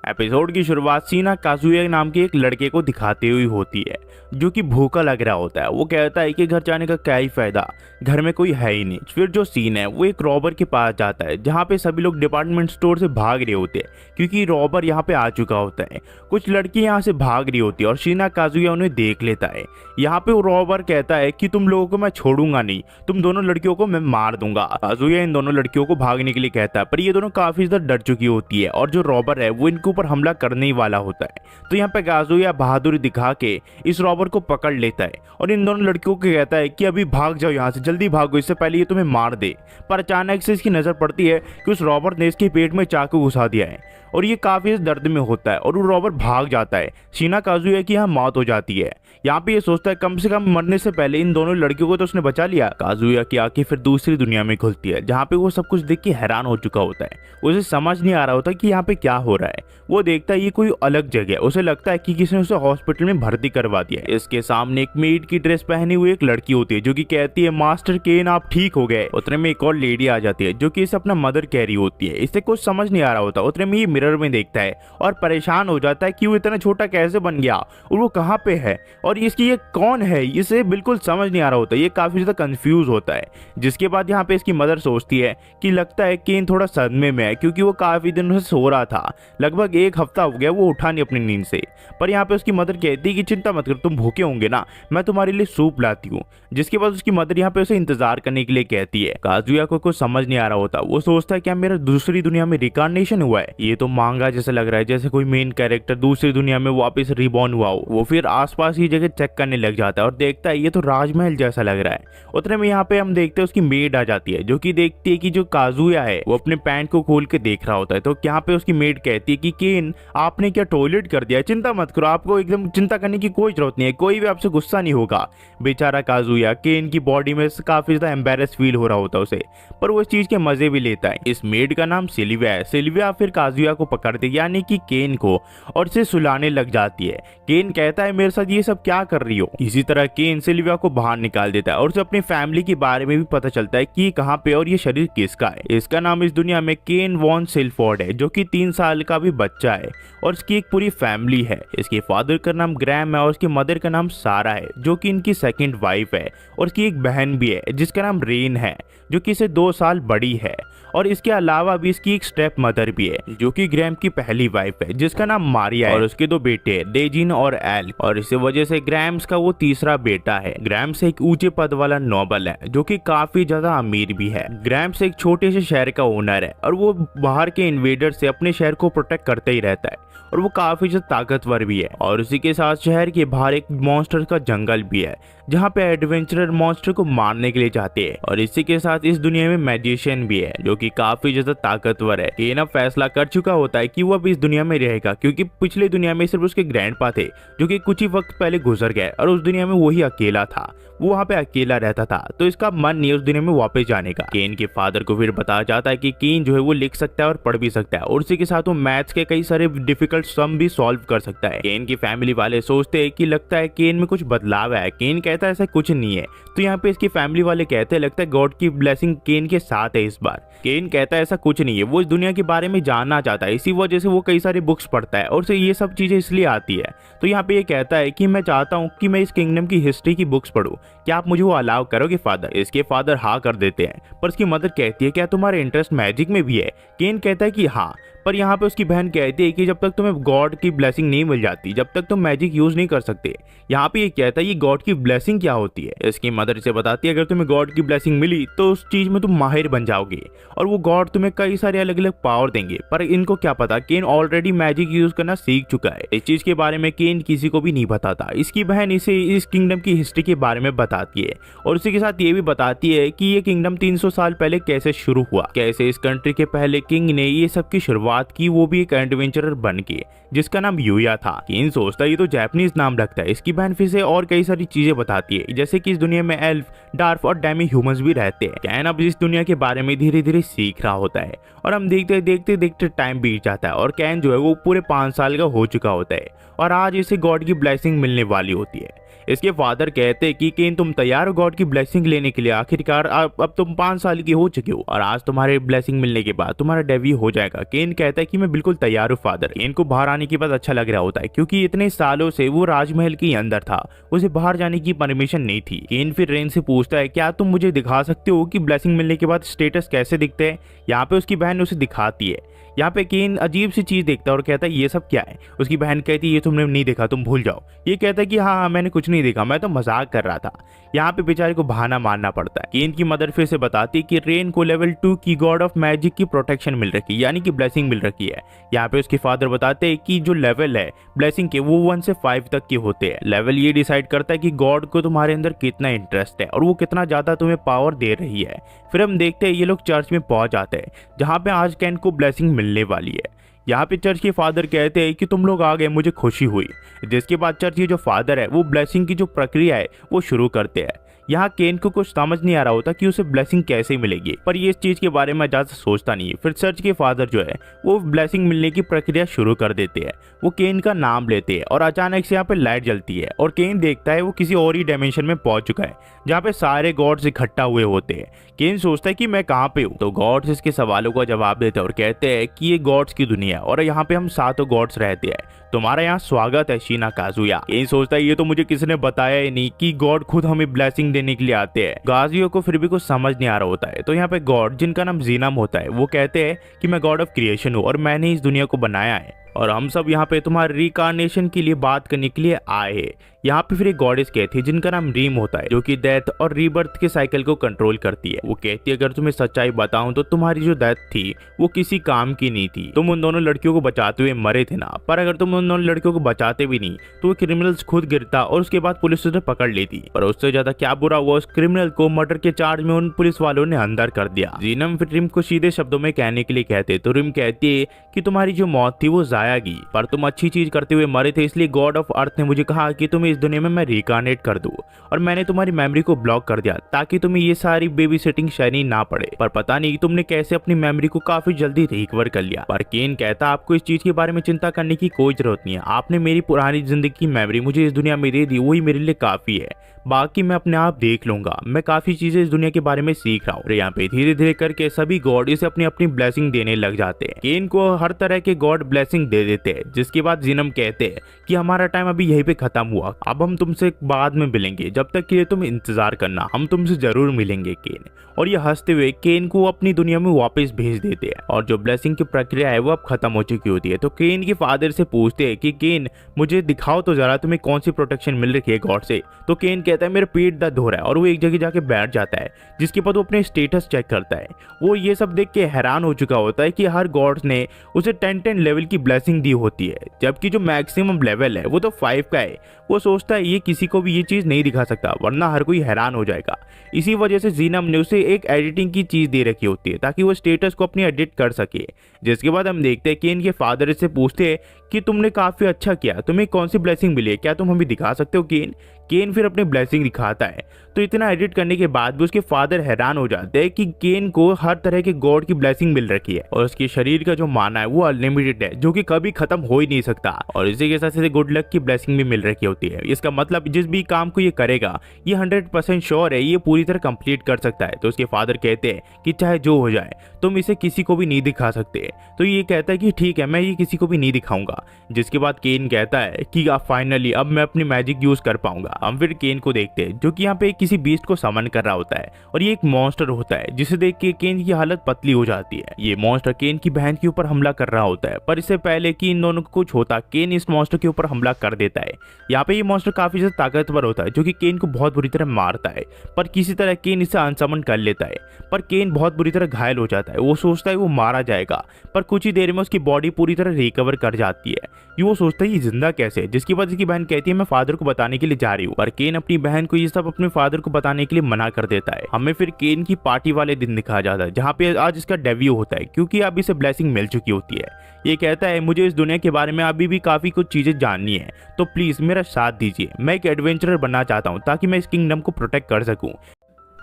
Episode की शुरुआत सीना काजुया नाम के एक लड़के को दिखाते हुए होती है जो कि भूखा लग रहा होता है। वो कहता है कि घर जाने का क्या ही फायदा, घर में कोई है ही नहीं। फिर जो सीन है वो एक रॉबर के पास जाता है जहाँ पे सभी लोग डिपार्टमेंट स्टोर से भाग रहे होते हैं क्योंकि रॉबर यहाँ पे आ चुका होता है। कुछ लड़की यहाँ से भाग रही होती है और सीना काजुया उन्हें देख लेता है। यहाँ पे वो रॉबर कहता है कि तुम लोगों को मैं छोड़ूंगा नहीं, तुम दोनों लड़कियों को मैं मार दूंगा। काजुया इन दोनों लड़कियों को भागने के लिए कहता है पर ये दोनों काफी ज्यादा डर चुकी होती है और जो रॉबर है वो इनके ऊपर हमला करने ही वाला होता है। तो यहाँ पे काजुया बहादुरी दिखा के इस रॉबर को पकड़ लेता है और इन दोनों लड़कियों को कहता है कि अभी भाग जाओ यहाँ से, जल्दी भागो, इससे पहले ये तुम्हें मार दे। पर अचानक से इसकी नजर पड़ती है कि उस रॉबर ने इसके पेट में चाकू घुसा दिया है और ये काफी दर्द में होता है और वो रॉबर भाग जाता है। सीना काजुया की यहाँ मौत हो जाती है। यहाँ पे ये सोचता है कम से कम मरने से पहले इन दोनों लड़कियों को तो उसने बचा लिया। काजुया की आंखें फिर दूसरी दुनिया में खुलती है जहाँ पे वो सब कुछ देख के हैरान हो चुका होता है। उसे समझ नहीं आ रहा होता कि यहाँ पे क्या हो रहा है। वो देखता है ये कोई अलग जगह है। उसे लगता है कि किसी ने उसे हॉस्पिटल में भर्ती करवा दिया है। इसके सामने एक मेड की ड्रेस पहनी हुई एक लड़की होती है जो कि कहती है मास्टर केन आप ठीक हो गए। उतने में एक और लेडी आ जाती है जो कि इसे अपना मदर कह रही होती है। इसे कुछ समझ नहीं आ रहा होता। उतने में ये मिरर में देखता है और परेशान हो जाता है कि वो इतना छोटा कैसे बन गया और वो कहाँ पे है और इसकी ये कौन है, इसे बिल्कुल समझ नहीं आ रहा होता। ये काफी ज्यादा कंफ्यूज होता है। जिसके बाद यहाँ पे इसकी मदर सोचती है कि लगता है केन थोड़ा सदमे में है क्योंकि वो काफी दिनों से सो रहा था, लगभग एक हफ्ता हो गया वो उठा नहीं अपनी नींद से। पर यहाँ पे उसकी मदर कहती है कि चिंता मत कर, तुम भूखे होंगे ना, मैं तुम्हारे लिए सूप लाती हूँ। जिसके बाद उसकी मदर यहाँ पे उसे इंतजार करने के लिए कहती है। काजुया को कुछ समझ नहीं आ रहा होता। वो सोचता है क्या मेरा दूसरी दुनिया में रिकार्नेशन हुआ है? ये तो मांगा जैसे लग रहा है, जैसे कोई मेन कैरेक्टर दूसरी दुनिया में वापस रिबॉर्न हुआ हो। वो फिर आसपास ही जगह चेक करने लग जाता है और देखता है ये तो राजमहल जैसा लग रहा है। उतने में यहाँ पे हम देखते हैं उसकी मेड आ जाती है जो कि देखती है कि जो काजुया है वो अपने पैंट को खोल के देख रहा होता है। तो यहाँ पे उसकी मेड कहती है कि केन आपने क्या टॉयलेट कर दिया? चिंता मत करो, आपको एकदम चिंता करने की कोई जरूरत नहीं है, कोई भी आपसे गुस्सा नहीं होगा। बेचारा काजुया केन की बॉडी में काफी ज्यादा एम्बेरस फील हो रहा होता है उसे, पर वो इस चीज के मजे भी लेता है। इस मेड का नाम सिल्विया है। सिल्विया फिर काजुया को पकड़ती है यानी कि केन को और इसे सुलाने लग जाती है। केन कहता है मेरे साथ ये सब क्या कर रही हो? इसी तरह केन सिल्विया को बाहर निकाल देता है और उसे अपनी फैमिली के बारे में भी पता चलता है कि कहाँ पे और ये शरीर किसका है। इसका नाम इस दुनिया में केन वॉन सिल्फोर्ड है जो कि 3 साल का भी बच्चा है और इसकी एक पूरी फैमिली है। इसके फादर का नाम ग्रैम है और इसकी मदर का नाम सारा है जो कि इनकी सेकंड वाइफ है और इसकी एक बहन भी है जिसका नाम रेन है जो कि इसे 2 साल बड़ी है। और इसके अलावा भी इसकी एक स्टेप मदर भी है जो कि ग्रैम की पहली वाइफ है जिसका नाम मारिया है और उसके 2 बेटे हैं डेजिन और एल। और इसी वजह से ग्रैम्स का वो तीसरा बेटा है। ग्रैम्स एक ऊंचे पद वाला नोबल है जो कि काफी ज्यादा अमीर भी है। ग्रैम्स एक छोटे से शहर का ओनर है और वो बाहर के इन्वेडर से अपने शहर को प्रोटेक्ट करते ही रहता है और वो काफी ज्यादा ताकतवर भी है। और उसी के साथ शहर के बाहर एक मॉन्स्टर का जंगल भी है जहाँ पे एडवेंचरर मॉन्स्टर को मारने के लिए जाते हैं। और इसी के साथ इस दुनिया में मैजिशियन भी है जो कि काफी ज्यादा ताकतवर है। केन अब फैसला कर चुका होता है कि वो अब इस दुनिया में रहेगा क्योंकि पिछले दुनिया में सिर्फ उसके ग्रैंडपा थे जो कि कुछ ही वक्त पहले गुजर गए और उस दुनिया में वही अकेला था, वो वहाँ पे अकेला रहता था। तो इसका मन नहीं है उस दुनिया में वापस जाने का। केन के फादर को फिर बताया जाता है कि केन जो है वो लिख सकता है और पढ़ भी सकता है और उसी के साथ वो मैथ्स के कई सारे डिफिकल्ट सम भी सॉल्व कर सकता है। केन की फैमिली वाले सोचते हैं कि लगता है केन में कुछ बदलाव है। केन कहता है ऐसा कुछ नहीं है। तो यहाँ पे इसकी फैमिली वाले कहते हैं लगता है गॉड की ब्लेसिंग केन के साथ है इस बार। केन कहता है ऐसा कुछ नहीं है, वो इस दुनिया के बारे में जानना चाहता है, इसी वजह से वो कई सारी बुक्स पढ़ता है और उसे ये सब चीजें इसलिए आती है। तो यहाँ पे ये कहता है कि मैं चाहता हूँ कि मैं इस किंगडम की हिस्ट्री की बुक्स पढूं, क्या आप मुझे वो अलाउ करोगे फादर? इसके फादर हाँ कर देते हैं पर उसकी मदर कहती है क्या तुम्हारा इंटरेस्ट मैजिक में भी है? केन कहता है कि हाँ, पर यहाँ पे उसकी बहन कहती है कि जब तक तुम्हें गॉड की ब्लेसिंग नहीं मिल जाती जब तक तुम मैजिक यूज नहीं कर सकते। यहाँ पे ये कहता है ये गॉड की ब्लेसिंग क्या होती है? इसकी मदर इसे बताती है अगर तुम्हें गॉड की ब्लेसिंग मिली तो उस चीज में तुम माहिर बन जाओगे और वो गॉड तुम्हें कई सारे अलग अलग पावर देंगे। पर इनको क्या पता केन ऑलरेडी मैजिक यूज करना सीख चुका है। इस चीज के बारे में केन किसी को भी नहीं बताता। इसकी बहन इसे इस किंगडम की हिस्ट्री के बारे में बताती है और उसी के साथ ये भी बताती है कि ये किंगडम 300 साल पहले कैसे शुरू हुआ, कैसे इस कंट्री के पहले किंग ने ये सब की शुरुआत की, वो भी एक एडवेंचरर बन के जिसका नाम यूया था। केन सोचता है ये तो जापानीज नाम रखता है। इसकी बहन फिर से और कई सारी चीजें बताती है जैसे कि इस दुनिया में एल्फ, डार्फ और डेमी ह्यूमंस भी रहते हैं। केन अब इस दुनिया के बारे में धीरे धीरे सीख रहा होता है और हम देखते देखते देखते टाइम बीत जाता है और केन जो है वो पूरे 5 साल का हो चुका होता है और आज इसे गॉड की ब्लेसिंग मिलने वाली होती है। इसके फादर कहते हैं कि केन तुम तैयार हो गॉड की ब्लेसिंग लेने के लिए? आखिरकार अब तुम 5 साल की हो चुकी हो और आज तुम्हारे ब्लेसिंग मिलने के बाद तुम्हारा डेब्यू हो जाएगा। केन कहता है कि मैं बिल्कुल तैयार हूँ फादर। केन को बाहर आने के बाद अच्छा लग रहा होता है क्योंकि इतने सालों से वो राजमहल के अंदर था, उसे बाहर जाने की परमिशन नहीं थी। केन फिर रेन से पूछता है क्या तुम मुझे दिखा सकते हो कि ब्लेसिंग मिलने के बाद स्टेटस कैसे दिखते हैं? यहाँ पे उसकी बहन उसे दिखाती है। यहाँ पे केन अजीब सी चीज देखता है और कहता है ये सब क्या है? उसकी बहन कहती है ये तुमने नहीं देखा, तुम भूल जाओ। ये कहता है कि हाँ मैंने कुछ नहीं देखा, मैं तो मजाक कर रहा था। यहाँ पे बेचारे को बहाना मारना पड़ता है। केन की मदर फिर से बताती है कि रेन को लेवल 2 की गॉड ऑफ मैजिक की प्रोटेक्शन मिल रखी है, यानी कि ब्लेसिंग मिल रखी है। यहाँ पे उसके फादर बताते हैं कि जो लेवल है ब्लेसिंग के वो 1 से 5 तक के होते हैं। लेवल ये डिसाइड करता है कि गॉड को तुम्हारे अंदर कितना इंटरेस्ट है और वो कितना ज्यादा तुम्हें पावर दे रही है। फिर हम देखते हैं ये लोग चर्च में पहुंच जाते हैं जहाँ पे आज केन को ब्लेसिंग मिलने वाली है। यहाँ पे चर्च के फादर कहते हैं कि तुम लोग आ गए, मुझे खुशी हुई। जिसके बाद चर्च के जो फादर है वो ब्लेसिंग की जो प्रक्रिया है वो शुरू करते हैं। यहाँ केन को कुछ समझ नहीं आ रहा होता कि उसे ब्लेसिंग कैसे मिलेगी, पर ये इस चीज के बारे में ज्यादा सोचता नहीं है। फिर चर्च के फादर जो है वो ब्लेसिंग मिलने की प्रक्रिया शुरू कर देते हैं। वो केन का नाम लेते हैं और अचानक से यहाँ पे लाइट जलती है और केन देखता है वो किसी और ही डायमेंशन में पहुंच चुका है जहाँ पे सारे गॉड्स इकट्ठा हुए होते हैं। केन सोचता है कि मैं कहाँ पे हूँ, तो गॉड्स इसके सवालों का जवाब देते हैं और कहते हैं कि ये गॉड्स की दुनिया है और यहाँ पे हम 7 गॉड्स रहते हैं, तुम्हारा यहाँ स्वागत है शीना काजुया। केन सोचता है ये तो मुझे किसी ने बताया ही नहीं कि गॉड खुद हमें ब्लेसिंग देने के लिए आते हैं। गाजियो को फिर भी कुछ समझ नहीं आ रहा होता है। तो यहाँ पे गॉड जिनका नाम जीनम होता है वो कहते हैं कि मैं गॉड ऑफ क्रिएशन हूँ और मैंने इस दुनिया को बनाया है और हम सब यहाँ पे तुम्हारे रिकार्नेशन के लिए बात करने के लिए आए हैं। यहाँ पे फिर एक गॉडेस कहती है जिनका नाम रीम होता है जो कि डेथ और रीबर्थ के साइकिल को कंट्रोल करती है। वो कहती है अगर तुम्हें सच्चाई बताऊं तो तुम्हारी जो डेथ थी वो किसी काम की नहीं थी, तुम उन दोनों लड़कियों को बचाते हुए मरे थे ना, पर अगर तुम उन दोनों लड़कियों को बचाते भी नहीं तो वो क्रिमिनल्स खुद गिरता और उसके बाद पुलिस उसे पकड़ लेती। पर उससे ज्यादा क्या बुरा हुआ, उस क्रिमिनल को मर्डर के चार्ज में उन पुलिस वालों ने अंदर कर दिया। जीनम फिर रिम को सीधे शब्दों में कहने के लिए कहते तो रिम कहती है कि तुम्हारी जो मौत थी वो जाया गई, पर तुम अच्छी चीज करते हुए मरे थे, इसलिए गॉड ऑफ अर्थ ने मुझे कहा कि तुम्हें इस दुनिया में मैं रिकार्नेट कर दूं और मैंने तुम्हारी मेमोरी को ब्लॉक कर दिया ताकि तुम्हें ये सारी बेबी सिटिंग शाइनी ना पड़े। पर पता नहीं तुमने कैसे अपनी मेमोरी को काफी जल्दी रिकवर कर लिया। पर केन कहता आपको इस चीज के बारे में चिंता करने की कोई जरूरत नहीं है, आपने मेरी पुरानी जिंदगी की मेमोरी मुझे इस दुनिया में दे दी, वही मेरे लिए काफी है, बाकी मैं अपने आप देख लूंगा। मैं काफी चीजें इस दुनिया के बारे में सीख रहा हूँ। यहाँ पे धीरे धीरे करके सभी गॉड इसे अपनी अपनी ब्लेसिंग देने लग जाते हैं। केन को हर तरह के गॉड ब्लेसिंग दे देते हैं। जिसके बाद जीनम कहते हैं कि हमारा टाइम अभी यहीं पे खत्म हुआ, अब हम तुमसे बाद में मिलेंगे, जब तक के लिए तुम इंतजार करना, हम तुमसे जरूर मिलेंगे केन। और ये हंसते हुए केन को अपनी दुनिया में वापस भेज देते हैं और जो ब्लेसिंग की प्रक्रिया है वो अब खत्म हो चुकी होती है। तो केन के फादर से पूछते हैं कि केन मुझे दिखाओ तो जरा तुम्हें कौन सी प्रोटेक्शन मिल रही है गॉड से। तो केन कहता है मेरा पेट दर्द हो रहा है और वो एक जगह जाके बैठ जाता है। जिसके बाद वो अपने स्टेटस चेक करता है। वो ये सब देख के हैरान हो चुका होता है कि हर गॉड्स ने उसे 10 लेवल की ब्लेसिंग दी होती है, जबकि जो मैक्सिमम लेवल है वो तो 5 का है। वो सोचता है ये किसी को भी ये चीज नहीं दिखा सकता वरना हर कोई हैरान हो जाएगा। इसी वजह से जीनम ने उसे एक एडिटिंग की चीज दे रखी होती है ताकि वो स्टेटस को अपनी एडिट कर सके। जिसके बाद हम देखते हैं कि इनके फादर से पूछते हैं कि तुमने काफी अच्छा किया, तुम्हें कौन सी ब्लेसिंग मिली है, क्या तुम हमें दिखा सकते हो केन। केन फिर अपनी ब्लेसिंग दिखाता है। तो इतना एडिट करने के बाद भी उसके फादर हैरान हो जाते हैं कि केन को हर तरह के गॉड की ब्लेसिंग मिल रखी है और उसके शरीर का जो माना है वो अनलिमिटेड है, जो कि कभी खत्म हो ही नहीं सकता। और इसी के साथ गुड लक की ब्लेसिंग भी मिल रखी होती है। इसका मतलब जिस भी काम को ये करेगा ये 100% श्योर है ये पूरी तरह कंप्लीट कर सकता है। तो उसके फादर कहते हैं कि चाहे जो हो जाए तुम इसे किसी को भी नहीं दिखा सकते। तो ये कहता है कि ठीक है मैं ये किसी को भी नहीं दिखाऊंगा। जिसके बाद केन कहता है कि फाइनली अब मैं अपनी मैजिक यूज कर पाऊंगा। हम फिर केन को देखते हैं जो कि यहाँ पे किसी बीस्ट को समन कर रहा होता है और ये एक मॉन्स्टर होता है जिसे देख के केन की हालत पतली हो जाती है। ये मॉन्स्टर केन की बहन के ऊपर हमला कर रहा होता है, पर इससे पहले कि इन दोनों को कुछ होता केन इस मॉन्स्टर के ऊपर हमला कर देता है। यहाँ पे ये मॉन्स्टर काफी ज्यादा ताकतवर होता है जो कि केन को बहुत बुरी तरह मारता है, पर किसी तरह केन इसे अनसमन कर लेता है। पर केन बहुत बुरी तरह घायल हो जाता है। वो सोचता है वो मारा जाएगा, पर कुछ ही देर में उसकी बॉडी पूरी तरह रिकवर कर जाती है। ये वो सोचता है ये जिंदा कैसे है। जिसके बाद इसकी बहन कहती है मैं फादर को बताने के लिए जा रही हूँ, पर केन अपनी बहन को ये सब अपने फादर को बताने के लिए मना कर देता है। हमें फिर केन की पार्टी वाले दिन दिखाया जाता है जहाँ पे आज इसका डेब्यू होता है क्योंकि अब इसे ब्लेसिंग मिल चुकी होती है। ये कहता है मुझे इस दुनिया के बारे में अभी भी काफी कुछ चीजें जाननी है, तो प्लीज मेरा साथ दीजिए। मैं एक एडवेंचरर बनना चाहता हूँ ताकि मैं इस किंगडम को प्रोटेक्ट कर सकूं।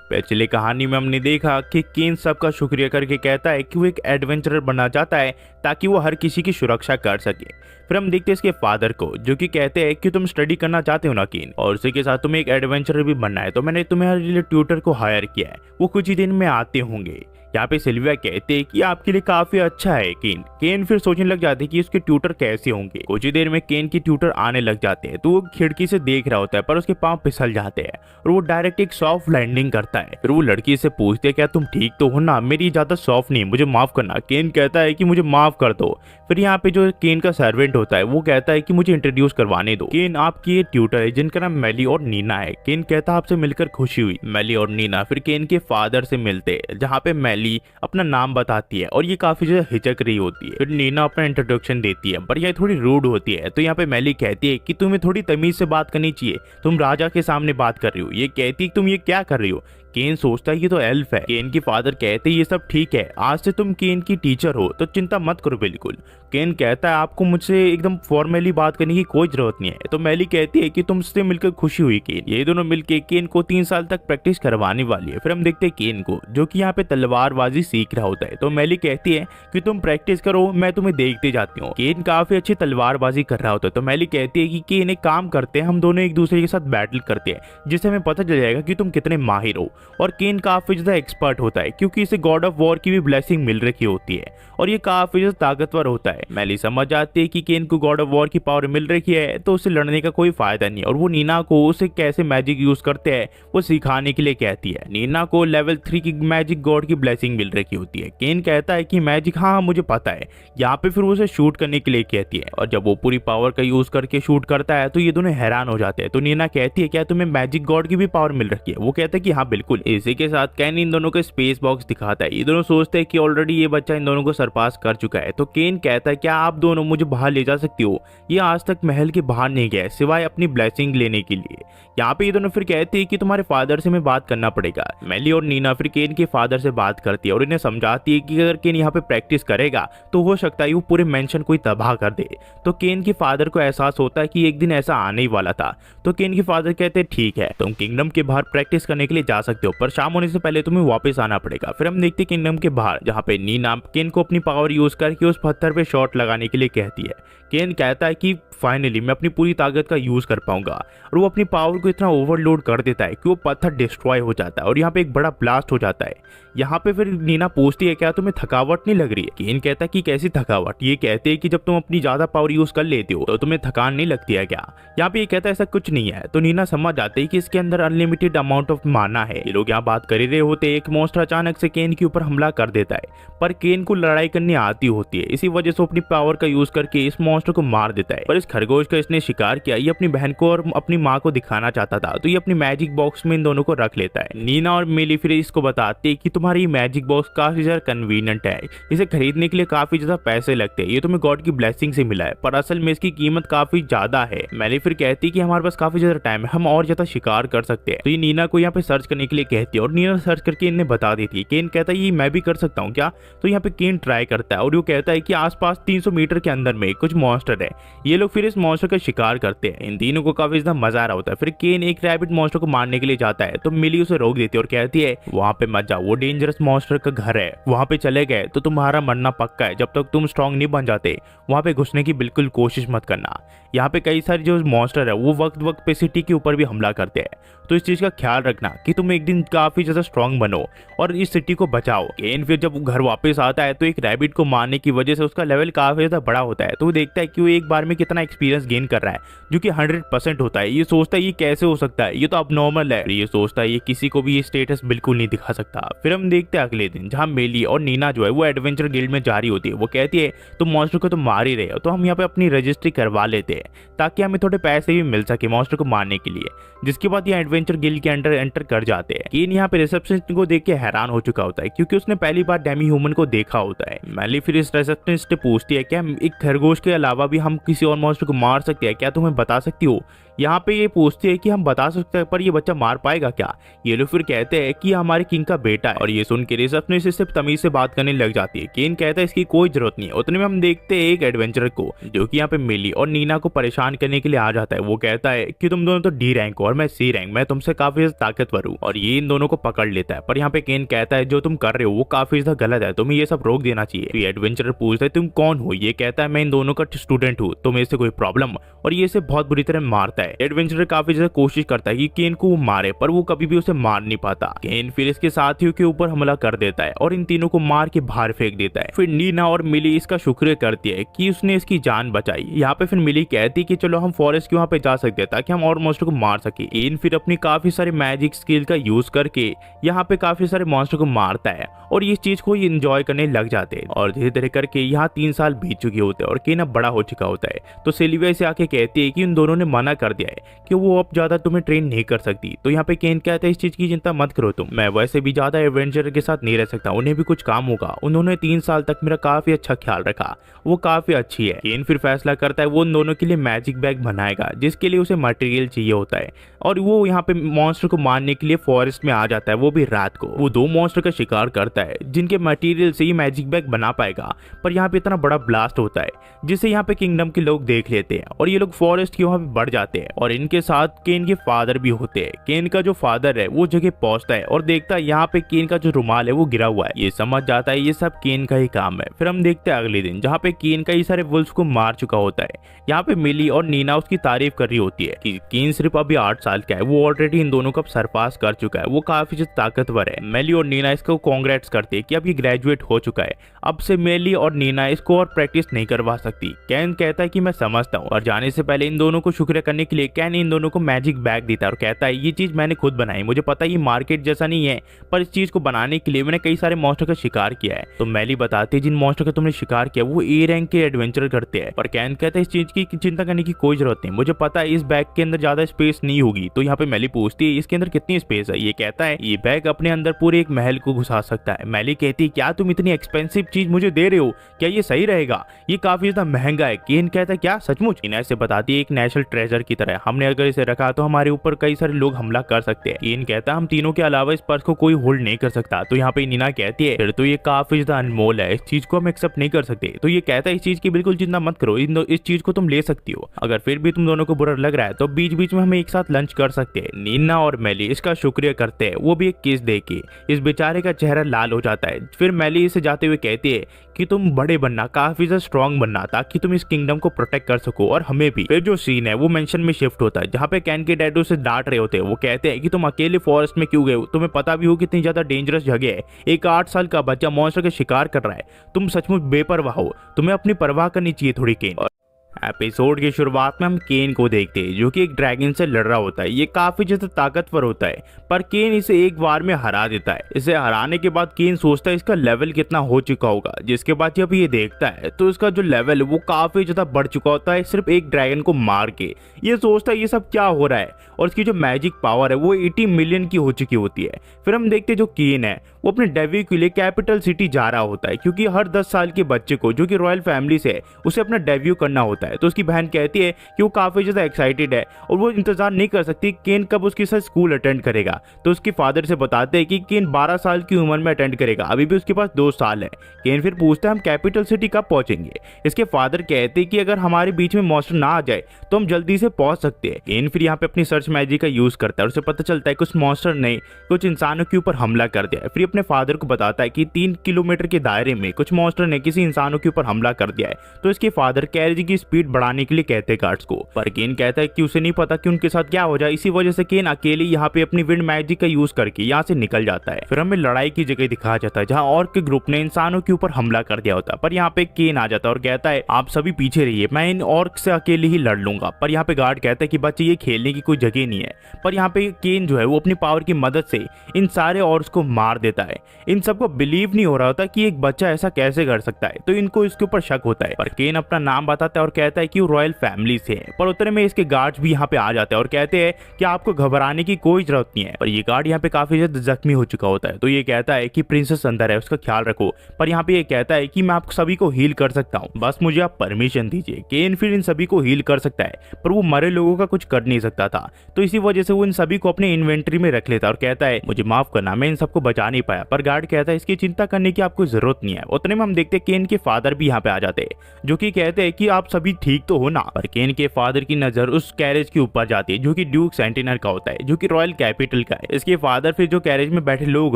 पिछले कहानी में हमने देखा कि केन सबका शुक्रिया करके कहता है कि वो एक एडवेंचरर बनना चाहता है ताकि वो हर किसी की सुरक्षा कर सके। फिर हम देखते हैं इसके फादर को जो कि कहते हैं कि तुम स्टडी करना चाहते हो ना केन, और उसी के साथ तुम्हें एक एडवेंचरर भी बनना है, तो मैंने तुम्हारे लिए ट्यूटर को हायर किया है, वो कुछ ही दिन में आते होंगे। यहाँ पे सिल्विया कहते हैं कि आपके लिए काफी अच्छा है केन। केन फिर सोचने लग जाते हैं कि उसके ट्यूटर कैसे होंगे। कुछ ही देर में केन के ट्यूटर आने लग जाते हैं, तो वो खिड़की से देख रहा होता है पर उसके पांव फिसल जाते हैं और वो डायरेक्ट एक सॉफ्ट लैंडिंग करता है। फिर वो लड़की से पूछते हैं क्या तुम ठीक तो हो ना, मेरी ज्यादा सॉफ्ट नहीं, मुझे माफ करना। केन कहता है कि मुझे माफ कर दो। फिर यहाँ पे जो केन का सर्वेंट होता है वो कहता है कि मुझे इंट्रोड्यूस करवाने दो। केन आपकी ये ट्यूटर है जिनका नाम मेली और नीना है। केन कहता है आपसे मिलकर खुशी हुई। मेली और नीना फिर केन के फादर से मिलते हैं, जहाँ पे मेली अपना नाम बताती है और ये काफी ज्यादा हिचक रही होती है। फिर नीना अपना इंट्रोडक्शन देती है पर यह थोड़ी रूड होती है, तो यहाँ पे मेली कहती है कि तुम्हें थोड़ी तमीज से बात करनी चाहिए, तुम राजा के सामने बात कर रही हो। ये कहती है तुम ये क्या कर रही हो। केन सोचता है ये तो एल्फ है। केन की फादर कहते ये सब ठीक है, आज से तुम केन की टीचर हो तो चिंता मत करो बिल्कुल। केन कहता है आपको मुझसे एकदम फॉर्मली बात करने की कोई जरूरत नहीं है। तो मेली कहती है कि तुमसे मिलकर खुशी हुई केन। ये दोनों मिलकर केन को 3 साल तक प्रैक्टिस करवाने वाली है। फिर हम देखते हैं केन को जो कि यहाँ पे तलवारबाजी सीख रहा होता है। तो मेली कहती है कि तुम प्रैक्टिस करो, मैं तुम्हें देखते जाती हूँ। केन काफी अच्छी तलवारबाजी कर रहा होता है। तो मेली कहती है कि केन एक काम करते हैं, हम दोनों एक दूसरे के साथ बैटल करते हैं जिससे हमें पता चल जाएगा कि तुम कितने माहिर हो। और केन काफी ज्यादा एक्सपर्ट होता है क्योंकि इसे गॉड ऑफ वॉर की भी ब्लेसिंग मिल रखी होती है और ये काफी ज्यादा ताकतवर होता है। मेली समझ जाती है कि केन को गॉड ऑफ वॉर की पावर मिल रखी है तो उसे लड़ने का कोई फायदा नहीं, और वो नीना को उसे कैसे मैजिक यूज करते हैं वो सिखाने के लिए कहती है। नीना को लेवल 3 की मैजिक गॉड की ब्लेसिंग मिल रखी होती है। केन कहता है कि मैजिक हाँ मुझे पता है। यहाँ पे फिर उसे शूट करने के लिए कहती है और जब वो पूरी पावर का यूज करके शूट करता है तो ये दोनों हैरान हो जाते हैं। तो नीना कहती है क्या तुम्हें मैजिक गॉड की भी पावर मिल रखी है। वो कहता है कि हाँ बिल्कुल। इसी के साथ केन इन दोनों का स्पेस बॉक्स दिखाता है। ये दोनों सोचते हैं कि ऑलरेडी ये बच्चा इन दोनों को सरपास कर चुका है। तो केन कहता है क्या आप दोनों मुझे बाहर ले जा सकती हो, ये आज तक महल के बाहर नहीं गया सिवाय अपनी ब्लेसिंग लेने के लिए। यहाँ पे ये दोनों फिर कहते हैं कि तुम्हारे फादर से मैं बात करना पड़ेगा। मेली और नीना फिर केन के फादर से बात करती है और इन्हें समझाती है कि अगर केन यहाँ पे प्रैक्टिस करेगा तो हो सकता है वो पूरे मेंशन को ही तबाह कर दे। तो केन के फादर को एहसास होता है कि एक दिन ऐसा आने ही वाला था। तो केन के फादर कहते हैं ठीक है तुम किंगडम के बाहर प्रैक्टिस करने के लिए जा सकते हो पर शाम होने से पहले तुम्हें वापस आना पड़ेगा। फिर हम देखते किंगडम के बाहर जहाँ पे नीना केन को अपनी पावर यूज करके उस पत्थर पे शॉट लगाने के लिए कहती है। केन कहता है कि फाइनली मैं अपनी पूरी ताकत का यूज कर पाऊंगा, और वो अपनी पावर को इतना ओवरलोड कर देता है कि वो पत्थर डिस्ट्रॉय हो जाता है और यहाँ पे एक बड़ा ब्लास्ट हो जाता है। यहाँ पे फिर नीना पूछती है क्या तुम्हें थकावट नहीं लग रही है। केन कहता है कि कैसी थकावट। ये कहते हैं कि जब तुम अपनी ज्यादा पावर यूज कर लेते हो तो तुम्हें थकान नहीं लगती है क्या। यहाँ पे ये कहता है ऐसा कुछ नहीं है। तो नीना समझ जाते हैं कि इसके अंदर अनलिमिटेड अमाउंट ऑफ माना है। ये लोग यहाँ बात कर ही रहे होते एक मॉन्स्टर अचानक से केन के ऊपर हमला कर देता है, पर केन को लड़ाई करनी आती होती है। इसी वजह से अपनी पावर का यूज करके इस मॉन्स्टर को मार देता है। पर इस खरगोश का इसने शिकार किया ये अपनी बहन को और अपनी माँ को दिखाना चाहता था, तो ये अपनी मैजिक बॉक्स में इन दोनों को रख लेता है। नीना और मेली फिर इसको बताते हैं कि तुम्हारी मैजिक बॉक्स काफी ज्यादा कन्वीनियंट है, इसे खरीदने के लिए काफी ज्यादा पैसे लगते हैं, ये तुम्हें गॉड की ब्लेसिंग से मिला है पर असल में इसकी कीमत काफी ज्यादा है। मेली फिर कहती है कि हमारे पास काफी ज्यादा टाइम है, हम और ज्यादा शिकार कर सकते हैं। तो ये नीना को यहाँ पे सर्च करने के लिए कहती है और नीना सर्च करके इन्हें बता देती है। केन कहता है ये मैं भी कर सकता हूँ क्या। तो यहाँ पे केन ट्राई करता है और वो कहता है कि आसपास 300 मीटर के अंदर में कुछ मॉन्स्टर है। ये लोग फिर इस मॉन्स्टर का शिकार करते हैं। इन तीनों को काफी ज्यादा मजा आ रहा होता है। फिर केन एक रैबिट मॉन्स्टर को मारने के लिए जाता है तो मिली उसे रोक देती है और कहती है वहां पे मत जाओ, वो डेंजरस मॉन्स्टर का घर है, वहां पे चले गए तो तुम्हारा मरना पक्का है। जब तक तुम स्ट्रांग नहीं बन जाते वहां पे घुसने की बिल्कुल कोशिश मत करना। यहाँ पे कई सारे जो मॉन्स्टर है वो वक्त वक्त पे सिटी के ऊपर भी हमला करते हैं, तो इस चीज का ख्याल रखना कि तुम एक दिन काफी ज्यादा स्ट्रांग बनो और इस सिटी को बचाओ। केन फिर जब घर वापस आता है तो एक रैबिट को मारने की वजह से उसका लेवल काफी ज्यादा बड़ा होता है। तो वो देखता है कि वो एक बार में कितना एक्सपीरियंस गेन कर रहा है जो कि 100% होता है। ये सोचता है ये कैसे हो सकता है, ये तो अब नॉर्मल है। ये सोचता है ये किसी को भी ये स्टेटस बिल्कुल नहीं दिखा सकता। फिर हम देखते हैं अगले दिन जहाँ मेली और नीना जो है वो एडवेंचर गिल्ड में जारी होती है। वो कहती है तुम मॉन्स्टर को तो मार ही रहे हो तो हम यहाँ पे अपनी रजिस्ट्री करवा लेते हैं ताकि हमें थोड़े पैसे भी मिल सके मॉन्स्टर को मारने के लिए। जिसके बाद ये एडवेंचर गिल्ड के अंडर एंटर कर जाते हैं। केन यहाँ पे रिसेप्शनिस्ट को देख के हैरान हो चुका होता है क्योंकि उसने पहली बार डेमी ह्यूमन को देखा होता है। मेली फिर इस रिसेप्शनिस्ट से पूछती है क्या एक खरगोश के अलावा भी हम किसी और मॉन्स्टर को मार सकते हैं, क्या तुम्हें बता सकती हो। यहाँ पे ये पूछते हैं कि हम बता सकते हैं पर ये बच्चा मार पाएगा क्या। ये लोग फिर कहते हैं कि हमारे किंग का बेटा है। और ये सुन के रिसेप्शनिस्ट इससे तमीज से बात करने लग जाती है। केन कहता है इसकी कोई जरूरत नहीं है। उतने में हम देखते हैं एक एडवेंचरर को जो कि यहाँ पे मिली और नीना को परेशान करने के लिए आ जाता है। वो कहता है कि तुम दोनों तो डी रैंक हो और मैं सी रैंक, मैं तुमसे काफी ज्यादा ताकतवर हूँ। और ये इन दोनों को पकड़ लेता है। पर यहाँ पे केन कहता है जो तुम कर रहे हो वो काफी ज्यादा गलत है, तुम्हें ये सब रोक देना चाहिए। तो एडवेंचरर पूछता है तुम कौन हो। ये कहता है मैं इन दोनों का स्टूडेंट हूँ, तुम्हें इससे कोई प्रॉब्लम। और ये इसे बहुत बुरी तरह मारता है। एडवेंचरर काफी ज्यादा कोशिश करता है कि केन को वो मारे पर वो कभी भी उसे मार नहीं पाता। केन फिर इसके साथियों के ऊपर हमला कर देता है और इन तीनों को मार के बाहर फेंक देता है। फिर नीना और मिली इसका शुक्रिया करती है कि उसने इसकी जान बचाई। यहाँ पे फिर मिली कहती कि चलो हम फॉरेस्ट के वहाँ पे जा सकते हैं ताकि हम और मॉन्स्टर को मार सके। केन फिर अपनी काफी सारे मैजिक स्किल का यूज करके यहाँ पे काफी सारे मॉन्स्टर को मारता है और इस चीज को एंजॉय करने लग जाते हैं। और धीरे धीरे करके यहाँ 3 साल बीत चुके होते हैं और केन अब बड़ा हो चुका होता है। तो सिल्विया से आके कहती है कि उन दोनों ने मना कर दिया है कि वो अब ज्यादा तुम्हें ट्रेन नहीं कर सकती। तो यहाँ पे केन कहता है इस चीज की चिंता मत करो तुम, मैं वैसे भी ज्यादा एडवेंचर के साथ नहीं रह सकता, उन्हें भी कुछ काम होगा। उन्होंने 3 साल तक मेरा काफी अच्छा ख्याल रखा, वो काफी अच्छी है। केन फिर फैसला करता है वो उन दोनों के लिए मैजिक बैग बनाएगा जिसके लिए उसे मटेरियल चाहिए होता है। और वो यहाँ पे मॉन्स्टर को मारने के लिए फॉरेस्ट में आ जाता है, वो भी रात को। वो 2 मॉन्स्टर का शिकार करता है जिनके मटेरियल से ही मैजिक बैग बना पाएगा। पर यहाँ पे इतना बड़ा ब्लास्ट होता है जिसे यहाँ पे किंगडम के लोग देख लेते हैं और ये लोग फॉरेस्ट के वहाँ पे बढ़ जाते हैं। और इनके साथ केन के फादर भी होते हैं। केन का जो फादर है वो जगह पहुंचता है और देखता है यहाँ पे केन का जो रुमाल है वो गिरा हुआ है। ये समझ जाता है ये सब केन का ही काम है। फिर हम देखते हैं अगले दिन जहाँ पे केन कई सारे वुल्फ को मार चुका होता है। यहाँ पे मिली और नीना उसकी तारीफ कर रही होती है कि केन सिर्फ अभी 8 साल का है, वो ऑलरेडी इन दोनों का सरपास कर चुका है, वो काफी ज्यादा ताकतवर है। मेली और नीना इसको कांग्रेट्स करते हैं कि अब ये ग्रेजुएट हो चुका है, अब से मेली और नीना इसको और प्रैक्टिस नहीं करवा सकती। कैन कहता है कि मैं समझता हूँ। और जाने से पहले इन दोनों को शुक्रिया करने के लिए कैन इन दोनों को मैजिक बैग देता है और कहता है ये चीज मैंने खुद बनाई, मुझे पता है ये मार्केट जैसा नहीं है पर इस चीज को बनाने के लिए मैंने कई सारे मॉन्स्टर का शिकार किया है। तो मेली बताती है जिन मॉन्स्टर का तुमने शिकार किया वो ए रैंक के एडवेंचर करते हैं। पर कैन कहता है इस चीज की चिंता करने की कोई जरूरत नहीं, मुझे पता है इस बैग के अंदर ज्यादा स्पेस नहीं होगी। तो यहाँ पे मेली पूछती है इसके अंदर कितनी स्पेस है। ये कहता है ये बैग अपने अंदर पूरे एक महल को घुसा सकता है। मेली कहती है क्या तुम इतनी एक्सपेंसिव चीज मुझे दे रहे हो, क्या ये सही रहेगा, ये काफी ज्यादा महंगा है। केन कहता है क्या सचमुच। इन ऐसे बताती है एक नेशनल ट्रेजर की तरह, हमने अगर इसे रखा तो हमारे ऊपर कई सारे लोग हमला कर सकते हैं। केन कहता है हम तीनों के अलावा इस पर्स को कोई होल्ड नहीं कर सकता। तो यहाँ पे नीना कहती है फिर तो ये काफी ज्यादा अनमोल है, इस चीज को हम एक्सेप्ट नहीं कर सकते। तो ये कहता है इस चीज की बिल्कुल चिंता मत करो, इस चीज को तुम ले सकती हो, अगर फिर भी तुम दोनों को बुरा लग रहा है तो बीच बीच में हम एक साथ लंच कर सकते हैं। नीना और मेली इसका शुक्रिया करते हैं, वो भी एक किस दे के। इस बेचारे का चेहरा लाल हो जाता है। फिर मेली इसे जाते हुए कहती है कि तुम बड़े बनना, काफी ज्यादा स्ट्रांग बनना ताकि तुम इस किंगडम को प्रोटेक्ट कर सको और हमें भी। फिर जो सीन है वो मेंशन में शिफ्ट होता है जहाँ पे कैन के डैड उसे डांट रहे होते हैं। वो कहते हैं कि तुम अकेले फॉरेस्ट में क्यों गए हो, तुम्हें पता भी हो कितनी ज्यादा डेंजरस जगह है, एक 8 साल का बच्चा मॉन्स्टर का शिकार कर रहा है, तुम सचमुच बेपरवाह हो, तुम्हें अपनी परवाह करनी चाहिए थोड़ी केन। एपिसोड की शुरुआत में हम केन को देखते हैं जो कि एक ड्रैगन से लड़ रहा होता है। ये काफी ज्यादा ताकतवर होता है पर केन इसे एक बार में हरा देता है। इसे हराने के बाद केन सोचता है इसका लेवल कितना हो चुका होगा, जिसके बाद जब ये देखता है तो इसका जो लेवल है वो काफी ज्यादा बढ़ चुका होता है सिर्फ एक ड्रैगन को मार के। ये सोचता है ये सब क्या हो रहा है और इसकी जो मैजिक पावर है वो 80 मिलियन की हो चुकी होती है। फिर हम देखते हैं जो केन है वो अपने डेब्यू के लिए कैपिटल सिटी जा रहा होता है क्योंकि हर 10 साल के बच्चे को जो कि रॉयल फैमिली से है उसे अपना डेब्यू करना होता है। तो उसकी बहन कहती है कि वो काफी ज्यादा एक्साइटेड है और वो इंतजार नहीं कर सकती केन कब उसके साथ स्कूल अटेंड करेगा। तो उसके फादर से बताते हैं कि केन 12 साल की उम्र में अटेंड करेगा, अभी भी उसके पास 2 साल है। केन फिर पूछता है हम कैपिटल सिटी कब पहुंचेंगे। इसके फादर कहते हैं कि अगर हमारे बीच में मॉन्स्टर ना आ जाए तो हम जल्दी से पहुंच सकते हैं। केन फिर यहाँ पे अपनी सर्च मैजिक का यूज करता है और उसे पता चलता है कुछ मॉन्स्टर ने कुछ इंसानों के ऊपर हमला कर दिया है। फिर अपने फादर को बताता है कि 3 किलोमीटर के दायरे में कुछ मॉन्स्टर ने किसी इंसानों के ऊपर हमला कर दिया है। तो इसके फादर कैरेज की स्पीड बढ़ाने के लिए कहते हैं गार्ड्स को, पर केन कहता है कि उसे नहीं पता कि उनके साथ क्या हो जाए। इसी वजह से केन अकेले यहाँ पे अपनी विंड मैजिक का यूज करके यहाँ से निकल जाता है। फिर हमें लड़ाई की जगह दिखाया जाता है जहाँ ऑर्क के ग्रुप ने इंसानों के ऊपर हमला कर दिया होता है। पर यहाँ पे केन आ जाता है और कहता है आप सभी पीछे रहिए, मैं इन ऑर्क से अकेले ही लड़ लूंगा। पर यहाँ पे गार्ड कहता है कि बच्चे ये खेलने की कोई जगह नहीं है। पर यहाँ पे केन जो है वो अपनी पावर की मदद से इन सारे ऑर्क्स को मार देता है। इन सबको बिलीव नहीं हो रहा होता कि एक बच्चा ऐसा कैसे कर सकता है, तो इनको इसके ऊपर शक होता है। पर केन अपना नाम बताता है और कहता कहता है कि वो रॉयल फैमिली से है। पर उतने में इसके गार्ड्स भी यहाँ पे आ जाते हैं और कहते हैं कि आपको घबराने की कोई जरूरत नहीं है। पर ये गार्ड यहाँ पे काफी ज्यादा जख्मी हो चुका होता है, तो ये कहता है कि प्रिंसेस अंदर है, उसका ख्याल रखो। पर यहाँ पे ये कहता है कि मैं आप सभी को हील कर सकता हूँ, बस मुझे आप परमिशन दीजिए। केन फिर इन सभी को हील कर सकता है, पर वो मरे लोगों का कुछ कर नहीं सकता था, तो इसी वजह से वो इन सभी को अपने इन्वेंटरी में रख लेता है और कहता है मुझे माफ करना, मैं इन सबको बचा नहीं पाया। पर गार्ड कहता है इसकी चिंता करने की आपको जरूरत नहीं है। उतने में हम देखते हैं केन के फादर भी यहाँ पे आ जाते हैं, जो कि कहते हैं कि आप सभी ठीक तो हो ना। पर केन के फादर की नजर उस कैरेज के ऊपर जाती है जो कि ड्यूक सेंटिनर का होता है, जो कि रॉयल कैपिटल का है। इसके फादर फिर जो कैरेज में बैठे लोग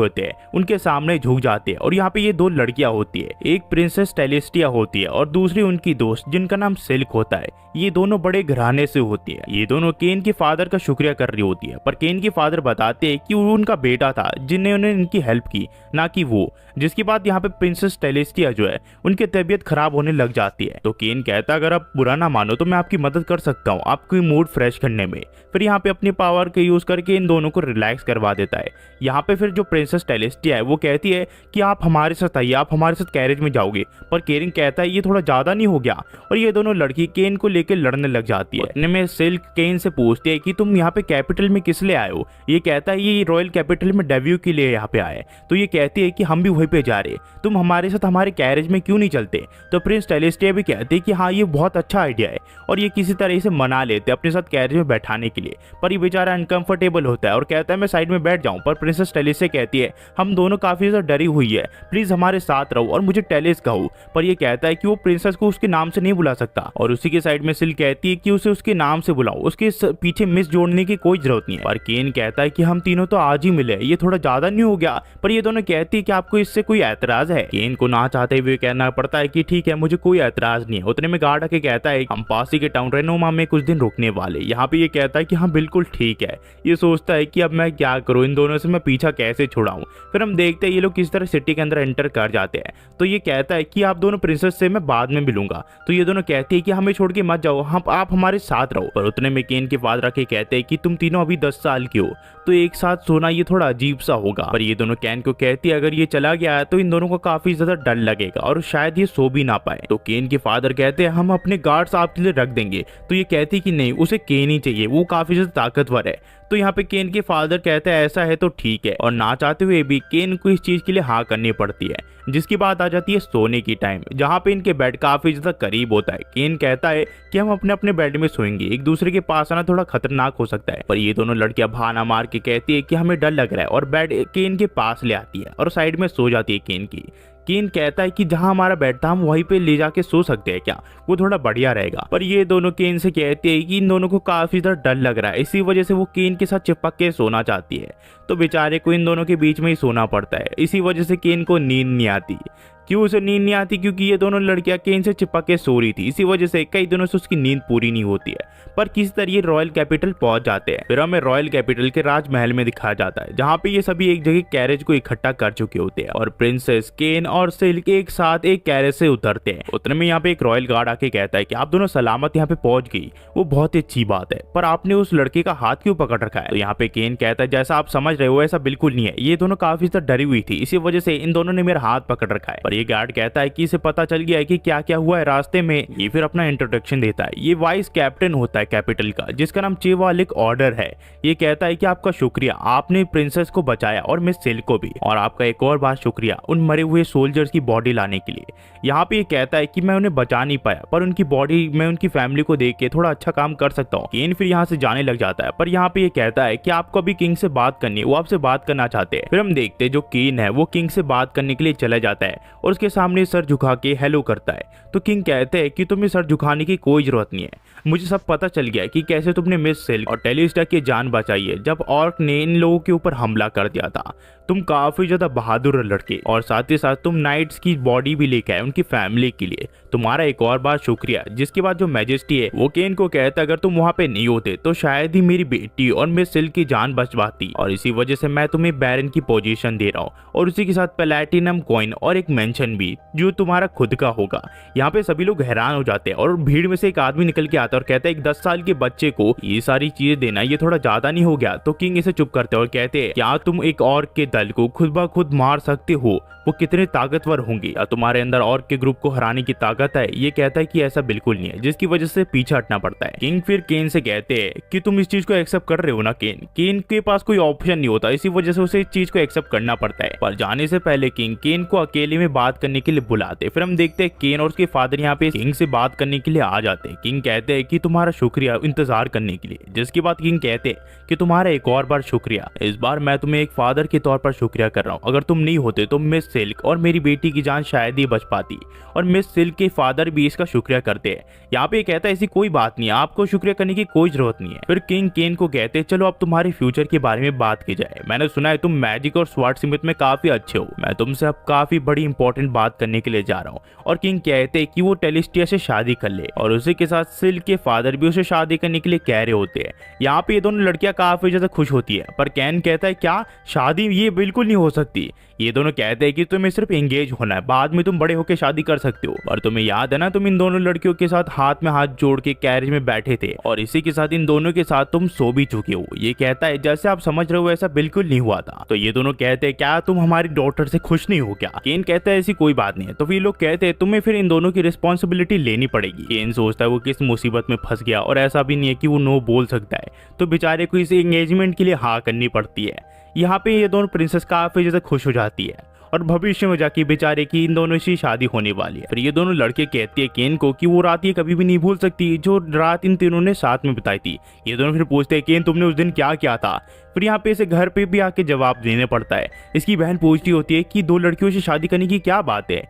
होते हैं उनके सामने झुक जाते हैं और यहाँ पे ये दो लड़कियां होती है, एक प्रिंसेस टेलेस्टिया होती है और दूसरी उनकी दोस्त जिनका नाम सिल्क होता है। ये दोनों बड़े घराने से होती है। ये दोनों केन के फादर का शुक्रिया कर रही होती है, पर केन के फादर बताते हैं कि वो उनका बेटा था जिन्होंने इनकी हेल्प की, ना कि वो। जिसके बाद यहाँ पे प्रिंसेस टेलेस्टिया जो है उनकी तबीयत खराब होने लग जाती है। तो केन कहता है अगर आप बुरा ना मानो तो मैं आपकी मदद कर सकता हूँ आपकी मूड फ्रेश करने में। फिर यहाँ पे अपनी पावर का यूज करके इन दोनों को रिलैक्स करवा देता है। यहाँ पे फिर जो प्रिंसेस टेलेस्टिया है वो कहती है कि आप हमारे साथ आइए, आप हमारे साथ कैरेज में जाओगे। पर केन कहता है ये थोड़ा ज्यादा नहीं हो गया, और ये दोनों लड़की केन को लेकर लड़ने लग जाती है। इतने में सिल्क केन से पूछती है कि तुम यहाँ पे कैपिटल में किस लिए आए हो। ये कहता है ये रॉयल कैपिटल में डेब्यू के लिए यहाँ पे आए। तो ये कहती है कि हम भी वहीं पे जा रहे, तुम हमारे साथ हमारे कैरेज में क्यों नहीं चलते। तो प्रिंस टेलेस्टिया भी कहते हैं कि हाँ ये बहुत अच्छा आइडिया है, और ये किसी तरह से मना लेते अपने साथ कैरेज में बैठाने के लिए। पर ये बेचारा अनकंफर्टेबल होता है और कहता है मैं साइड में बैठ जाऊं। पर प्रिंसेस टेलेस्टिया कहती है हम दोनों काफी ज्यादा डरी हुई है, प्लीज हमारे साथ रहो और मुझे टेलेस कहो। पर ये कहता है कि वो प्रिंसेस को उसके नाम से नहीं बुला सकता, और उसी के साइड में सिल्क कहती है कि उसे उसके नाम से बुलाओ, उसके पीछे मिस जोड़ने की कोई जरूरत नहीं है। पर केन कहता है कि हम तीनों तो आज ही मिले, ये थोड़ा ज्यादा नहीं हो गया। पर ये दोनों कहती है कि आपको इससे कोई एतराज है। केन को ना चाहते हुए कहना पड़ता है कि ठीक है मुझे कोई एतराज नहीं है। उतने में गार्ड आके कहता है हम पास ही के टाउन रेनोमा में कुछ दिन रुकने वाले। यहाँ पे ये कहता है कि हाँ बिल्कुल ठीक है। ये सोचता है कि अब मैं क्या करूँ, इन दोनों से मैं पीछा कैसे छुड़ाऊं। फिर हम देखते हैं ये लोग किस तरह सिटी के अंदर एंटर कर जाते हैं। तो ये कहता है कि आप दोनों प्रिंसेस से मैं बाद में मिलूंगा। तो ये दोनों कहती है कि हमें छोड़ के मत जाओ, हम आप हमारे साथ रहो। पर उतने में केन के फादर आके कहते हैं कि तुम तीनों अभी 10 साल के हो, तो एक साथ सोना ये थोड़ा अजीब सा होगा। पर ये दोनों केन को कहती है अगर ये चला गया तो इन दोनों को काफी ज्यादा डर लगेगा और शायद ये सो भी ना पाए। तो केन के फादर कहते हैं हम अपने गार्ड्स आपके लिए रख देंगे। तो ये कहती कि नहीं उसे केन ही चाहिए, वो काफी ज्यादा ताकतवर है। तो यहाँ पे केन के फादर कहते हैं ऐसा है तो ठीक है, और ना चाहते हुए भी केन को इस चीज के लिए हाँ करनी पड़ती है। जिसकी बात आ जाती है सोने की टाइम, जहाँ पे इनके बेड काफी ज्यादा करीब होता है। केन कहता है कि हम अपने अपने बेड में सोएंगे, एक दूसरे के पास आना थोड़ा खतरनाक हो सकता है। पर ये दोनों लड़कियां बहाना मार के कहती है कि हमें डर लग रहा है, और बेड केन के पास ले आती है और साइड में सो जाती है केन की। केन कहता है कि जहां हमारा बेड था हम वहीं पे ले जाके सो सकते हैं क्या, वो थोड़ा बढ़िया रहेगा। पर ये दोनों केन से कहते हैं कि इन दोनों को काफी ज्यादा डर लग रहा है, इसी वजह से वो केन के साथ चिपक के सोना चाहती है। तो बेचारे को इन दोनों के बीच में ही सोना पड़ता है, इसी वजह से केन को नींद नहीं आती। क्यों उसे नींद नहीं आती, क्योंकि ये दोनों लड़कियां केन से चिपक के सो रही थी, इसी वजह से कई दिनों से उसकी नींद पूरी नहीं होती है। पर किसी तरह ये रॉयल कैपिटल पहुंच जाते हैं। फिर हमें रॉयल कैपिटल के राजमहल में दिखाया जाता है, जहाँ पे ये सभी एक जगह कैरेज को इकट्ठा कर चुके होते हैं, और प्रिंसेस केन और सिल्क एक साथ एक कैरेज से उतरते हैं। उतने में यहाँ पे एक रॉयल गार्ड आके कहता है कि आप दोनों सलामत यहाँ पे पहुंच गई, वो बहुत ही अच्छी बात है, पर आपने उस लड़के का हाथ क्यों पकड़ रखा है। तो यहाँ पे केन कहता है जैसा आप समझ रहे हो ऐसा बिल्कुल नहीं है, ये दोनों काफी ज्यादा डरी हुई थी, इसी वजह से इन दोनों ने मेरा हाथ पकड़ रखा है। पर ये गार्ड कहता है कि इसे पता चल गया है कि क्या क्या हुआ है रास्ते में। ये फिर अपना इंट्रोडक्शन देता है। ये वाइस कैप्टन होता है कैपिटल का, जिसका नाम चेवालिक ऑर्डर है। ये कहता है कि आपका शुक्रिया, आपने प्रिंसेस को बचाया और मिस सिल्क को भी, और आपका एक और बार शुक्रिया उन मरे हुए सोल्जर्स की बॉडी लाने के लिए। यहाँ पे ये कहता है कि मैं उन्हें बचा नहीं पाया, पर उनकी बॉडी मैं उनकी फैमिली को देख के थोड़ा अच्छा काम कर सकता हूँ। केन फिर यहाँ से जाने लग जाता है, पर यहाँ पे ये कहता है कि आपको अभी किंग से बात करनी है, वो आपसे बात करना चाहते हैं। फिर हम देखते हैं जो केन है वो किंग से बात करने के लिए चला जाता है और उसके सामने सर झुका के हेलो करता है। तो किंग कहते हैं कि तुम्हें सर झुकाने की कोई जरूरत नहीं है, मुझे सब पता चल गया कि कैसे तुमने मिस सिल्क और टेलिस्टा की जान बचाई है जब ऑर्क ने इन लोगों के ऊपर हमला कर दिया था। तुम काफी ज्यादा बहादुर लड़के, और साथ ही साथ तुम नाइट्स की बॉडी भी लेके आए उनकी फैमिली के लिए, तुम्हारा एक और बार शुक्रिया। जिसके बाद जो मैजेस्टी है वो केन को कहता है अगर तुम वहाँ पे नहीं होते तो शायद ही मेरी बेटी और मिस सिल्क की जान बच पाती, और इसी वजह से मैं तुम्हें बैरन की पोजीशन दे रहा हूँ, और उसी के साथ प्लैटिनम कॉइन और एक पेंशन भी जो तुम्हारा खुद का होगा। यहाँ पे सभी लोग हैरान हो जाते हैं और भीड़ में से एक आदमी निकल के आता है और कहता है एक 10 साल के बच्चे को ये सारी चीजें देना ये थोड़ा ज्यादा नहीं हो गया? तो किंग इसे चुप करते हैं और कहते हैं क्या तुम एक और के दल को खुद ब खुद मार सकते हो? वो कितने ताकतवर होंगे? या तुम्हारे अंदर और के ग्रुप को हराने की ताकत है? ये कहता है कि ऐसा बिल्कुल नहीं है, जिसकी वजह से पीछे हटना पड़ता है। किंग फिर केन से कहते हैं कि तुम इस चीज को एक्सेप्ट कर रहे हो ना केन? केन के पास कोई ऑप्शन नहीं होता, इसी वजह से उसे इस चीज को एक्सेप्ट करना पड़ता है। पर जाने से पहले किंग केन को अकेले में बात करने के लिए बुलाते। फिर हम देखते हैं केन और उसके फादर यहाँ पे किंग से बात करने के लिए आ जाते हैं। किंग कहते हैं कि तुम्हारा शुक्रिया इंतजार करने के लिए, जिसके बाद किंग कहते हैं कि तुम्हारा एक और बार शुक्रिया। इस बार मैं तुम्हें एक फादर के तौर पर शुक्रिया कर रहा हूँ। अगर तुम नहीं होते तो मिस सिल्क और मेरी बेटी की जान शायद ही बच पाती। और मिस सिल्क के फादर भी इसका शुक्रिया करते हैं। यहाँ पे कहता है ऐसी कोई बात नहीं, आपको शुक्रिया करने की कोई जरूरत नहीं है। फिर किंग केन को कहते हैं चलो अब तुम्हारे फ्यूचर के बारे में बात की जाए। मैंने सुना है तुम मैजिक और स्वॉर्डस्मिथ में काफी अच्छे हो। मैं तुमसे अब काफी बड़ी इंपॉर्टेंट बात करने के लिए जा रहा हूँ। और किंग कहते हैं कि वो टेलिस्टिया से शादी कर ले और उसी के साथ सिल्क के फादर भी उसे शादी करने के लिए कह रहे होते हैं। यहाँ पे ये दोनों लड़कियां काफी ज्यादा खुश होती है। पर कैन कहता है क्या शादी? ये बिल्कुल नहीं हो सकती। ये दोनों कहते हैं कि तुम्हें सिर्फ एंगेज होना है, बाद में तुम बड़े होकर शादी कर सकते हो। और तुम्हें याद है ना तुम इन दोनों लड़कियों के साथ हाथ में हाथ जोड़ के कैरेज में बैठे थे और इसी के साथ इन दोनों के साथ तुम सो भी चुके हो। ये कहता है जैसे आप समझ रहे हो ऐसा बिल्कुल नहीं हुआ था। तो ये दोनों कहते हैं क्या तुम हमारी डॉटर से खुश नहीं हो क्या? केन कहता है ऐसी कोई बात नहीं है। तो ये लोग कहते हैं तुम्हें फिर इन दोनों की रिस्पॉन्सिबिलिटी लेनी पड़ेगी। केन सोचता है वो किस मुसीबत में फंस गया और ऐसा भी नहीं है कि वो नो बोल सकता है, तो बेचारे को इस एंगेजमेंट के लिए हाँ करनी पड़ती है। यहाँ पे ये दोनों प्रिंसेस काफी ज्यादा खुश हो जाती है और भविष्य में जाके बेचारे की इन दोनों से शादी होने वाली है। फिर ये दोनों लड़के कहती है केन को कि वो रात ये कभी भी नहीं भूल सकती जो रात इन तीनों ने साथ में बिताई थी। ये दोनों फिर पूछते हैं केन तुमने उस दिन क्या किया था? फिर यहाँ पे इसे घर पे भी आके जवाब देने पड़ता है। इसकी बहन पूछती होती है कि दो लड़कियों से शादी करने की क्या बात है।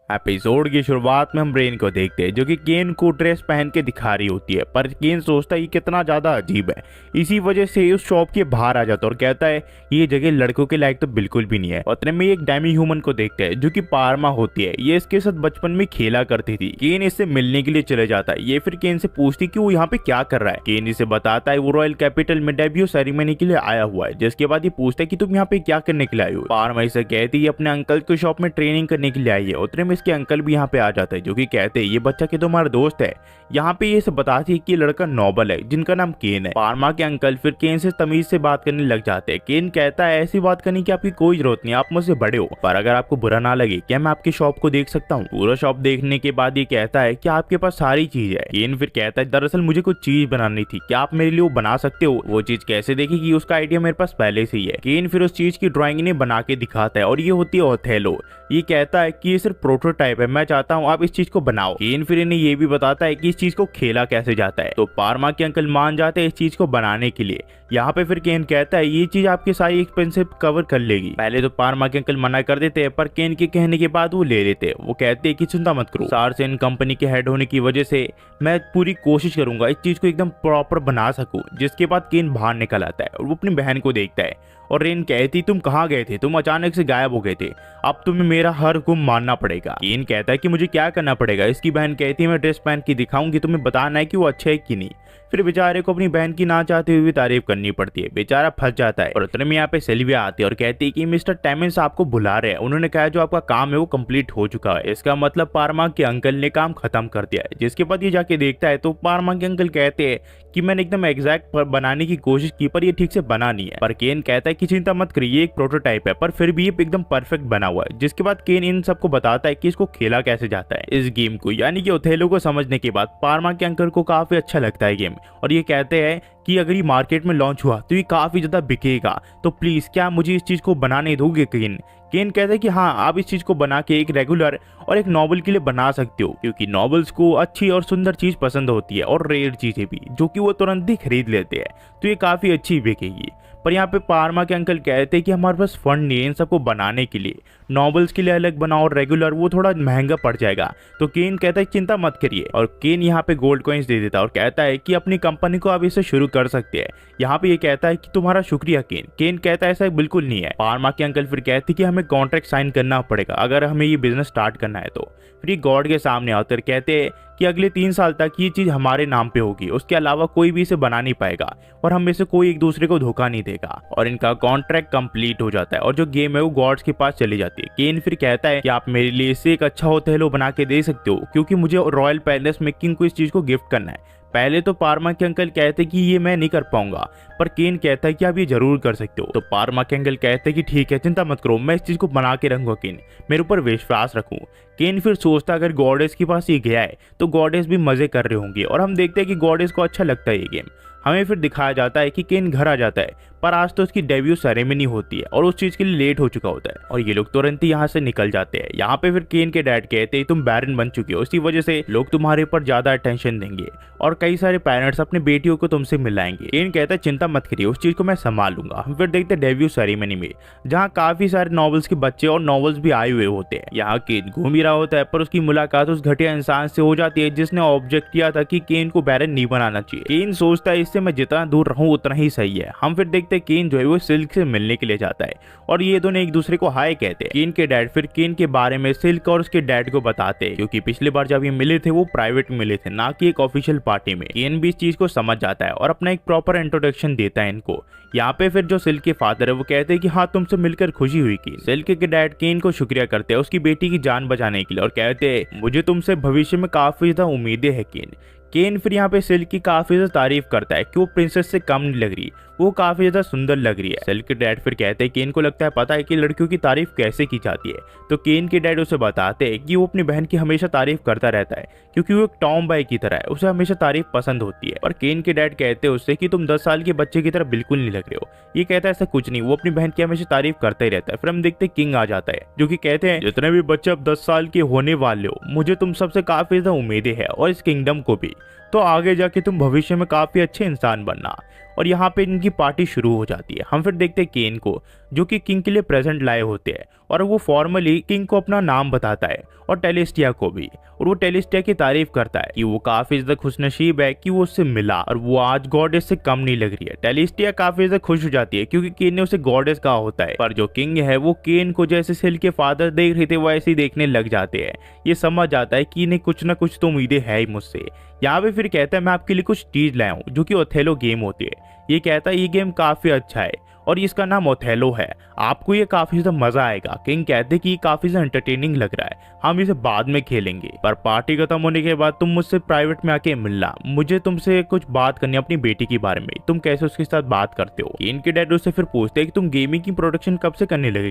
एपिसोड की शुरुआत में हम रेन को देखते हैं जो कि केन को ड्रेस पहन के दिखा रही होती है। पर केन सोचता है ये कितना ज्यादा अजीब है, इसी वजह से उस शॉप के बाहर आ जाता है और कहता है ये जगह लड़कों के लायक तो बिल्कुल भी नहीं है। उतने में एक डेमी ह्यूमन को देखते हैं जो कि पारमा होती है। ये इसके साथ बचपन में खेला करती थी। केन इससे मिलने के लिए चले जाता है। ये फिर केन से पूछती कि वो यहाँ पे क्या कर रहा है। केन इसे बताता है वो रॉयल कैपिटल में डेब्यू सेरेमनी के लिए आया हुआ है। जिसके बाद ये पूछता है कि तुम यहाँ पे क्या करने के लिए आए हो। पारमा इसे कहती है अपने अंकल की शॉप में ट्रेनिंग करने के लिए आई है। उतने में इसके अंकल भी यहाँ पे आ जाता है जो कि कहते हैं ये बच्चा कि तुम्हारा दोस्त है। यहाँ पे ये सब बताती है कि ये लड़का नोबल है जिनका नाम केन है। पारमा के अंकल फिर केन से तमीज से बात करने लग जाते हैं। केन कहता है ऐसी बात करने की आपकी कोई जरूरत नहीं, आप मुझसे बड़े हो, पर अगर आपको बुरा ना लगे क्या मैं आपकी शॉप को देख सकता हूँ। पूरा शॉप देखने के बाद ये कहता है कि आपके पास सारी चीज है। केन फिर कहता है दरअसल मुझे कुछ चीज बनानी थी, क्या आप मेरे लिए वो बना सकते हो? वो चीज कैसे देखेगी उसका आइडिया मेरे पास पहले से ही है। केन फिर उस चीज की ड्राइंग इन्हें बना के दिखाता है और ये होती है ओथेलो। ये कहता है कि ये सिर्फ प्रोटोटाइप है, मैं चाहता हूँ आप इस चीज को बनाओ। केन फिर इन्हें ये भी बताता है कि इस चीज को खेला कैसे जाता है। तो पारमा के अंकल मान जाते हैं इस चीज को बनाने के लिए। यहाँ पे फिर केन कहता है ये चीज आपके सारी एक्सपेंसिव कवर कर लेगी। पहले तो पारमा के अंकल मना कर देते हैं पर केन के कहने के बाद वो ले लेते हैं। वो कहते हैं कि चिंता मत करो, सारसेन कंपनी के हेड होने की वजह से मैं पूरी कोशिश करूंगा इस चीज को एकदम प्रॉपर बना सकूं। जिसके बाद केन बाहर निकल आता है और वो अपनी बहन को देखता है और रेन कहती तुम कहाँ गए थे, तुम अचानक से गायब हो गए थे, अब तुम्हें मेरा हर हुक्म मानना पड़ेगा। केन कहता है कि मुझे क्या करना पड़ेगा। इसकी बहन कहती है मैं ड्रेस पहन के दिखाऊंगी, तुम्हें बताना है कि वो अच्छा है कि नहीं। फिर बेचारे को अपनी बहन की ना चाहते हुए भी तारीफ करनी पड़ती है। बेचारा फंस जाता है और उतने में यहाँ पे सिल्विया आती है और कहती है कि मिस्टर टेमिन्स आपको बुला रहे हैं। उन्होंने कहा जो आपका काम है वो कंप्लीट हो चुका है। इसका मतलब पारमा के अंकल ने काम खत्म कर दिया है। जिसके बाद ये जाके देखता है तो पारमा के अंकल कहते हैं कि मैंने एकदम एग्जैक्ट बनाने की कोशिश की पर ये ठीक से बना नहीं है। पर केन कहता है कि चिंता मत करिए, एक प्रोटोटाइप है पर फिर भी ये एकदम परफेक्ट बना हुआ है। जिसके बाद केन इन सबको बताता है कि इसको खेला कैसे जाता है। इस गेम को यानी कि ओथेलो को समझने के बाद पारमा के अंकल को काफी अच्छा लगता है गेम और ये कहते हैं कि अगर ये मार्केट में लॉन्च हुआ तो ये काफी ज्यादा बिकेगा, तो प्लीज क्या मुझे इस चीज को बनाने दोगे। केन कहता है कि हाँ आप इस चीज को बना के एक रेगुलर और एक नॉवल के लिए बना सकते हो, क्योंकि नॉवेल्स को अच्छी और सुंदर चीज पसंद होती है और रेयर चीजें भी जो कि वो तुरंत ही खरीद लेते हैं, तो ये काफी अच्छी बिकेगी। पर यहाँ पे पारमा के अंकल कहते हैं कि हमारे पास फंड नहीं है इन सबको बनाने के लिए, नॉवेल्स के लिए अलग बनाओ और रेगुलर वो थोड़ा महंगा पड़ जाएगा। तो केन कहता है चिंता मत करिए और केन यहाँ पे गोल्ड कॉइन्स दे देता है और कहता है कि अपनी कंपनी को आप इसे शुरू कर सकते हैं। यहाँ पे ये कहता है कि तुम्हारा शुक्रिया केन। केन कहता है ऐसा बिल्कुल नहीं है। पार्मा के अंकल फिर कहते हैं कि हमें कॉन्ट्रैक्ट साइन करना पड़ेगा अगर हमें ये बिजनेस स्टार्ट करना है तो। फिर ये गॉड के सामने आकर कहते हैं कि अगले 3 साल तक ये चीज हमारे नाम पे होगी, उसके अलावा कोई भी इसे बना नहीं पाएगा और हम में से कोई एक दूसरे को धोखा नहीं देगा। और इनका कॉन्ट्रैक्ट कंप्लीट हो जाता है और जो गेम है वो गॉड्स के पास चली जाती है। केन फिर कहता है कि आप मेरे लिए इसे एक अच्छा ओथेलो बना के दे सकते हो क्योंकि मुझे रॉयल पैलेस में किंग को इस चीज को गिफ्ट करना है। पहले तो पार्मा के अंकल कहते कि ये मैं नहीं कर पाऊंगा, पर केन कहता है कि आप ये जरूर कर सकते हो। तो पार्मा के अंकल कहते हैं कि ठीक है, चिंता मत करो, मैं इस चीज को बना के रहूंगा केन, मेरे ऊपर विश्वास रखूं। केन फिर सोचता अगर गॉडेस के पास ये गया है तो गॉडेस भी मजे कर रहे होंगे और हम देखते हैं कि गॉडेस को अच्छा लगता है ये गेम। हमें फिर दिखाया जाता है कि केन घर आ जाता है, पर आज तो उसकी डेब्यू सेरेमनी होती है और उस चीज के लिए लेट हो चुका होता है और ये लोग तुरंत ही यहाँ से निकल जाते हैं। यहाँ पे फिर केन के डैड कहते हैं तुम बैरन बन चुके हो, इसी वजह से लोग तुम्हारे ऊपर ज्यादा अटेंशन देंगे और कई सारे पेरेंट्स अपने बेटियों को तुमसे मिलाएंगे। केन कहता है चिंता मत करिए, उस चीज को मैं संभाल लूंगा। हम फिर देखते हैं डेब्यू सेरेमनी में जहाँ काफी सारे नॉवेल्स के बच्चे और नॉवेल्स भी आए हुए होते हैं। यहाँ केन घूम ही रहा होता है पर उसकी मुलाकात उस घटिया इंसान से हो जाती है जिसने ऑब्जेक्ट किया था कि केन को बैरन नहीं बनाना चाहिए। केन सोचता है इससे मैं जितना दूर रहूं उतना ही सही है। हम फिर देखते हैं केन जो है वो सिल्क से मिलने के लिए जाता है और ये दोनों एक दूसरे को हाय कहते हैं। केन के डैड फिर केन के बारे में सिल्क और उसके डैड को बताते हैं क्योंकि पिछली बार जब ये मिले थे वो प्राइवेट में मिले थे, ना कि एक ऑफिशियल पार्टी में। केन भी इस चीज को समझ जाता है और अपना एक प्रॉपर इंट्रोडक्शन देता है इनको। यहाँ पे फिर जो सिल्क के फादर है वो कहते हैं कि हाँ तुमसे मिलकर खुशी हुई। की सिल्क के डैड केन को शुक्रिया करते हैं उसकी बेटी की जान बचाने के लिए और कहते हैं मुझे तुमसे भविष्य में काफी ज्यादा उम्मीदें हैं केन। केन फिर यहाँ पे सिल्क की काफी ज्यादा तारीफ करता है कि वो प्रिंसेस से कम नहीं लग रही, वो काफी ज्यादा सुंदर लग रही है। सिल्क के डैड फिर कहते हैं केन को लगता है पता है कि लड़कियों की तारीफ कैसे की जाती है, तो केन के डैड उसे बताते हैं कि वो अपनी बहन की हमेशा तारीफ करता रहता है क्योंकि वो एक टॉम बॉय की तरह है, उसे हमेशा तारीफ पसंद होती है। और केन के डैड कहते हैं उससे कि तुम 10 साल के बच्चे की तरह बिल्कुल नहीं लग रहे हो। ये कहता है ऐसा कुछ नहीं, वो अपनी बहन की हमेशा तारीफ करता ही रहता है। फिर हम देखते किंग आ जाता है जो कि कहते हैं जितने भी बच्चे अब 10 साल के होने वाले हो, मुझे तुम सबसे काफी ज्यादा उम्मीदें है और इस किंगडम को भी, तो आगे जाके तुम भविष्य में काफी अच्छे इंसान बनना। और यहाँ पे इनकी पार्टी शुरू हो जाती है। हम फिर देखते हैं केन को जो कि किंग के लिए प्रेजेंट लाए होते हैं और वो फॉर्मली किंग को अपना नाम बताता है और टेलिस्टिया को भी, और वो टेलिस्टिया की तारीफ करता है कि वो काफी ज्यादा खुशनसीब है कि वो उससे मिला और वो आज गॉडेस से कम नहीं लग रही है। टेलिस्टिया काफी ज्यादा खुश हो जाती है क्योंकि केन ने उसे गॉडेस कहा होता है, पर जो किंग है वो केन को जैसे सिल्क के फादर देख रहे थे वो ऐसे ही देखने लग जाते हैं। ये समझ जाता है कि इन्हें कुछ ना कुछ तो उम्मीदें है ही मुझसे। यहाँ पे फिर कहता है मैं आपके लिए कुछ चीज लाया हूँ जो कि ओथेलो गेम होती है। ये कहता है ये गेम काफी अच्छा है और इसका नाम ओथेलो है, आपको ये काफी ज्यादा मजा आएगा। किंग कहते कि ये काफी ज्यादा एंटरटेनिंग लग रहा है, हम इसे बाद में खेलेंगे, पर पार्टी खत्म होने के बाद तुम मुझसे प्राइवेट में आके मिलना, मुझे तुमसे कुछ बात करनी है अपनी बेटी के बारे में, तुम कैसे उसके साथ बात करते हो। केन के डैड उससे फिर पूछते हैं कि तुम गेमिंग की प्रोडक्शन कब से करने लगे।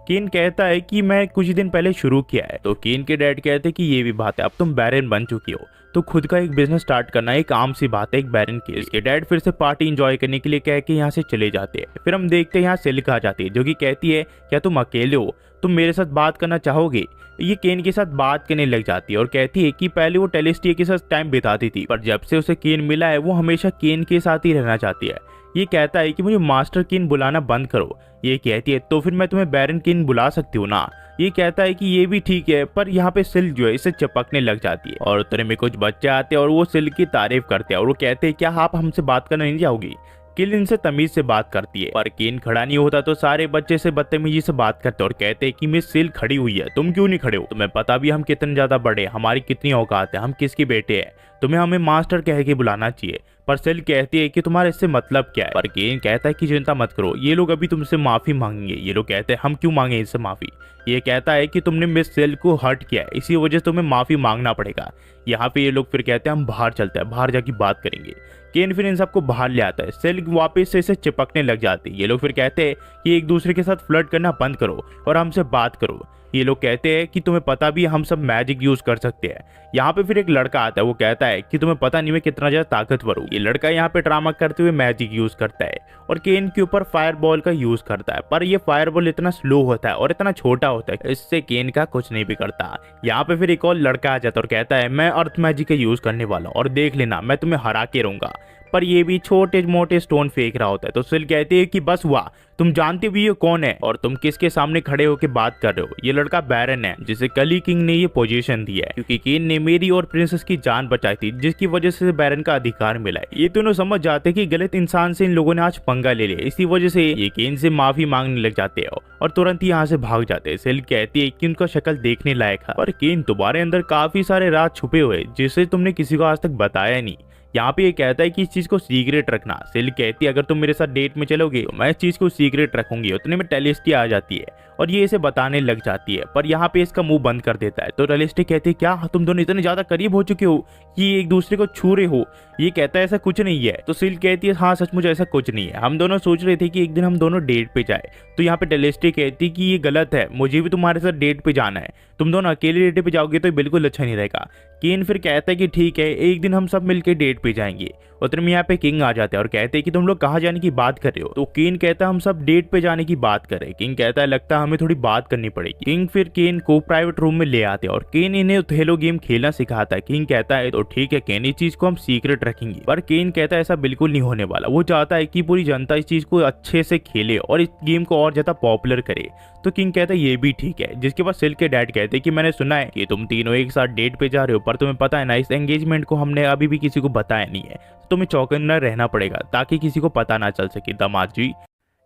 केन कहता है कि मैं कुछ दिन पहले शुरू किया है। तो केन के डैड कहते हैं कि ये भी बात है, अब तुम बैरन बन चुकी हो तो खुद का एक बिजनेस स्टार्ट करना एक आम सी बात है एक बैरन के। इसके डैड फिर से पार्टी एंजॉय करने के लिए कह के यहाँ से चले जाते हैं। फिर हम देखते हैं यहाँ सिल्क आ जाती है जो कि कहती है क्या तुम अकेले हो, तुम मेरे साथ बात करना चाहोगे। ये केन के साथ बात करने लग जाती है और कहती है कि पहले वो टेलिस्टिया के साथ टाइम बिताती थी, पर जब से उसे केन मिला है वो हमेशा केन के साथ ही रहना चाहती है। ये कहता है कि मुझे मास्टर केन बुलाना बंद करो। ये कहती है तो फिर मैं तुम्हें बैरन केन बुला सकती हूँ ना। ये कहता है कि ये भी ठीक है, पर यहाँ पे सिल्क जो है इसे चपकने लग जाती है और उतने में कुछ बच्चे आते हैं और वो सिल्क की तारीफ करते हैं और वो कहते हैं क्या आप हमसे बात करना नहीं चाहोगी। केन इनसे तमीज से बात करती है, पर केन खड़ा नहीं होता तो सारे बच्चे से बदतमीजी से बात करते हैं और कहते हैं कि मिस सिल्क खड़ी हुई है, तुम क्यों नहीं खड़े हो, तुम्हें पता भी हम कितने ज्यादा बड़े, हमारी कितनी औकात है, हम किसके बेटे हैं, तुम्हें हमें मास्टर कह के बुलाना चाहिए। पर सिल्क कहती है कि तुम्हारा इससे मतलब क्या है। पर केन कहता है कि चिंता मत करो, ये लोग अभी तुमसे माफी मांगेंगे। ये लोग कहते हैं हम क्यों मांगे इनसे माफी। ये कहता है कि तुमने मिस सिल्क को हर्ट किया है, इसी वजह से तुम्हें माफी मांगना पड़ेगा। यहाँ पे ये लोग फिर कहते हैं हम बाहर चलते हैं, बाहर जाके बात करेंगे। केन फिर इन सबको बाहर ले आता है, सिल्क वापस से इसे चिपकने लग जाती है। ये लोग फिर कहते हैं कि एक दूसरे के साथ फ्लर्ट करना बंद करो और हमसे बात करो। ये लोग कहते हैं कि तुम्हें पता भी हम सब मैजिक यूज कर सकते हैं। यहाँ पे फिर एक लड़का आता है, वो कहता है कि तुम्हें पता नहीं मैं कितना ज्यादा ताकतवर हूँ। ये लड़का यहाँ पे ड्रामा करते हुए मैजिक यूज करता है और केन के ऊपर फायर बॉल का यूज करता है, पर ये फायर बॉल इतना स्लो होता है और इतना छोटा होता है इससे केन का कुछ नहीं बिगड़ता। यहाँ पे फिर एक और लड़का आ जाता है और कहता है मैं अर्थ मैजिक का यूज करने वाला हूँ और देख लेना मैं तुम्हें हरा के रहूंगा। पर ये भी छोटे मोटे स्टोन फेंक रहा होता है। तो सिल कहती है कि बस हुआ, तुम जानते भी ये कौन है और तुम किसके सामने खड़े होकर बात कर रहे हो। ये लड़का बैरन है जिसे कली किंग ने ये पोजीशन दी है, क्योंकि केन ने मेरी और प्रिंसेस की जान बचाई थी, जिसकी वजह से बैरन का अधिकार मिला है। ये दोनों समझ जाते कि गलत इंसान से इन लोगों ने आज पंगा ले लिया, इसी वजह से ये केन से माफी मांगने लग जाते हैं और तुरंत ही यहाँ से भाग जाते हैं। सिल कहती है कि उनका शक्ल देखने लायक है, पर केन तुम्हारे अंदर काफी सारे राज छुपे हुए जिसे तुमने किसी को आज तक बताया नहीं। यहाँ पे ये कहता है कि इस चीज को सीक्रेट रखना। सिल कहती है अगर तुम मेरे साथ डेट में चलोगे तो मैं इस चीज को सीक्रेट रखूंगी। उतने में टेलिस्टिया आ जाती है और ये इसे बताने लग जाती है, पर यहाँ पे इसका मुंह बंद कर देता है। तो टेलिस्टिया कहती है क्या तुम दोनों इतने ज्यादा करीब हो चुके हो कि एक दूसरे को छू रहे हो। ये कहता है ऐसा कुछ नहीं है। तो सिल कहती है हाँ सचमुच ऐसा कुछ नहीं है, हम दोनों सोच रहे थे कि एक दिन हम दोनों डेट पे जाए। तो यहाँ पे टेलिस्टिया कहती है कि ये गलत है, मुझे भी तुम्हारे साथ डेट पे जाना है, तुम दोनों अकेले डेट पे जाओगे तो बिल्कुल अच्छा नहीं रहेगा। केन फिर कहता है कि ठीक है एक दिन हम सब मिलकर डेट पे जाएंगे। उतने में यहाँ पे किंग आ जाते हैं और कहते हैं कि तुम लोग कहाँ जाने की बात कर रहे हो। तो केन कहता है हम सब डेट पे जाने की बात कर रहे हैं। किंग कहता है लगता है हमें थोड़ी बात करनी पड़ेगी। किंग फिर केन को प्राइवेट रूम में ले आते हैं और केन इन्हें ओथेलो गेम खेलना सिखाता है। किंग कहता है तो ठीक है केन, इस चीज को हम सीक्रेट रखेंगे, पर केन कहता है ऐसा बिल्कुल नहीं होने वाला। वो चाहता है कि पूरी जनता इस चीज को अच्छे से खेले और इस गेम को और ज्यादा पॉपुलर करे। तो किंग कहता है ये भी ठीक है, जिसके बाद सिल के डैड कहते हैं कि मैंने सुना है कि तुम तीनों एक साथ डेट पे जा रहे हो, पर तुम्हें पता है ना इस एंगेजमेंट को हमने अभी भी किसी को बताया नहीं है, तो तुम्हें चौकन्ना रहना पड़ेगा ताकि किसी को पता ना चल सके दामाद जी।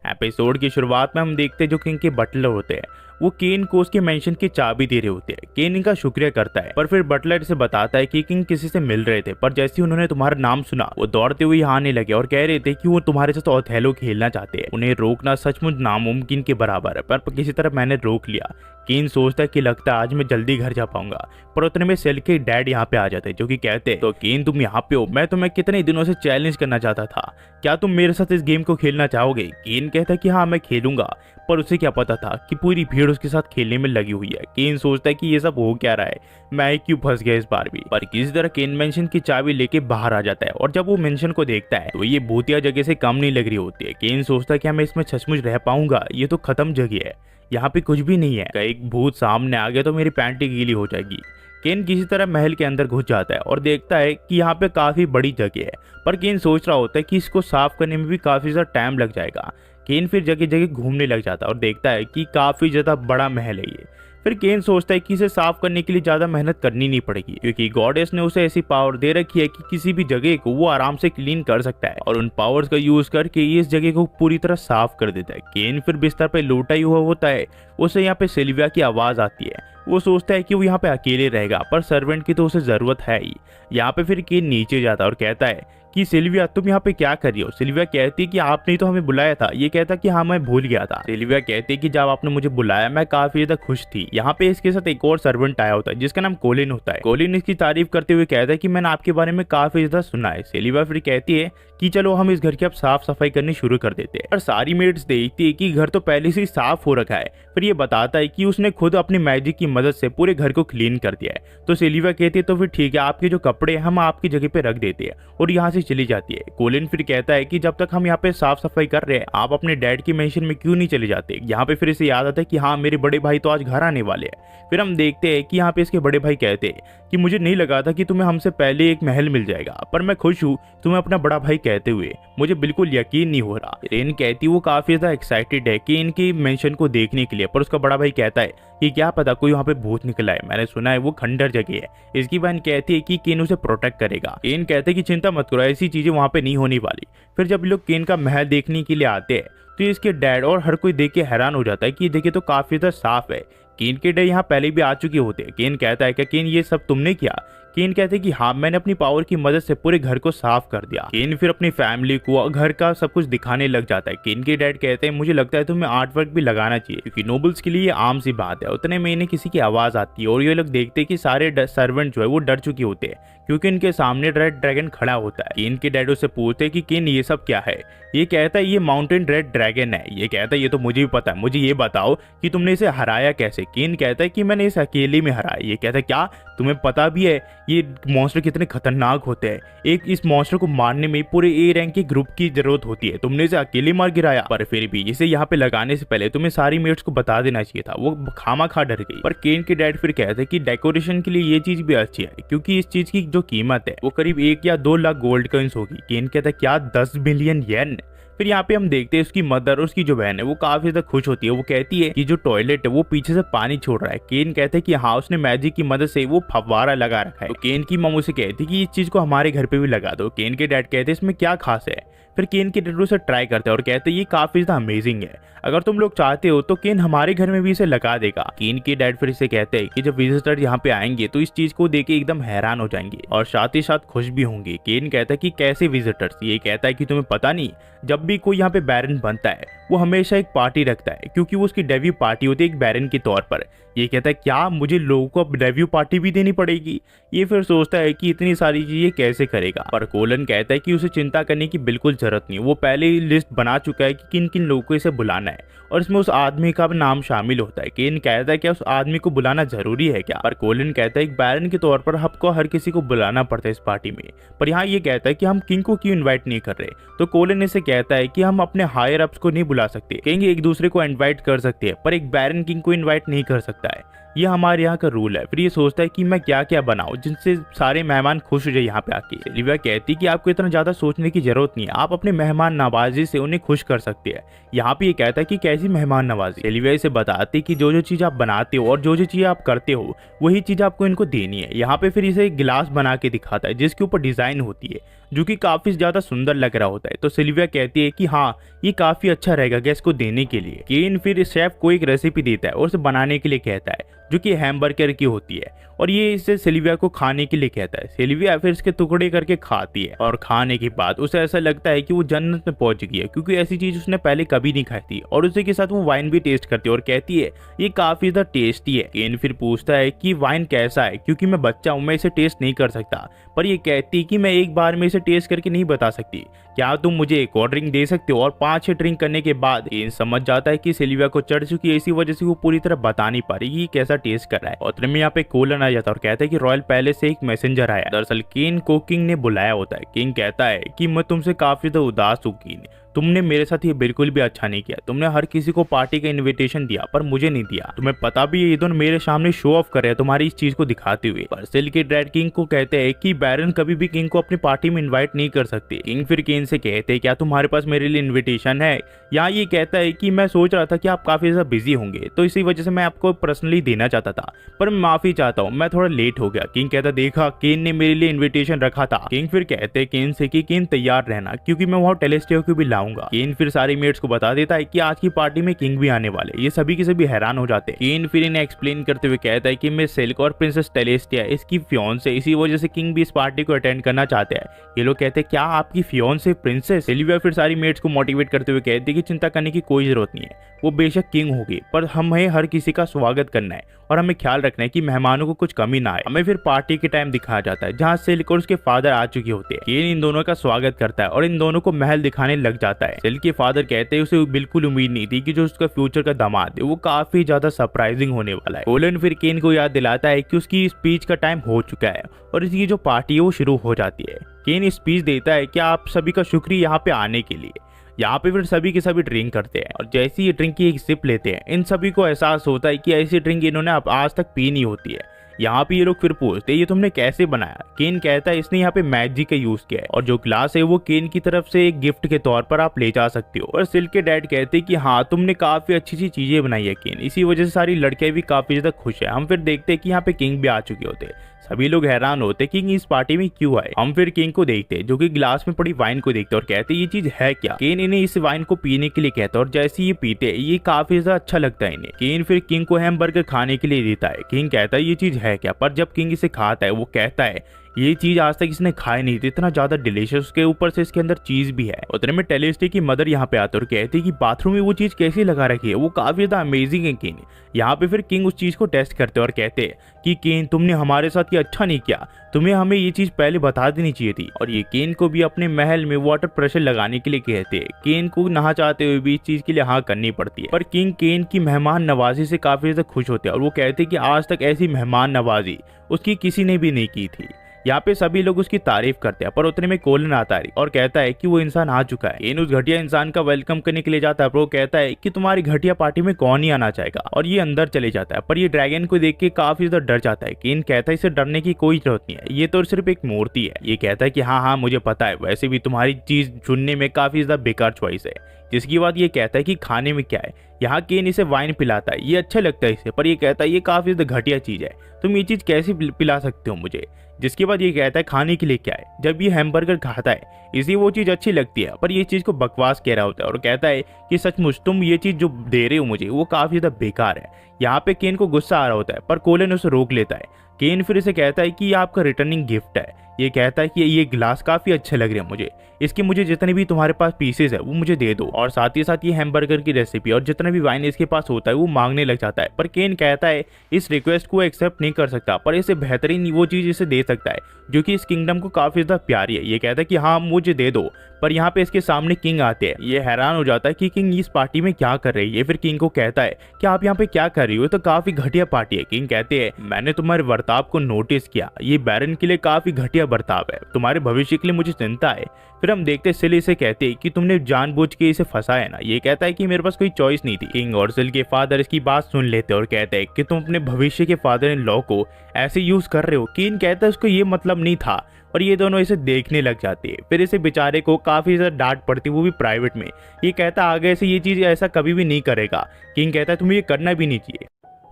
एपिसोड की शुरुआत में हम देखते हैं जो किंग के बटलर होते हैं वो केन को उसके मेंशन की चाबी दे रहे होते हैं। केन इनका शुक्रिया करता है, पर फिर बटलर से बताता है कि किंग किसी से मिल रहे थे, पर जैसे ही उन्होंने तुम्हारा नाम सुना वो दौड़ते हुए यहाँ आने लगे और कह रहे थे कि वो तुम्हारे साथ ओथेलो खेलना चाहते हैं। उन्हें रोकना सचमुच नामुमकिन के बराबर है, पर किसी तरह मैंने रोक लिया। केन सोचता है कि लगता है आज मैं जल्दी घर जा पाऊंगा, पर उतने में सेल के डैड यहाँ पे आ जाते हैं जो कि कहते हैं तो केन तुम यहाँ पे हो, मैं तुम्हें कितने दिनों से चैलेंज करना चाहता था, क्या तुम मेरे साथ इस गेम को खेलना चाहोगे। केन कहता है कि हाँ मैं खेलूंगा, पर उसे क्या पता था कि पूरी भीड़ उसके साथ खेलने में लगी हुई है। केन सोचता है कि ये सब हो क्या रहा है, मैं क्यों फंस गया इस बार भी। पर किसी तरह केन मेंशन की चाबी लेके बाहर आ जाता है और जब वो मेंशन को देखता है तो ये भूतिया जगह से कम नहीं लग रही होती है। केन सोचता है कि मैं इसमें सचमुच रह पाऊंगा, ये तो खत्म जगह है, यहाँ पे कुछ भी नहीं है, एक भूत सामने आ गया तो मेरी पैंटी गीली हो जाएगी। केन किसी तरह महल के अंदर घुस जाता है और देखता है कि यहाँ पे काफी बड़ी जगह है, पर केन सोच रहा होता है कि इसको साफ करने में भी काफी ज्यादा टाइम लग जाएगा। केन फिर जगह जगह घूमने लग जाता है और देखता है कि काफी ज्यादा बड़ा महल है ये। फिर केन सोचता है कि इसे साफ करने के लिए ज्यादा मेहनत करनी नहीं पड़ेगी, क्योंकि गॉडेस ने उसे ऐसी पावर दे रखी है कि किसी भी जगह को वो आराम से क्लीन कर सकता है और उन पावर्स का यूज करके ये इस जगह को पूरी तरह साफ कर देता है। केन फिर बिस्तर पे लोटा ही हुआ होता है, उसे यहाँ पे सिल्विया की आवाज आती है। वो सोचता है कि वो यहाँ पे अकेले रहेगा, पर सर्वेंट की तो उसे जरूरत है ही। यहाँ पे फिर केन नीचे जाता है और कहता है कि सिल्विया तुम यहाँ पे क्या कर रही हो। सिल्विया कहती है कि आपने तो हमें बुलाया था। ये कहता कि हाँ मैं भूल गया था। सिल्विया कहती है कि जब आपने मुझे बुलाया मैं काफी ज्यादा खुश थी। यहाँ पे इसके साथ एक और सर्वेंट आया होता है जिसका नाम कोलिन होता है। कोलिन इसकी तारीफ करते हुए कहता है कि मैंने आपके बारे में काफी ज्यादा सुना है। सिल्विया फिर कहती है कि चलो हम इस घर की अब साफ सफाई करनी शुरू कर देते हैं। और सारी मेड्स देखती है कि घर तो पहले से ही साफ हो रखा है। फिर ये बताता है कि उसने खुद अपनी मैजिक की मदद से पूरे घर को क्लीन कर दिया है। तो सिल्विया कहती है तो फिर ठीक है, आपके जो कपड़े हम आपकी जगह पे रख देते हैं और यहाँ से चली जाती है। कोलिन फिर कहता है कि जब तक हम यहाँ पे साफ सफाई कर रहे हैं आप अपने डैड की मेंशन में क्यों नहीं चले जाते। यहाँ पे फिर इसे याद आता है कि हाँ मेरे बड़े भाई तो आज घर आने वाले हैं। फिर हम देखते हैं कि यहाँ पे इसके बड़े भाई कहते हैं कि मुझे नहीं लगा था कि तुम्हें हमसे पहले एक महल मिल जाएगा, पर मैं खुश हूँ तुम्हें अपना बड़ा भाई कहते हुए, मुझे बिल्कुल यकीन नहीं हो रहा। रेन कहती वो काफी ज्यादा एक्साइटेड है कि इनकी मेंशन को देखने के लिए, पर उसका बड़ा भाई कहता है कि क्या पता कोई वहाँ पे भूत निकला है, मैंने सुना है वो खंडर जगह है। इसकी बहन कहती है कि केन उसे प्रोटेक्ट करेगा। केन कहते हैं कि चिंता मत करो, ऐसी चीजें वहाँ पे नहीं होने वाली। फिर जब लोग केन का महल देखने के लिए आते हैं तो इसके डैड और हर कोई देख के हैरान हो जाता है कि देखिए तो काफी ज्यादा साफ है। केन के डैड यहाँ पहले भी आ चुके होते हैं। केन कहता है कि केन ये सब तुमने किया। केन कहते हैं कि हाँ मैंने अपनी पावर की मदद से पूरे घर को साफ कर दिया। केन फिर अपनी फैमिली को घर का सब कुछ दिखाने लग जाता है। केन के डैड कहते हैं मुझे लगता है तुम्हें आर्ट वर्क भी लगाना चाहिए, क्योंकि नोबल्स के लिए ये आम सी बात है। उतने में इन्हें किसी की आवाज आती है और ये लोग देखते हैं कि सारे सर्वेंट जो है वो डर चुके होते हैं, क्योंकि इनके सामने रेड ड्रैगन खड़ा होता है। केन के डैड उससे पूछते हैं कि केन ये सब क्या है। ये कहता है ये माउंटेन रेड ड्रैगन है। ये कहता है ये तो मुझे भी पता है, मुझे ये बताओ कि तुमने इसे हराया कैसे। केन कहता है कि मैंने इसे अकेले में हराया। ये कहता है क्या तुम्हें पता भी है ये मॉन्स्टर कितने खतरनाक होते हैं, एक इस मॉन्स्टर को मारने में पूरे ए रैंक के ग्रुप की जरूरत होती है, तुमने इसे अकेले मार गिराया। पर फिर भी इसे यहाँ पे लगाने से पहले तुम्हें सारी मेट्स को बता देना चाहिए था। वो खामा खा डर गई। पर केन के डैड फिर कहते हैं कि डेकोरेशन के लिए ये चीज भी अच्छी है, क्योंकि इस चीज की जो कीमत है वो करीब 1 या 2 लाख गोल्ड कॉइंस होगी। केन कहता है क्या 10 बिलियन येन। फिर यहाँ पे हम देखते हैं उसकी मदर और उसकी जो बहन है वो काफी ज्यादा खुश होती है। वो कहती है कि जो टॉयलेट है वो पीछे से पानी छोड़ रहा है। केन कहते हैं कि हाँ उसने मैजिक की मदद से वो फव्वारा लगा रखा है। तो केन की मम्मी से कहती है कि इस चीज को हमारे घर पे भी लगा दो। केन के डैड कहते हैं इसमें क्या खास है। फिर केन के डैड उसे ट्राई करते हैं और कहते हैं ये काफी ज्यादा अमेजिंग है, अगर तुम लोग चाहते हो तो केन हमारे घर में भी इसे लगा देगा। केन के डैड फिर इसे कहते हैं कि जब विजिटर यहाँ पे आएंगे तो इस चीज को देख के एकदम हैरान हो जाएंगे और साथ ही साथ खुश भी होंगे। केन कहता है कि कैसे विजिटर्स। ये कहता है कि तुम्हें पता नहीं, जब भी कोई यहाँ पे बैरन बनता है वो हमेशा एक पार्टी रखता है, क्योंकि वो उसकी डेब्यू पार्टी होती है एक बैरन के तौर पर। ये कहता है क्या मुझे लोगों को अब डेब्यू पार्टी भी देनी पड़ेगी। ये फिर सोचता है कि इतनी सारी चीजें कैसे करेगा। पर कोलन कहता है कि उसे चिंता करने की बिल्कुल जरूरत नहीं, वो पहले ही लिस्ट बना चुका है कि किन किन लोगों को इसे बुलाना है और इसमें उस आदमी का भी नाम शामिल होता है। केन कहता है क्या उस आदमी को बुलाना जरूरी है क्या। पर कोलन कहता है एक बैरन के तौर पर आपको हर किसी को बुलाना पड़ता है इस पार्टी में। पर यहाँ ये कहता है कि हम किंग को क्यों इन्वाइट नहीं कर रहे। तो कोलन इसे कहता है कि हम अपने हायर अप्स को नहीं बुला सकते, किंग एक दूसरे को इन्वाइट कर सकते हैं पर एक बैरन किंग को इन्वाइट नहीं कर सकता है, ये हमारे यहाँ का रूल है। फिर ये सोचता है कि मैं क्या क्या बनाऊं जिनसे सारे मेहमान खुश हो जाए यहाँ पे आके। सिल्विया कहती है कि आपको इतना ज्यादा सोचने की जरूरत नहीं है, आप अपने मेहमान नवाजी से उन्हें खुश कर सकते हैं। यहाँ पे ये कहता है कि कैसी मेहमान नवाजी। सिल्विया इसे बताती है कि जो जो चीज आप बनाते हो और जो जो चीज आप करते हो वही चीज आपको इनको देनी है। यहाँ पे फिर इसे एक गिलास बना के दिखाता है जिसके ऊपर डिजाइन होती है जो कि काफी ज्यादा सुंदर लग रहा होता है। तो सिल्विया कहती है कि हाँ ये काफी अच्छा रहेगा गेस्ट को देने के लिए। केन फिर शेफ को एक रेसिपी देता है और उसे बनाने के लिए कहता है जो कि हैमबर्गर की होती है और ये इसे सिल्विया को खाने के लिए कहता है। सिल्विया फिर इसके टुकड़े करके खाती है और खाने के बाद उसे ऐसा लगता है कि वो जन्नत में पहुंच गई है, क्योंकि ऐसी चीज उसने पहले कभी नहीं खाई थी। और उसी के साथ वो वाइन भी टेस्ट करती है और कहती है ये काफी ज्यादा टेस्टी है। केन फिर पूछता है कि वाइन कैसा है, क्योंकि मैं बच्चा हूँ मैं इसे टेस्ट नहीं कर सकता। पर ये कहती है कि मैं एक बार में इसे टेस्ट करके नहीं बता सकती, क्या तुम मुझे एक और ड्रिंक दे सकते हो। और 5-6 ड्रिंक करने के बाद केन समझ जाता है कि सिल्विया को चढ़ चुकी है, इसी वजह से वो पूरी तरह बता नहीं पा रही कैसा टेस्ट कर रहा है। और में यहाँ पे कोलन आ जाता है और कहता है कि रॉयल पैलेस से एक मैसेंजर आया। दरअसल केन को किंग ने बुलाया होता है। किंग कहता है कि मैं तुमसे काफी तो उदास हूँ केन, तुमने मेरे साथ ये बिल्कुल भी अच्छा नहीं किया। तुमने हर किसी को पार्टी का इनविटेशन दिया पर मुझे नहीं दिया। तुम्हें पता भी है ये दोनों मेरे सामने शो ऑफ कर रहे हैं तुम्हारी इस चीज को दिखाते हुए। पर सिल के डैड किंग को कहते हैं कि बैरन कभी भी किंग को अपनी पार्टी में इन्वाइट नहीं कर सकते। किंग फिर केन से कहते हैं क्या तुम्हारे पास मेरे लिए इन्विटेशन है। यहाँ ये कहता है कि मैं सोच रहा था कि आप काफी ज्यादा बिजी होंगे तो इसी वजह से मैं आपको पर्सनली देना चाहता था, पर मैं माफी चाहता हूँ मैं थोड़ा लेट हो गया। किंग कहता देखा केन ने मेरे लिए इन्विटेशन रखा था। किंग फिर कहते हैं केन से कि केन तैयार रहना क्योंकि मैं वहाँ टेलेस्टिया को भी लाऊंगा। केन फिर सारी मेट्स को बता देता है कि आज की पार्टी में किंग भी आने वाले। ये सभी के सभी हैरान हो जाते हैं। केन फिर इन्हें एक्सप्लेन करते हुए कहता है कि मैं सिल्क और प्रिंसेस टेलेस्टिया इसकी फियोंस है, इसी वजह से किंग भी इस पार्टी को अटेंड करना चाहते हैं। ये लोग कहते हैं क्या आपकी फियोंस है प्रिंसेस। सिल्विया फिर सारी मेट्स को मोटिवेट करते हुए कहती है कि चिंता करने की कोई जरूरत नहीं है, वो बेशक किंग होगी पर हमें हर किसी का स्वागत करना है और हमें ख्याल रखना है कि मेहमानों को कुछ कमी ना आए। हमें फिर पार्टी के टाइम दिखाया जाता है जहाँ सिल्क और उसके फादर आ चुके होते हैं। केन इन दोनों का स्वागत करता है और इन दोनों को महल दिखाने लग जाता है। सिल्क के फादर कहते हैं उसे बिल्कुल उम्मीद नहीं थी कि जो उसका फ्यूचर का दामाद है वो काफी ज्यादा सरप्राइजिंग होने वाला है। कोलन फिर केन को याद दिलाता है कि उसकी स्पीच का टाइम हो चुका है और इसकी जो पार्टी है वो शुरू हो जाती है। केन स्पीच देता है कि आप सभी का शुक्रिया यहाँ पे आने के लिए। यहाँ पे फिर सभी के सभी ड्रिंक करते हैं और जैसे ही ड्रिंक की एक सिप लेते हैं इन सभी को एहसास होता है कि ऐसी ड्रिंक इन्होंने आज तक पी नहीं होती है। यहाँ पे ये लोग फिर पूछते हैं ये तुमने कैसे बनाया। केन कहता है इसने यहाँ पे मैजिक का यूज किया है और जो ग्लास है वो केन की तरफ से एक गिफ्ट के तौर पर आप ले जा सकते हो। और सिल्क के डैड कहते हैं कि हाँ तुमने काफी अच्छी अच्छी चीजें बनाई है केन, इसी वजह से सारी लड़कियां भी काफी ज्यादा खुश है। हम फिर देखते हैं कि यहाँ पे किंग भी आ चुके होते हैं। सभी लोग हैरान होते किंग इस पार्टी में क्यों आए। हम फिर किंग को देखते हैं जो कि ग्लास में पड़ी वाइन को देखते और कहते ये चीज है क्या। केन इन्हें इस वाइन को पीने के लिए कहता है और जैसे ये पीते ये काफी ज्यादा अच्छा लगता है इन्हें। केन फिर किंग को हैमबर्गर खाने के लिए देता है। किंग कहता है ये चीज है क्या, पर जब किंग इसे खाता है वो कहता है ये चीज आज तक इसने खाई नहीं थी, इतना ज्यादा डिलीशियस, उसके ऊपर से इसके अंदर चीज भी है। उतने में टेलिस्टी की मदर यहाँ पे आते और कहती है कि बाथरूम में वो चीज कैसी लगा रखी है, वो काफी ज्यादा अमेजिंग है किंग। यहाँ पे फिर किंग उस चीज को टेस्ट करते और कहते हैं कि केन तुमने हमारे साथ ये अच्छा नहीं किया, तुम्हें हमें ये चीज पहले बता देनी चाहिए थी। और ये केन को भी अपने महल में वाटर प्रेशर लगाने के लिए कहते हैं। केन को नहा चाहते हुए भी इस चीज के लिए हाँ करनी पड़ती है, पर किंग केन की मेहमान नवाजी से काफी ज्यादा खुश होते हैं और वो कहते हैं कि आज तक ऐसी मेहमान नवाजी उसकी किसी ने भी नहीं की थी। यहाँ पे सभी लोग उसकी तारीफ करते हैं, पर उतने में कोलन आता है और कहता है कि वो इंसान आ चुका है। केन उस घटिया इंसान का वेलकम करने के लिए जाता है, पर वो कहता है कि तुम्हारी घटिया पार्टी में कौन ही आना चाहेगा, और ये अंदर चले जाता है। पर ये ड्रैगन को देख के काफी ज्यादा डर जाता है। केन कहता है इसे डरने की कोई जरूरत नहीं है, ये तो सिर्फ एक मूर्ति है। ये कहता है कि हाँ हाँ मुझे पता है, वैसे भी तुम्हारी चीज चुनने में काफी ज्यादा बेकार चॉइस है। जिसकी बात ये कहता है कि खाने में क्या है। यहाँ केन इसे वाइन पिलाता है, ये अच्छा लगता है इसे, पर ये कहता है ये काफी ज्यादा घटिया चीज है, तुम ये चीज कैसे पिला सकते हो मुझे। जिसके बाद ये कहता है खाने के लिए क्या है। जब ये हैमबर्गर खाता है इसे वो चीज अच्छी लगती है, पर ये चीज को बकवास कह रहा होता है और कहता है कि सचमुच तुम ये चीज जो दे रहे हो मुझे वो काफी ज्यादा बेकार है। यहाँ पे केन को गुस्सा आ रहा होता है, पर कोलन उसे रोक लेता है। केन फिर इसे कहता है कि ये आपका रिटर्निंग गिफ्ट है। ये कहता है कि ये ग्लास काफी अच्छे लग रहे हैं मुझे, इसके मुझे जितने भी तुम्हारे पास पीसेस है वो मुझे दे दो। और साथ ही साथ ये हैमबर्गर की रेसिपी और जितना भी वाइन इसके पास होता है वो मांगने लग जाता है। पर केन कहता है इस रिक्वेस्ट को एक्सेप्ट नहीं कर सकता, पर इसे बेहतरीन वो चीज इसे दे सकता है जो कि इस किंगडम को काफी ज्यादा प्यारी है। ये कहता है कि हाँ मुझे दे दो। पर यहाँ पे इसके सामने किंग आते हैं। ये हैरान हो जाता है कि किंग इस पार्टी में क्या कर रही है। फिर किंग को कहता है कि आप यहाँ पे क्या कर रही हो, तो काफी घटिया पार्टी है। किंग कहते हैं मैंने तुम्हारे बर्ताव को नोटिस किया, ये बैरन के लिए काफी घटिया बर्ताव है, तुम्हारे भविष्य के लिए मुझे चिंता है। फिर हम देखते सिल इसे कहते हैं कि तुमने जानबूझ के इसे फंसाया ना। ये कहता है कि मेरे पास कोई चॉइस नहीं थी। किंग और सिल के फादर इसकी बात सुन लेते और कहते हैं कि तुम अपने भविष्य के फादर इन लॉ को ऐसे यूज कर रहे हो। किंग कहता है उसको ये मतलब नहीं था, और ये दोनों इसे देखने लग जाते हैं। फिर इसे बेचारे को काफी ज्यादा डांट पड़ती है, वो भी प्राइवेट में। ये कहता आगे से ये चीज ऐसा कभी भी नहीं करेगा। किंग कहता है तुम्हें ये करना भी नहीं चाहिए।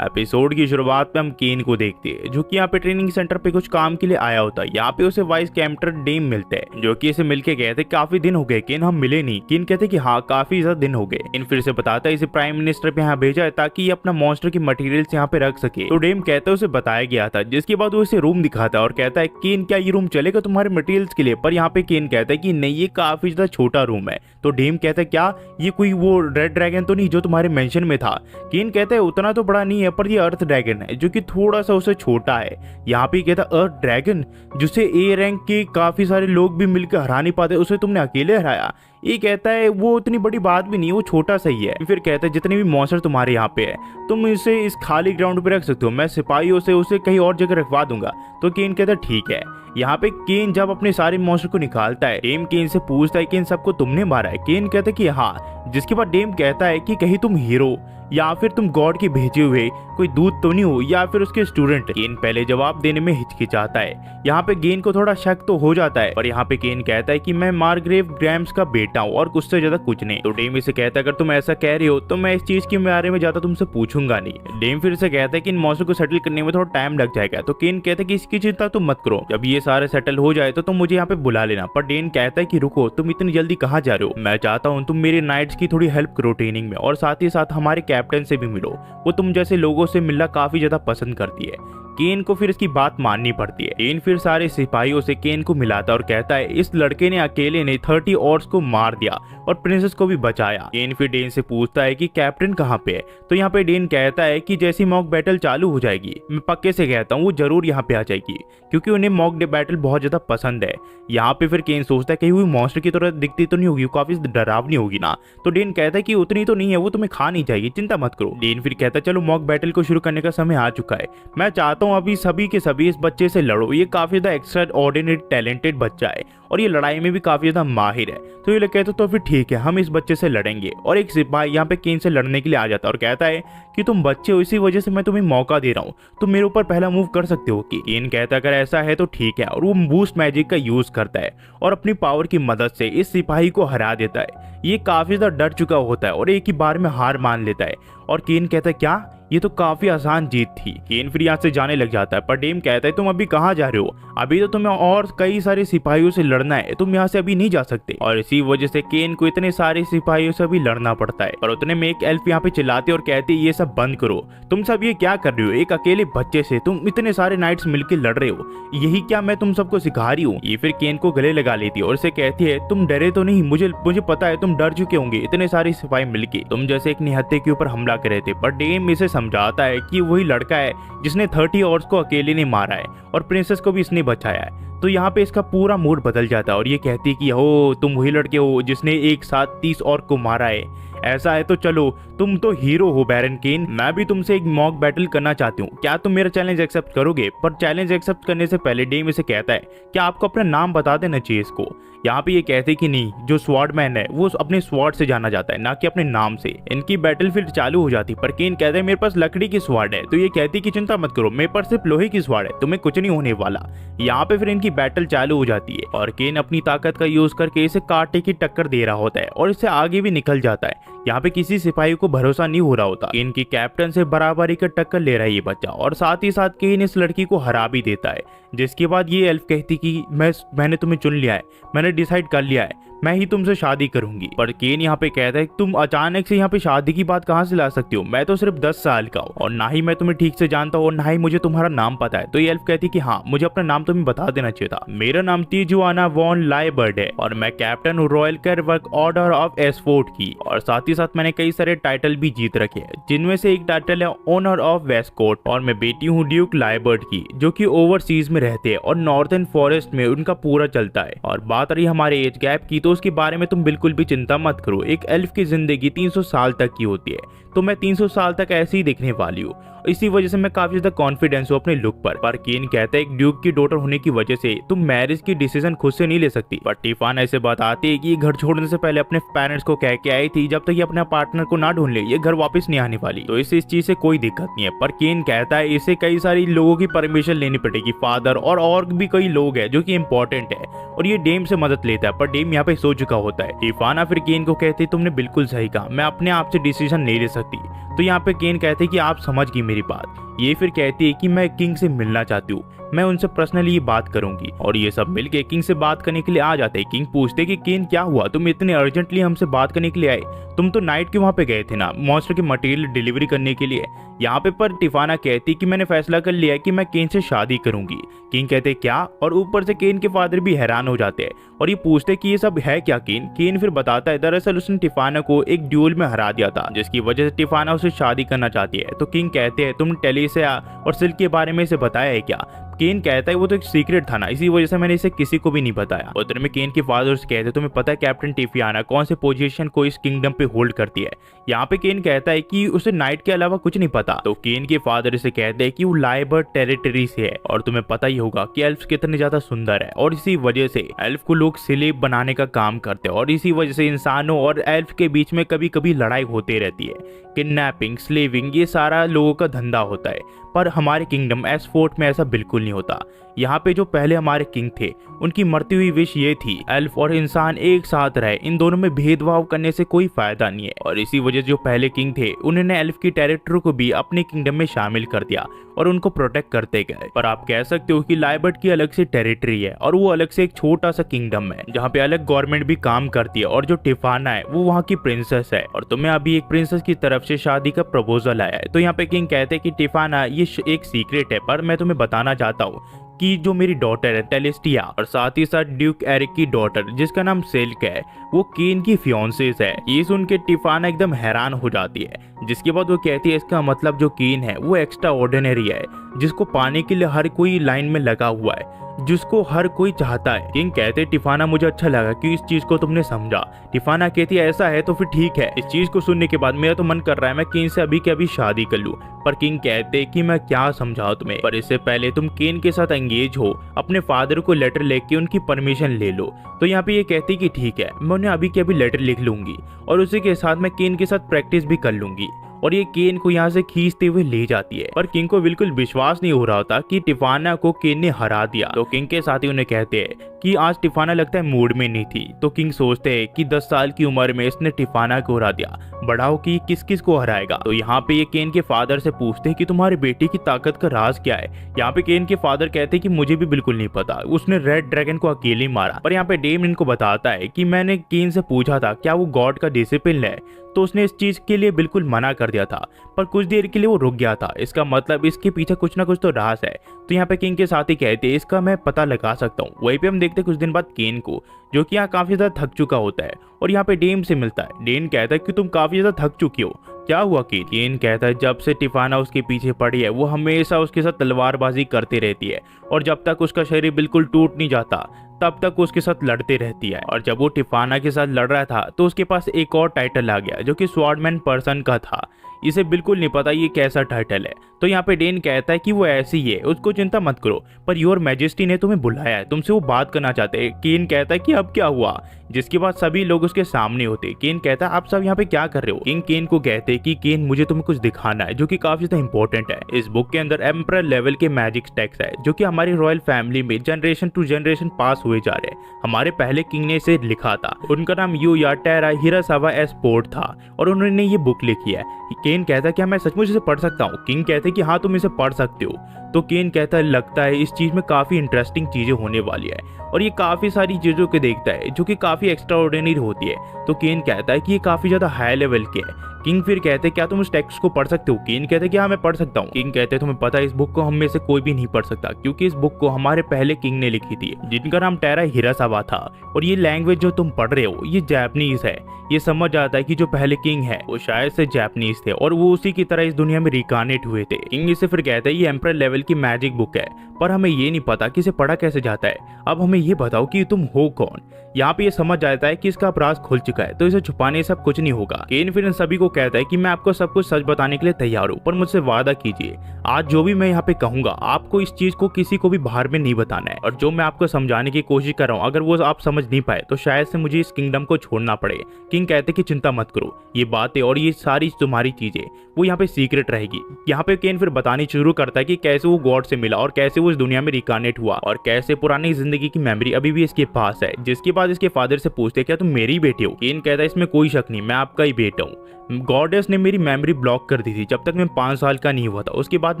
एपिसोड की शुरुआत में हम केन को देखते हैं जो कि यहाँ पे ट्रेनिंग सेंटर पे कुछ काम के लिए आया होता है। यहाँ पे उसे वाइस कैप्टन डेम मिलते हैं जो कि इसे मिलके कहते काफी दिन हो गए केन, हम मिले नहीं। केन कहते कि हाँ काफी ज्यादा दिन हो गए। केन फिर से बताता है इसे प्राइम मिनिस्टर पे यहाँ भेजा है ताकि ये अपना मॉन्स्टर की मटेरियल्स यहाँ पे रख सके। तो डेम कहता है उसे बताया गया था, जिसके बाद वो इसे रूम दिखाता है और कहता है केन क्या ये रूम चलेगा तुम्हारे मटेरियल्स के लिए। पर यहाँ पे केन कहता है कि नहीं ये काफी ज्यादा छोटा रूम है। तो डेम कहता है क्या ये कोई वो रेड ड्रैगन तो नहीं जो तुम्हारे मेंशन में था। केन कहता है उतना तो बड़ा नहीं है, पर ये अर्थ ड्रैगन है जो कि थोड़ा सा उससे छोटा है। यहाँ पे कहता अर्थ ड्रैगन जिसे ए रैंक के काफी सारे लोग भी मिलकर हरा नहीं पाते, उसे तुमने अकेले हराया। ये कहता है वो उतनी बड़ी बात भी नहीं है, वो छोटा सही है। फिर कहता है जितने भी मॉन्स्टर तुम्हारे यहाँ पे है तुम इसे इस खाली ग्राउंड पे रख सकते हो, मैं सिपाहियों से उसे कहीं और जगह रखवा दूंगा। तो केन कहता है ठीक है। यहाँ पे केन जब अपने सारे मॉन्स्टर को निकालता है, डेम केन से पूछता है कि इन सबको तुमने मारा है। केन कहता है कि हाँ। जिसके बाद डेम कहता है कि कहीं तुम हीरो या फिर तुम गॉड के भेजे हुए कोई दूत तो नहीं हो या फिर उसके स्टूडेंट। केन पहले जवाब देने में हिचकिचाता है। यहाँ पे केन को थोड़ा शक तो हो जाता है, और यहाँ पे केन कहता है कि मैं मार्ग्रेव ग्रैम्स का बेटा हूँ और कुछ से ज्यादा कुछ नहीं। तो डेम इसे कहता है अगर तुम ऐसा कह रहे हो तो मैं इस चीज के बारे में ज्यादा तुमसे पूछूंगा नहीं। डेम फिर से कहता है कि इन मॉन्स्टर को सेटल करने में थोड़ा टाइम लग जाएगा। तो केन कहता है कि इसकी चिंता तुम मत करो, जब ये सारे सेटल हो जाए तो तुम मुझे यहाँ पे बुला लेना। पर डेन कहता है कि रुको तुम इतनी जल्दी कहाँ जा रहे हो, मैं चाहता हूँ तुम मेरे नाइट्स की थोड़ी हेल्प करो ट्रेनिंग में, और साथ ही साथ हमारे कैप्टन से भी मिलो, वो तुम जैसे लोगों से मिलना काफी ज्यादा पसंद करती है। केन को फिर इसकी बात माननी पड़ती है। केन फिर सारे सिपाहियों से केन को मिलाता और कहता है इस लड़के ने अकेले ने 30 ऑर्ड्स को मार दिया और प्रिंसेस को भी बचाया। केन फिर डेन से पूछता है कि कैप्टन कहाँ पे है। तो यहाँ पे डेन कहता है कि जैसी मॉक बैटल चालू हो जाएगी मैं पक्के से कहता हूँ वो जरूर यहाँ पे आ जाएगी, क्योंकि उन्हें मॉक बैटल बहुत ज्यादा पसंद है। यहाँ पे फिर केन सोचता है कहीं वो मॉन्स्टर की तरह दिखती तो नहीं होगी, काफी डरावनी होगी ना। तो डेन कहता है कि उतनी तो नहीं है, वो तुम्हें खा नहीं चाहिए, चिंता मत करो। डेन फिर कहता है चलो मॉक बैटल को शुरू करने का समय आ चुका है, मैं चाहता हूँ अभी सभी के सभी इस बच्चे से लड़ो। ये काफी ज्यादा एक्स्ट्रा ऑर्डिनरी टैलेंटेड बच्चा है और ये लड़ाई में भी काफी ज्यादा माहिर है। तो ये लोग कहते तो फिर ठीक है हम इस बच्चे से लड़ेंगे। और एक सिपाही यहाँ पे केन से लड़ने के लिए आ जाता है और कहता है कि तुम बच्चे हो इसी वजह से मैं तुम्हें मौका दे रहा हूँ, तुम मेरे ऊपर पहला मूव कर सकते हो। कि केन कहता है अगर ऐसा है तो ठीक है, और वो बूस्ट मैजिक का यूज करता है और अपनी पावर की मदद से इस सिपाही को हरा देता है। ये काफी ज्यादा डर चुका होता है और एक ही बार में हार मान लेता है। और केन कहता है क्या ये तो काफी आसान जीत थी। केन फिर यहाँ से जाने लग जाता है, पर डेम कहता है तुम अभी कहाँ जा रहे हो, अभी तो तुम्हें और कई सारे सिपाहियों से लड़ना है, तुम यहाँ से अभी नहीं जा सकते। और इसी वजह से केन को इतने सारे सिपाहियों से अभी लड़ना पड़ता है। पर उतने में एक एल्फ यहाँ पे चिल्लाते और कहते ये सब बंद करो, तुम सब ये क्या कर रहे हो, एक अकेले बच्चे से तुम इतने सारे नाइट्स मिलकर लड़ रहे हो, यही क्या मैं तुम सबको सिखा रही हूँ। ये फिर केन को गले लगा लेती है और उसे कहती है तुम डरे तो नहीं, मुझे पता है तुम डर चुके होंगे, इतने सारे सिपाही मिलके तुम जैसे एक निहत्थे के ऊपर हमला कर रहे थे। पर डेम इसे समझाता है कि वही लड़का है जिसने 30 ऑर्स को अकेले ने मारा है और प्रिंसेस को भी इसने बचाया है। तो यहाँ पे इसका पूरा मूड बदल जाता है और ये कहती है कि हो तुम वही लड़के हो जिसने एक साथ 30 ऑर्क को मारा है, ऐसा है तो चलो तुम तो हीरो हो बैरन केन, मैं भी तुमसे एक मॉक बैटल करना चाहती हूँ, क्या तुम मेरा चैलेंज एक्सेप्ट करोगे। पर चैलेंज एक्सेप्ट करने से पहले डेम इसे कहता है क्या आपको अपना नाम बता देना चाहिए इसको। यहाँ पे ये कहते कि नहीं, जो स्वॉर्डमैन है वो अपने स्वॉर्ड से जाना जाता है, ना कि अपने नाम से। इनकी बैटलफील्ड चालू हो जाती, पर केन कहता है मेरे पास लकड़ी की स्वॉर्ड है। तो ये कहती कि चिंता मत करो, मेरे पास सिर्फ लोहे की स्वॉर्ड है, तुम्हें कुछ नहीं होने वाला। यहाँ पे फिर इनकी बैटल चालू हो जाती है और केन अपनी ताकत का यूज करके इसे कांटे की टक्कर दे रहा होता है और इससे आगे भी निकल जाता है। यहाँ पे किसी सिपाही को भरोसा नहीं हो रहा होता, केन की कैप्टन से बराबरी का टक्कर ले रहा है ये बच्चा, और साथ ही साथ केन इस लड़की को हरा भी देता है। जिसके बाद ये एल्फ कहती कि मैंने तुम्हें चुन लिया है, मैंने डिसाइड कर लिया है, मैं ही तुमसे शादी करूंगी। पर केन यहाँ पे कहता है तुम अचानक से यहाँ पे शादी की बात कहाँ से ला सकती हो, मैं तो सिर्फ 10 साल का हूँ और ना ही मैं तुम्हें ठीक से जानता हूँ और ना ही मुझे तुम्हारा नाम पता है। तो ये एल्फ कहती कि हाँ मुझे अपना नाम तुम्हें बता देना चाहिए था, मेरा नाम तिजुआना वॉन लाइबर्ड है और मैं कैप्टन हूँ रॉयल केरवर्क ऑर्डर ऑफ एस्फोर्ड की, और साथ ही साथ मैंने कई सारे टाइटल भी जीत रखे हैं, जिनमें से एक टाइटल है ऑनर ऑफ वेस्टकोट, और मैं बेटी हूँ ड्यूक लाइबर्ड की जो कि ओवरसीज में रहते हैं और नॉर्थर्न फॉरेस्ट में उनका पूरा चलता है। और बात रही हमारे एज गैप की, तो उसके बारे में तुम बिल्कुल भी चिंता मत करो, एक एल्फ की जिंदगी 300 साल तक की होती है, तो मैं 300 साल तक ऐसे ही दिखने वाली हूँ। इसी वजह से मैं काफी ज्यादा कॉन्फिडेंस हूँ अपने लुक पर केन कहता है एक ड्यूक की डॉटर होने की वजह से तुम मैरिज की डिसीजन खुद से नहीं ले सकती। पर टिफाना ऐसे बताती है कि ये घर छोड़ने से पहले अपने पेरेंट्स को कह के आई थी जब तक ये अपने पार्टनर को ना ढूंढ ले ये घर वापस नहीं आने वाली, तो इस चीज से कोई दिक्कत नहीं है। पर केन कहता है इसे कई सारी लोगों की परमिशन लेनी पड़ेगी, फादर और भी कई लोग हैं जो कि इम्पोर्टेंट है, और ये डेम से मदद लेता है। पर डेम यहाँ पे सो चुका होता है। टिफाना फिर केन को कहती तुमने बिल्कुल सही कहा, मैं अपने आप से डिसीजन नहीं ले सकती। तो यहाँ पे केन कहते कि आप समझ गई मेरी बात। ये फिर कहती है कि मैं किंग से मिलना चाहती हूँ, मैं उनसे पर्सनली ये बात करूंगी, और ये सब मिलके किंग से बात करने के लिए आ जाते हैं। किंग पूछते कि केन क्या हुआ, तुम इतने अर्जेंटली हमसे बात करने के लिए आए, तुम तो नाइट के वहां पे गए थे ना मॉन्स्टर की मटेरियल डिलीवरी करने के लिए। यहाँ पे पर टिफाना कहती कि मैंने फैसला कर लिया है कि मैं केन से शादी करूंगी। किंग कहते क्या, और ऊपर से केन के फादर भी हैरान हो जाते हैं और ये पूछते कि ये सब है क्या। केन फिर बताता है दरअसल उसने टिफाना को एक ड्यूल में हरा दिया था, जिसकी वजह से टिफाना उसे शादी करना चाहती है। तो किंग कहते हैं तुम टेलिसिया और सिल्क के बारे में इसे बताया है क्या। केन कहता है वो तो एक सीक्रेट था ना, इसी वजह से मैंने इसे किसी को भी नहीं बताया। उधर में केन के फादर से कहते तुम्हें पता है कैप्टन टिफियाना कौन से पोजीशन को इस किंगडम पे होल्ड करती है। यहाँ पे केन कहता है कि उसे नाइट के अलावा कुछ नहीं पता। तो केन के फादर से कहते हैं कि वो लाइबर्ड टेरिटरी से है, और तुम्हें पता ही होगा कि एल्फ्स कितने ज्यादा सुंदर है, और इसी वजह से एल्फ को लोग स्लेव बनाने का काम करते हैं, और इसी वजह से इंसानों और एल्फ के बीच में कभी कभी लड़ाई होती रहती है। किडनैपिंग, स्लेविंग, ये सारा लोगों का धंधा होता है। पर हमारे किंगडम एस्फोर्ट में ऐसा बिल्कुल नहीं होता। यहाँ पे जो पहले हमारे किंग थे उनकी मरती हुई विश ये थी एल्फ और इंसान एक साथ रहे, इन दोनों में भेदभाव करने से कोई फायदा नहीं है। और इसी वजह से जो पहले किंग थे उन्होंने एल्फ की टेरिटरी को भी अपने किंगडम में शामिल कर दिया और उनको प्रोटेक्ट करते गए। पर आप कह सकते हो कि लाइबर्ड की अलग से टेरिटरी है और वो अलग से एक छोटा सा किंगडम है जहाँ पे अलग गवर्नमेंट भी काम करती है, और जो टिफाना है वो वहाँ की प्रिंसेस है, और तुम्हें अभी एक प्रिंसेस की तरफ से शादी का प्रपोजल आया है। तो यहाँ पे किंग कहते हैं कि टिफाना ये एक सीक्रेट है, पर मैं तुम्हें बताना चाहता हूँ कि जो मेरी डॉटर है टेलिस्टिया, और साथ ही साथ ड्यूक एरिक की डॉटर जिसका नाम सिल्क है, वो केन की फियांसेस है। ये सुन के टिफाना एकदम हैरान हो जाती है, जिसके बाद वो कहती है इसका मतलब जो केन है वो एक्स्ट्रा ऑर्डिनरी है, जिसको पाने के लिए हर कोई लाइन में लगा हुआ है, जिसको हर कोई चाहता है। किंग कहते टिफाना मुझे अच्छा लगा कि इस चीज को तुमने समझा। टिफाना कहती है ऐसा है तो फिर ठीक है। इस चीज को सुनने के बाद मेरा तो मन कर रहा है मैं केन से अभी के अभी शादी कर लूं। पर किंग कहते कि मैं क्या समझाऊं तुम्हें, पर इससे पहले तुम केन के साथ एंगेज हो, अपने फादर को लेटर लेके उनकी परमिशन ले लो। तो यहाँ पे ये कहती कि ठीक है, मैं उन्हें अभी के अभी लेटर लिख लूंगी और उसी के साथ मैं केन के साथ प्रैक्टिस भी कर लूंगी। और ये केन को यहाँ से खींचते हुए ले जाती है। पर किंग को बिल्कुल विश्वास नहीं हो रहा था कि टिफाना को केन ने हरा दिया। तो किंग के साथी उन्हें कहते हैं कि आज टिफाना लगता है मूड में नहीं थी। तो किंग सोचते हैं कि 10 साल की उम्र में इसने टिफाना को हरा दिया, बढ़ाओ कि किस किस को हराएगा। तो यहाँ पे ये केन के फादर से पूछते हैं कि तुम्हारे बेटे की ताकत का राज क्या है। यहाँ पे केन के फादर कहते हैं कि मुझे भी बिल्कुल नहीं पता, उसने रेड ड्रैगन को अकेले मारा। पर यहाँ पे डेम इनको बताता है कि मैंने केन से पूछा था क्या वो गॉड का डिसिप्लिन है, तो उसने इस चीज के लिए बिल्कुल मना कर दिया था, पर कुछ देर के लिए वो रुक गया था। इसका मतलब इसके पीछे कुछ ना कुछ तो राज है। तो यहाँ पे किंग के साथ ही कहते हैं इसका मैं पता लगा सकता हूँ। वहीं पे हम देखते हैं कुछ दिन बाद केन को, जो कि यहाँ काफी ज्यादा थक चुका होता है और यहाँ पे डेम से मिलता है। डेन कहता है कि तुम काफी ज्यादा थक चुकी हो, क्या हुआ केन? केन कहता है जब से टिफाना उसके पीछे पड़ी है वो हमेशा उसके साथ तलवारबाजी करती रहती है और जब तक उसका शरीर बिल्कुल टूट नहीं जाता तब तक उसके साथ लड़ते रहती है। और जब वो टिफाना के साथ लड़ रहा था तो उसके पास एक और टाइटल आ गया जो कि स्वॉर्डमैन पर्सन का था। इसे बिल्कुल नहीं पता ये कैसा टाइटल है। तो यहाँ पे डेन कहता है कि वो ऐसी ही है, उसको चिंता मत करो, पर योर मैजेस्टी ने तुम्हें बुलाया है, तुमसे वो बात करना चाहते हैं। केन कहता है कि अब क्या हुआ, जिसके बाद सभी लोग उसके सामने होते। केन कहता है आप सब यहाँ पे क्या कर रहे हो? किंग केन को कहते हैं कि केन मुझे तुम्हें कुछ दिखाना है जो कि काफी ज्यादा इंपॉर्टेंट है। इस बुक के अंदर एम्परर लेवल के मैजिक टेक्स्ट है जो कि हमारी रॉयल फैमिली में जनरेशन टू जनरेशन पास हुए जा रहे हैं। हमारे पहले किंग ने इसे लिखा था, उनका नाम टेरा हिरासावा एस्पोर्ट था और उन्होंने ये बुक लिखी है। केन कहता है क्या मैं सचमुच इसे पढ़ सकता हूँ? किंग कहते हैं कि हाँ तुम इसे पढ़ सकते हो। तो केन कहता है लगता है इस चीज में काफी इंटरेस्टिंग चीजें होने वाली है और ये काफी सारी चीजों को देखता है जो कि काफी एक्स्ट्रा ऑर्डिनरी होती है। तो केन कहता है कि ये काफी ज्यादा हाई लेवल के है। किंग फिर कहते हैं क्या तुम उस टेक्स्ट को पढ़ सकते हो? केन कहते हैं कि हाँ मैं पढ़ सकता हूँ। किंग कहते हैं तुम्हें पता है इस बुक को हम में से कोई भी नहीं पढ़ सकता क्योंकि इस बुक को हमारे पहले किंग ने लिखी थी जिनका नाम टेरा हिरासावा था और ये लैंग्वेज जो तुम पढ़ रहे हो ये जापानीज है। ये समझ जाता है कि जो पहले किंग है वो शायद से जापानीज थे और वो उसी की तरह इस दुनिया में रिकानेट हुए थे। किंग इसे फिर कहता है ये एम्परर लेवल की मैजिक बुक है पर हमें ये नहीं पता कि इसे पढ़ा कैसे जाता है। अब हमें ये बताओ कि तुम हो कौन? यहाँ पे ये समझ जाता है कि इसका अपराध खुल चुका है तो इसे छुपाने से अब कुछ नहीं होगा। केन फिर इन सभी को कहता है कि मैं आपको सब कुछ सच बताने के लिए तैयार हूँ पर मुझसे वादा कीजिए आज जो भी मैं यहाँ पे कहूंगा आपको इस चीज को किसी को भी बाहर में नहीं बताना है और जो मैं आपको समझाने की कोशिश कर रहा हूँ अगर वो आप समझ नहीं पाए तो शायद से मुझे इस किंगडम को छोड़ना पड़े। किंग कहते कि चिंता मत करो, ये बातें और ये सारी तुम्हारी चीजें वो यहाँ पे सीक्रेट रहेगी। यहाँ पे केन फिर बतानी शुरू करता है कि कैसे वो गॉड से मिला और कैसे वो इस दुनिया में रिकानेट हुआ और कैसे पुरानी जिंदगी की मेमोरी अभी भी इसके पास है। जिसके बाद इसके फादर से पूछते क्या तुम मेरी बेटी हो? केन कहता है इसमें कोई शक नहीं, मैं आपका ही बेटा हूँ। गॉडेस ने मेरी मेमोरी ब्लॉक कर दी थी जब तक मैं 5 साल का नहीं हुआ था, उसके बाद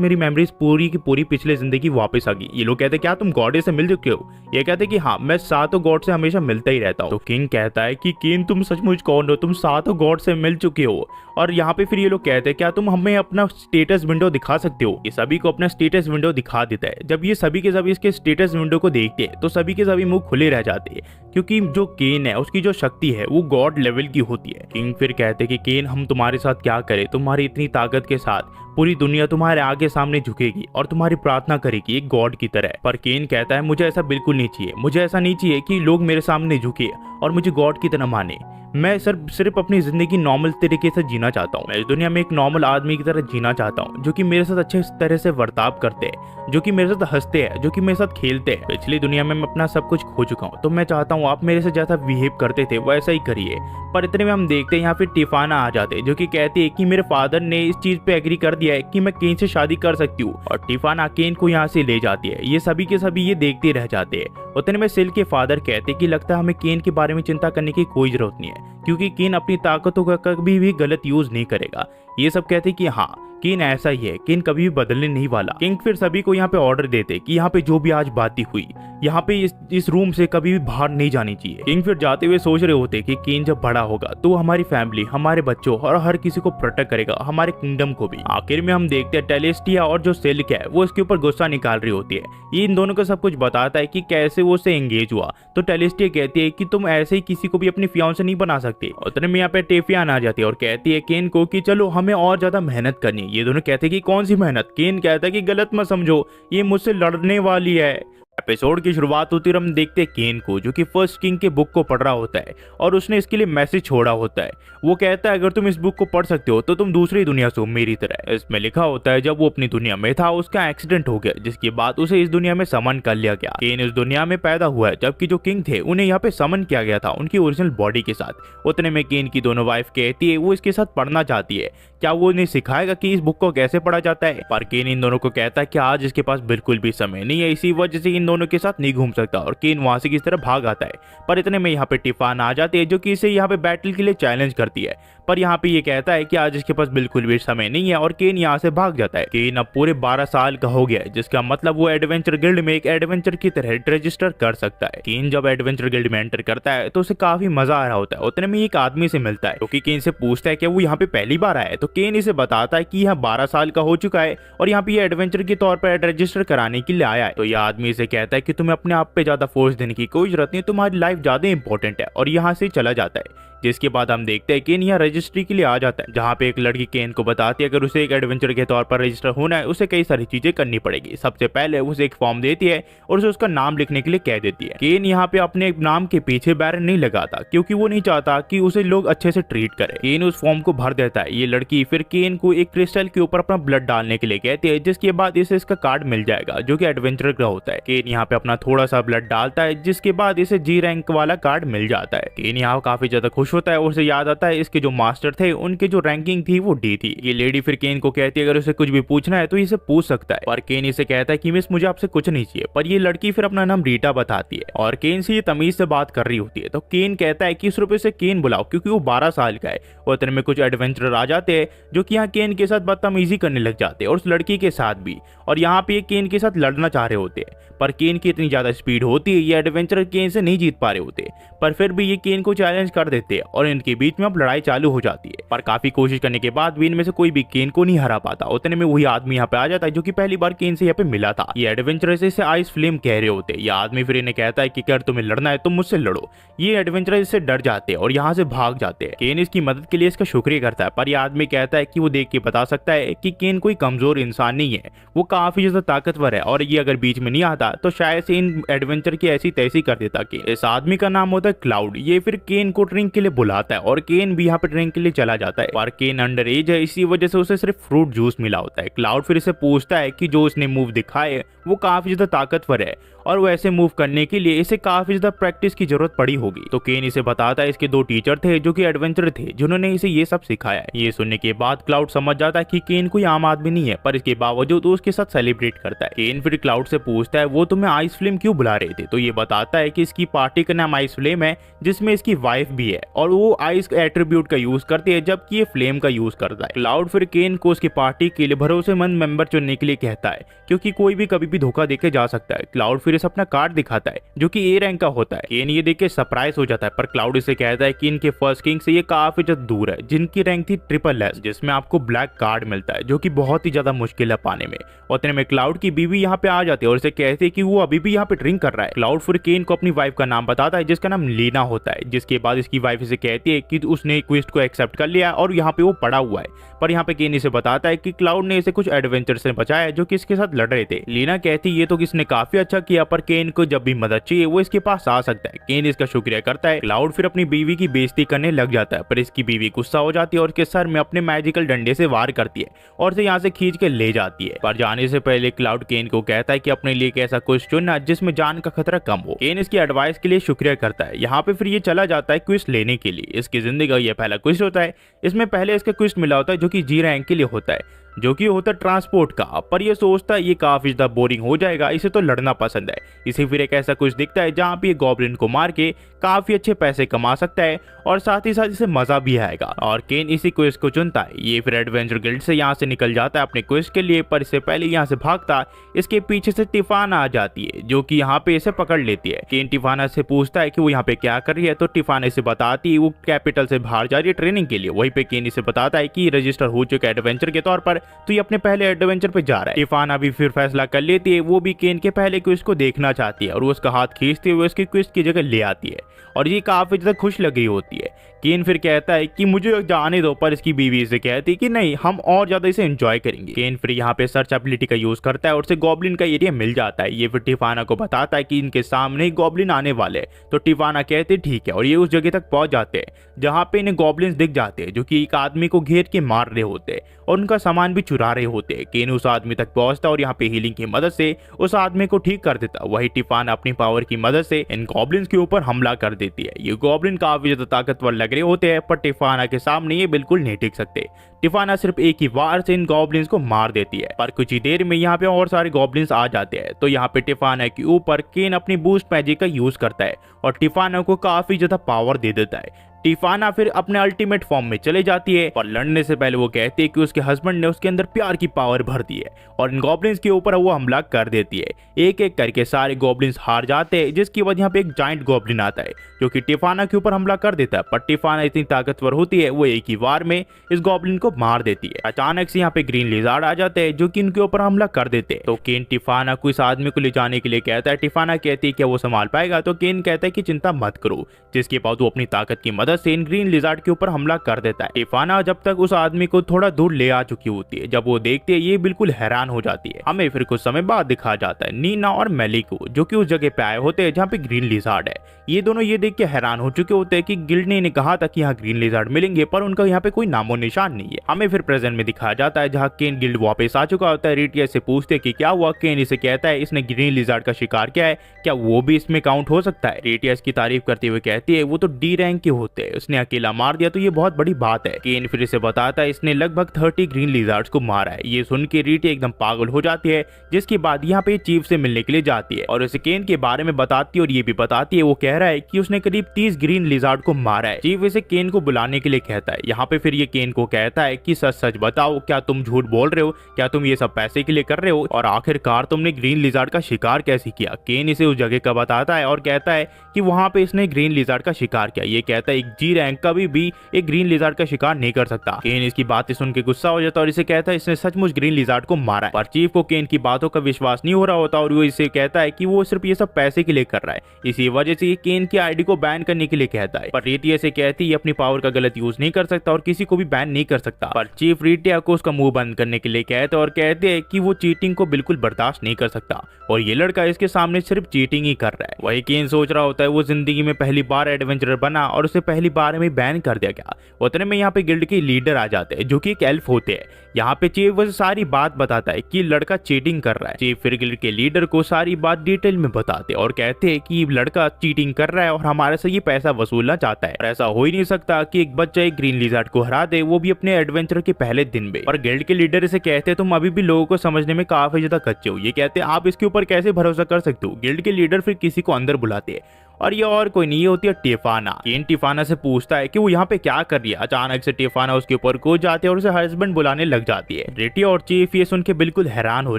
मेरी मेमोरीज पूरी की पूरी पिछले जिंदगी वापस आ गई। ये लोग कहते क्या तुम गॉडेस से मिल चुके हो? ये कहते कि हाँ मैं सातों गॉड से हमेशा मिलता ही रहता हूँ। तो किंग कहता है कि केन तुम सचमुच कौन हो, तुम सातों गॉड से मिल चुके हो? और यहाँ पे फिर ये लोग कहते हैं क्या तुम हमें अपना स्टेटस विंडो दिखा सकते हो? ये सभी को अपना स्टेटस विंडो दिखा देता है। जब ये सभी के सभी इसके स्टेटस विंडो को देखते हैं तो सभी के सभी मुंह खुले रह जाते हैं क्योंकि जो केन है उसकी जो शक्ति है वो गॉड लेवल की होती है। किंग फिर कहते कि केन हम तुम्हारे साथ क्या करें, तुम्हारी इतनी ताकत के साथ पूरी दुनिया तुम्हारे आगे सामने झुकेगी और तुम्हारी प्रार्थना करेगी एक गॉड की तरह। पर केन कहता है मुझे ऐसा बिल्कुल नहीं चाहिए, मुझे ऐसा नहीं चाहिए कि लोग मेरे सामने झुके और मुझे गॉड की तरह माने। मैं सिर्फ अपनी जिंदगी नॉर्मल तरीके से जीना चाहता हूँ। मैं इस दुनिया में एक नॉर्मल आदमी की तरह जीना चाहता हूँ जो कि मेरे साथ अच्छे तरह से बर्ताव करते हैं, जो कि मेरे साथ हंसते हैं, जो कि मेरे साथ खेलते हैं। पिछली दुनिया में मैं अपना सब कुछ खो चुका हूँ तो मैं चाहता हूँ आप मेरे से जैसा बिहेव करते थे वैसा ही करिए। पर इतने में हम देखते हैं यहाँ फिर टिफाना आ जाते हैं जो कि कहती है कि मेरे फादर ने इस चीज पे एग्री कर दिया है कि मैं केन से शादी कर सकती हूँ और टिफाना केन को यहाँ से ले जाती है। ये सभी के सभी ये देखते रह जाते हैं। उतने में सिल के फादर कहते कि लगता है हमें केन के बारे में चिंता करने की कोई जरूरत नहीं है क्योंकि केन अपनी ताकतों का कभी भी गलत यूज नहीं करेगा। ये सब कहते कि हाँ केन ऐसा ही है, केन कभी भी बदलने नहीं वाला। किंग फिर सभी को यहाँ पे ऑर्डर देते कि यहाँ पे जो भी आज बातें हुई यहाँ पे इस रूम से कभी भी बाहर नहीं जानी चाहिए। किंग फिर जाते हुए सोच रहे होते कि केन जब बड़ा होगा तो हमारी फैमिली, हमारे बच्चों और हर किसी को प्रोटेक्ट करेगा, हमारे किंगडम को भी। आखिर में हम देखते हैं टेलेस्टिया और जो सिल्क है वो इसके ऊपर गुस्सा निकाल रही होती है। ये इन दोनों को सब कुछ बताता है कि कैसे वो उससे एंगेज हुआ। तो टेलेस्टिया कहती है कि तुम ऐसे ही किसी को भी अपनी फियांसे नहीं बना सकते। उतने में यहाँ पे टेफियान आ जाती है और कहती है केन को कि चलो हमें और ज्यादा मेहनत करनी है। ये दोनों कहते हैं कि कौन सी मेहनत? केन कहता है कि गलत मत समझो, ये मुझसे लड़ने वाली है। एपिसोड की शुरुआत होती है और हम देखते हैं केन को जो कि फर्स्ट किंग के बुक को पढ़ रहा होता है और उसने इसके लिए मैसेज छोड़ा होता है। वो कहता है अगर तुम इस बुक को पढ़ सकते हो तो तुम दूसरी दुनिया से हो मेरी तरह। इसमें लिखा होता है जब वो अपनी दुनिया में था उसका एक्सीडेंट हो गया जिसके बाद उसे इस दुनिया में समन कर लिया गया। केन इस दुनिया में पैदा हुआ है जबकि जो किंग थे उन्हें यहाँ पे समन किया गया था उनकी ओरिजिनल बॉडी के साथ। उतने में केन की दोनों वाइफ कहती है वो इसके साथ पढ़ना चाहती है, क्या वो इन्हें सिखाएगा कि इस बुक को कैसे पढ़ा जाता है? पर केन इन दोनों को कहता है कि आज इसके पास बिल्कुल भी समय नहीं है, इसी वजह से इन दोनों के साथ नहीं घूम सकता और केन वहां से किस तरह भाग आता है। पर इतने में यहाँ पे टिफान आ जाती है जो कि इसे यहाँ पे बैटल के लिए चैलेंज करती है। पर यहाँ पे ये कहता है कि आज इसके पास बिल्कुल भी समय नहीं है और केन यहाँ से भाग जाता है। केन अब पूरे 12 साल का हो गया है, जिसका मतलब वो एडवेंचर गिल्ड में एक एडवेंचर की तरह रजिस्टर कर सकता है। केन जब एडवेंचर गिल्ड में एंटर करता है तो उसे काफी मजा आ रहा होता है। उतने में एक आदमी से मिलता है, क्योंकि केन से पूछता है कि वो यहाँ पे पहली बार आया है। तो केन इसे बताता है कि यह 12 साल का हो चुका है और यहाँ पे ये एडवेंचर के तौर पर रजिस्टर कराने के लिए आया है। तो यह आदमी इसे कहता है कि तुम्हें अपने आप पे ज्यादा फोर्स देने की कोई जरूरत नहीं, तुम्हारी लाइफ ज्यादा इंपॉर्टेंट है, और यहाँ से चला जाता है। जिसके बाद हम देखते हैं केन यहाँ रजिस्ट्री के लिए आ जाता है, जहाँ पे एक लड़की केन को बताती है अगर उसे एक एडवेंचर के तौर पर रजिस्टर होना है उसे कई सारी चीजें करनी पड़ेगी। सबसे पहले उसे एक फॉर्म देती है और उसे उसका नाम लिखने के लिए कह देती है। केन यहाँ पे अपने नाम के पीछे बैरन नहीं लगाता, क्योंकि वो नहीं चाहता कि उसे लोग अच्छे से ट्रीट करें। केन उस फॉर्म को भर देता है। ये लड़की फिर केन को एक क्रिस्टल के ऊपर अपना ब्लड डालने के लिए कहती है, जिसके बाद इसे इसका कार्ड मिल जाएगा जो कि एडवेंचर का होता है। केन यहाँ पे अपना थोड़ा सा ब्लड डालता है, जिसके बाद इसे जी रैंक वाला कार्ड मिल जाता है। केन यहाँ काफी ज्यादा खुश होता है और उसे याद आता है इसके जो मास्टर थे उनके जो रैंकिंग थी वो डी थी। ये लेडी फिर केन को कहती है अगर उसे कुछ भी पूछना है तो इसे पूछ सकता है, पर केन इसे कहता है कि मिस मुझे आपसे कुछ नहीं चाहिए। पर ये लड़की फिर अपना नाम रीटा बताती है और केन से ये तमीज से बात कर रही होती है। तो केन कहता है कि इस रुपए से केन बुलाओ, क्योंकि वो 12 साल का है। और इतने में कुछ एडवेंचरर आ जाते हैं जो कि यहाँ केन के साथ बदतमीजी करने लग जाते हैं और उस लड़की के साथ भी, और यहाँ पे केन के साथ लड़ना चाह रहे होते हैं। पर केन की इतनी ज्यादा स्पीड होती है ये एडवेंचरर केन से नहीं जीत पा रहे होते, पर फिर भी ये केन को चैलेंज कर देते हैं और इनके बीच में अब लड़ाई चालू हो जाती है। पर काफी कोशिश करने के बाद भी इनमें से कोई भी केन को नहीं हरा पाता। उतने में वही आदमी यहाँ पे आ जाता है जो कि पहली बार केन से यहाँ पे मिला था। ये एडवेंचरर इसे आइस फ्लेम कह रहे होते हैं। ये आदमी फिर इन्हें कहता है कि अगर तुम्हें लड़ना है तो मुझसे लड़ो। ये एडवेंचरर इससे डर जाते हैं और यहाँ से भाग जाते हैं। केन इसकी मदद के लिए इसका शुक्रिया करता है, पर यह आदमी कहता है कि वो देख के बता सकता है कि केन कोई कमजोर इंसान नहीं है, वो काफी ज्यादा ताकतवर है और ये अगर बीच में नहीं आता तो शायद से इन एडवेंचर की ऐसी तैसी कर देता। कि इस आदमी का नाम होता है क्लाउड। ये फिर केन को ड्रिंक के लिए बुलाता है और केन भी यहाँ पे ड्रिंक के लिए चला जाता है, पर केन अंडर एज है, इसी वजह से उसे सिर्फ फ्रूट जूस मिला होता है। क्लाउड फिर इसे पूछता है कि जो उसने मूव दिखाए वो काफी ज्यादा ताकतवर है और वैसे मूव करने के लिए इसे काफी ज्यादा प्रैक्टिस की जरूरत पड़ी होगी। तो केन इसे बताता है इसके 2 टीचर थे जो कि एडवेंचर थे, जिन्होंने इसे ये सब सिखाया है। ये सुनने के बाद क्लाउड समझ जाता है कि केन कोई आम आदमी नहीं है, पर इसके बावजूद वो उसके साथ सेलिब्रेट करता है। केन फिर क्लाउड से पूछता है वो तुम्हें आइस फ्लेम क्यों बुला रहे थे। तो ये बताता है कि इसकी पार्टी का नाम आइस फ्लेम है, जिसमें इसकी वाइफ भी है और वो आइस एट्रीब्यूट का यूज करती है जबकि ये फ्लेम का यूज करता है। क्लाउड फिर केन को उसकी पार्टी के लिए भरोसेमंद मेंबर चुनने के लिए कहता है, क्योंकि कोई भी कभी भी धोखा देके जा सकता है। क्लाउड फिर इसे अपना कार्ड दिखाता है जो कि ए रैंक का होता है। केन ये देख के सरप्राइज हो जाता है, पर क्लाउड इसे कहता है कि इनके फर्स्ट किंग से ये काफी ज्यादा दूर है, जिनकी रैंक थी ट्रिपल एस, जिसमें आपको ब्लैक कार्ड मिलता है जो कि बहुत ही ज्यादा मुश्किल है पाने में। और इतने में क्लाउड की बीवी यहाँ पे आ जाती है और इसे कहती है कि वो अभी भी यहाँ पे ड्रिंक कर रहा है। क्लाउड फिर केन को अपनी वाइफ का नाम बताता है जिसका नाम लीना होता है, जिसके बाद इसकी वाइफ इसे कहती है कि उसने क्वेस्ट को एक्सेप्ट कर लिया और यहाँ पे वो पड़ा हुआ है। पर यहाँ पे केन इसे बताता है कि क्लाउड ने इसे कुछ एडवेंचर से बचाया जो कि इसके साथ लड़ रहे थे। लीना कहती ये तो किसने काफी अच्छा किया, पर केन को जब भी मदद चाहिए वो इसके पास आ सकता है। केन इसका शुक्रिया करता है। क्लाउड फिर अपनी बीवी की बेइज्जती करने लग जाता है, पर इसकी बीवी गुस्सा हो जाती है और उसके सर में अपने मैजिकल डंडे से वार करती है और इसे यहाँ से खींच के ले जाती है। पर जाने से पहले क्लाउड केन को कहता है कि अपने लिए एक ऐसा क्विज चुनना जिसमें जान का खतरा कम हो। केन इसकी एडवाइस के लिए शुक्रिया करता है। यहाँ पे फिर ये चला जाता है क्विज लेने के लिए। इसकी जिंदगी का ये पहला क्विज होता है। इसमें पहले इसका क्विज मिला होता है जो कि जी रैंक के लिए होता है, जो कि होता है ट्रांसपोर्ट का। पर ये सोचता है ये काफी ज्यादा बोरिंग हो जाएगा, इसे तो लड़ना पसंद है। इसे फिर एक ऐसा कुछ दिखता है जहाँ पे ये गॉब्लिन को मार के काफी अच्छे पैसे कमा सकता है और साथ ही साथ इसे मजा भी आएगा, और केन इसी क्विज को चुनता है। ये फिर एडवेंचर गिल्ड से यहाँ से निकल जाता है अपने क्विज के लिए, पर इससे पहले यहाँ से भागता इसके पीछे से टिफाना आ जाती है जो कि यहाँ पे इसे पकड़ लेती है। केन टिफाना से पूछता है कि वो यहाँ पे क्या कर रही है, तो टिफाना इसे बताती है वो कैपिटल से बाहर जा रही है ट्रेनिंग के लिए। वहीं पे केन इसे बताता है कि रजिस्टर हो चुका है एडवेंचर के तौर पर, तो ये अपने पहले एडवेंचर पे जा रहा है। टिफाना भी फिर फैसला कर लेती है, वो भी केन के पहले क्विज को देखना चाहती है और वो उसका हाथ खींचते हुए उसकी क्विज की जगह ले आती है और ये काफी ज्यादा खुश लगी होती है। केन फिर कहता है कि मुझे जाने दो, पर इसकी बीवी से कहती है कि नहीं, हम और ज्यादा इसे एंजॉय करेंगे। केन फिर यहाँ पे सर्च एबिलिटी का यूज करता है और उसे गॉब्लिन का एरिया मिल जाता है। ये फिर टिफाना को बताता है कि इनके सामने ही गॉब्लिन आने वाले हैं। तो टिफाना कहते ठीक है और ये उस जगह तक पहुंच जाते हैं जहाँ पे इन्हें गॉब्लिन्स दिख जाते हैं जो कि एक आदमी को घेर के मार रहे होते हैं और उनका सामान सामान भी चुरा रहे होते हैं। केन उस आदमी तक पहुंचता और यहाँ पे हीलिंग की मदद से उस आदमी को ठीक कर देता। वही टिफाना अपनी पावर की मदद से इन गॉब्लिन्स के ऊपर हमला कर देती है। ये गॉब्लिन काफी ज्यादा ताकतवर लग रहे होते हैं, पर टिफाना के सामने ये बिल्कुल नहीं टिक सकते। टिफाना सिर्फ एक ही वार से इन गॉब्लिन्स को मार देती है, पर कुछ ही देर में यहाँ पे और सारे गॉब्लिन्स आ जाते हैं। तो यहाँ पे टिफाना के ऊपर केन अपनी बूस्ट मैजिक का यूज करता है और टिफाना को काफी ज्यादा पावर दे देता है। टिफाना फिर अपने अल्टीमेट फॉर्म में चले जाती है, पर लड़ने से पहले वो कहती है कि उसके हस्बैंड ने उसके अंदर प्यार की पावर भर दी है और इन गॉब्लिन्स के ऊपर वो हमला कर देती है। एक एक करके सारे गॉब्लिन्स हार जाते हैं, जिसके बाद यहाँ पे एक जाइंट गॉब्लिन आता है जो कि टिफाना के ऊपर हमला कर देता है। पर टिफाना इतनी ताकतवर होती है, वो एक ही वार में इस गॉब्लिन को मार देती है। अचानक से यहाँ पे ग्रीन लिजार्ड आ जाते हैं जो कि इनके ऊपर हमला कर देते हैं। तो केन टिफाना को इस आदमी को ले जाने के लिए कहता है। टिफाना कहती है क्या वो संभाल पाएगा, तो केन कहता है कि चिंता मत करो, जिसके बाद वो अपनी ताकत की मदद से इन ग्रीन लिजार्ड के ऊपर हमला कर देता है। टिफाना जब तक उस आदमी को थोड़ा दूर ले आ चुकी होती है, जब वो देखती है ये बिल्कुल हैरान हो जाती है। हमें फिर कुछ समय बाद दिखा जाता है नीना और मेली को, जो कि उस जगह पे आए होते हैं जहाँ पे ग्रीन लिजार्ड है। ये दोनों ये देख के हैरान हो चुके होते हैं कि गिल्ड ने कहा था कि यहाँ ग्रीन लिजार्ड मिलेंगे, पर उनका यहाँ पे कोई नामो निशान नहीं है। हमें फिर प्रेजेंट में दिखाया जाता है जहाँ केन गिल्ड वापस आ चुका होता है। रेटिया से पूछते कि क्या हुआ। केन इसे कहता है इसने ग्रीन लिजार्ड का शिकार किया है, क्या वो भी इसमें काउंट हो सकता है। रेटिया इसकी तारीफ करते हुए कहती है वो तो डी रैंक के होते हैं, उसने अकेला मार दिया तो ये बहुत बड़ी बात है। केन फिर इसे बताता है इसने लगभग 30 ग्रीन लिजार्ड्स को मारा है। ये सुन के रेटिया एकदम पागल हो जाती है, जिसके बाद यहाँ पे चीफ से मिलने के लिए जाती है और उसे केन के बारे में बताती है और ये भी बताती है वो कह रहा है कि उसने करीब 30 ग्रीन लिजार्ड को मारा है। चीफ इसे केन को बुलाने के लिए कहता है। यहाँ पे फिर ये केन को कहता है कि सच सच बताओ, क्या तुम झूठ बोल रहे हो, क्या तुम ये सब पैसे के लिए कर रहे हो, और आखिरकार तुमने ग्रीन लिजार्ड का शिकार कैसे किया। केन इसे उस जगह का बताता है और कहता है कि वहां पे इसने ग्रीन लिजार्ड का शिकार किया। ये कहता है एक जी रैंक कभी भी एक ग्रीन लिजार्ड का शिकार नहीं कर सकता। केन इसकी बातें सुन के गुस्सा हो जाता है और इसे कहता है इसने सचमुच ग्रीन लिजार्ड को मारा है। पर चीफ को केन की बातों का विश्वास नहीं हो रहा होता और वो इसे कहता है कि वो सिर्फ ये सब पैसे के लिए कर रहा है, इसी वजह से ये केन की आईडी को बैन करने के लिए कहता है। पर रेटिया से कहती है अपनी पावर का गलत यूज नहीं कर सकता और किसी को भी बैन नहीं कर सकता। पर चीफ रेटिया को उसका मुंह बंद करने के लिए कहते और कहते हैं कि वो चीटिंग को बिल्कुल बर्दाश्त नहीं कर सकता और ये लड़का इसके सामने सिर्फ चीटिंग ही कर रहा है। वही केन सोच रहा होता है वो जिंदगी में पहली बार एडवेंचरर बना और उसे पहली बार में बैन कर दिया गया। उतने में यहाँ पे गिल्ड के लीडर आ जाते हैं जो कि एक एल्फ होते हैं। यहाँ पे चीफ वो सारी बात बताता है कि लड़का चीटिंग कर रहा है। चीफ फिर गिल्ड के लीडर को सारी बात डिटेल में बताते और कहते हैं कि लड़का चीटिंग कर रहा है और हमारे से ये पैसा वसूलना चाहता है। और ऐसा हो ही नहीं सकता कि एक बच्चा एक ग्रीन लिजार्ड को हरा दे, वो भी अपने एडवेंचर के पहले दिन में। और गिल्ड के लीडर से कहते हैं तुम अभी भी लोगों को समझने में काफी ज्यादा कच्चे हो। ये कहते हैं आप इसके ऊपर कैसे भरोसा कर सकते हो। गिल्ड के लीडर फिर किसी को अंदर बुलाते हैं और ये और कोई नहीं होती है टिफाना। केन टिफाना से पूछता है कि वो यहाँ पे क्या कर रही है। अचानक से टिफाना उसके ऊपर कूद जाती है और उसे हस्बैंड बुलाने लग जाती है। रेटिया और चीफ ये सुन के बिल्कुल हैरान हो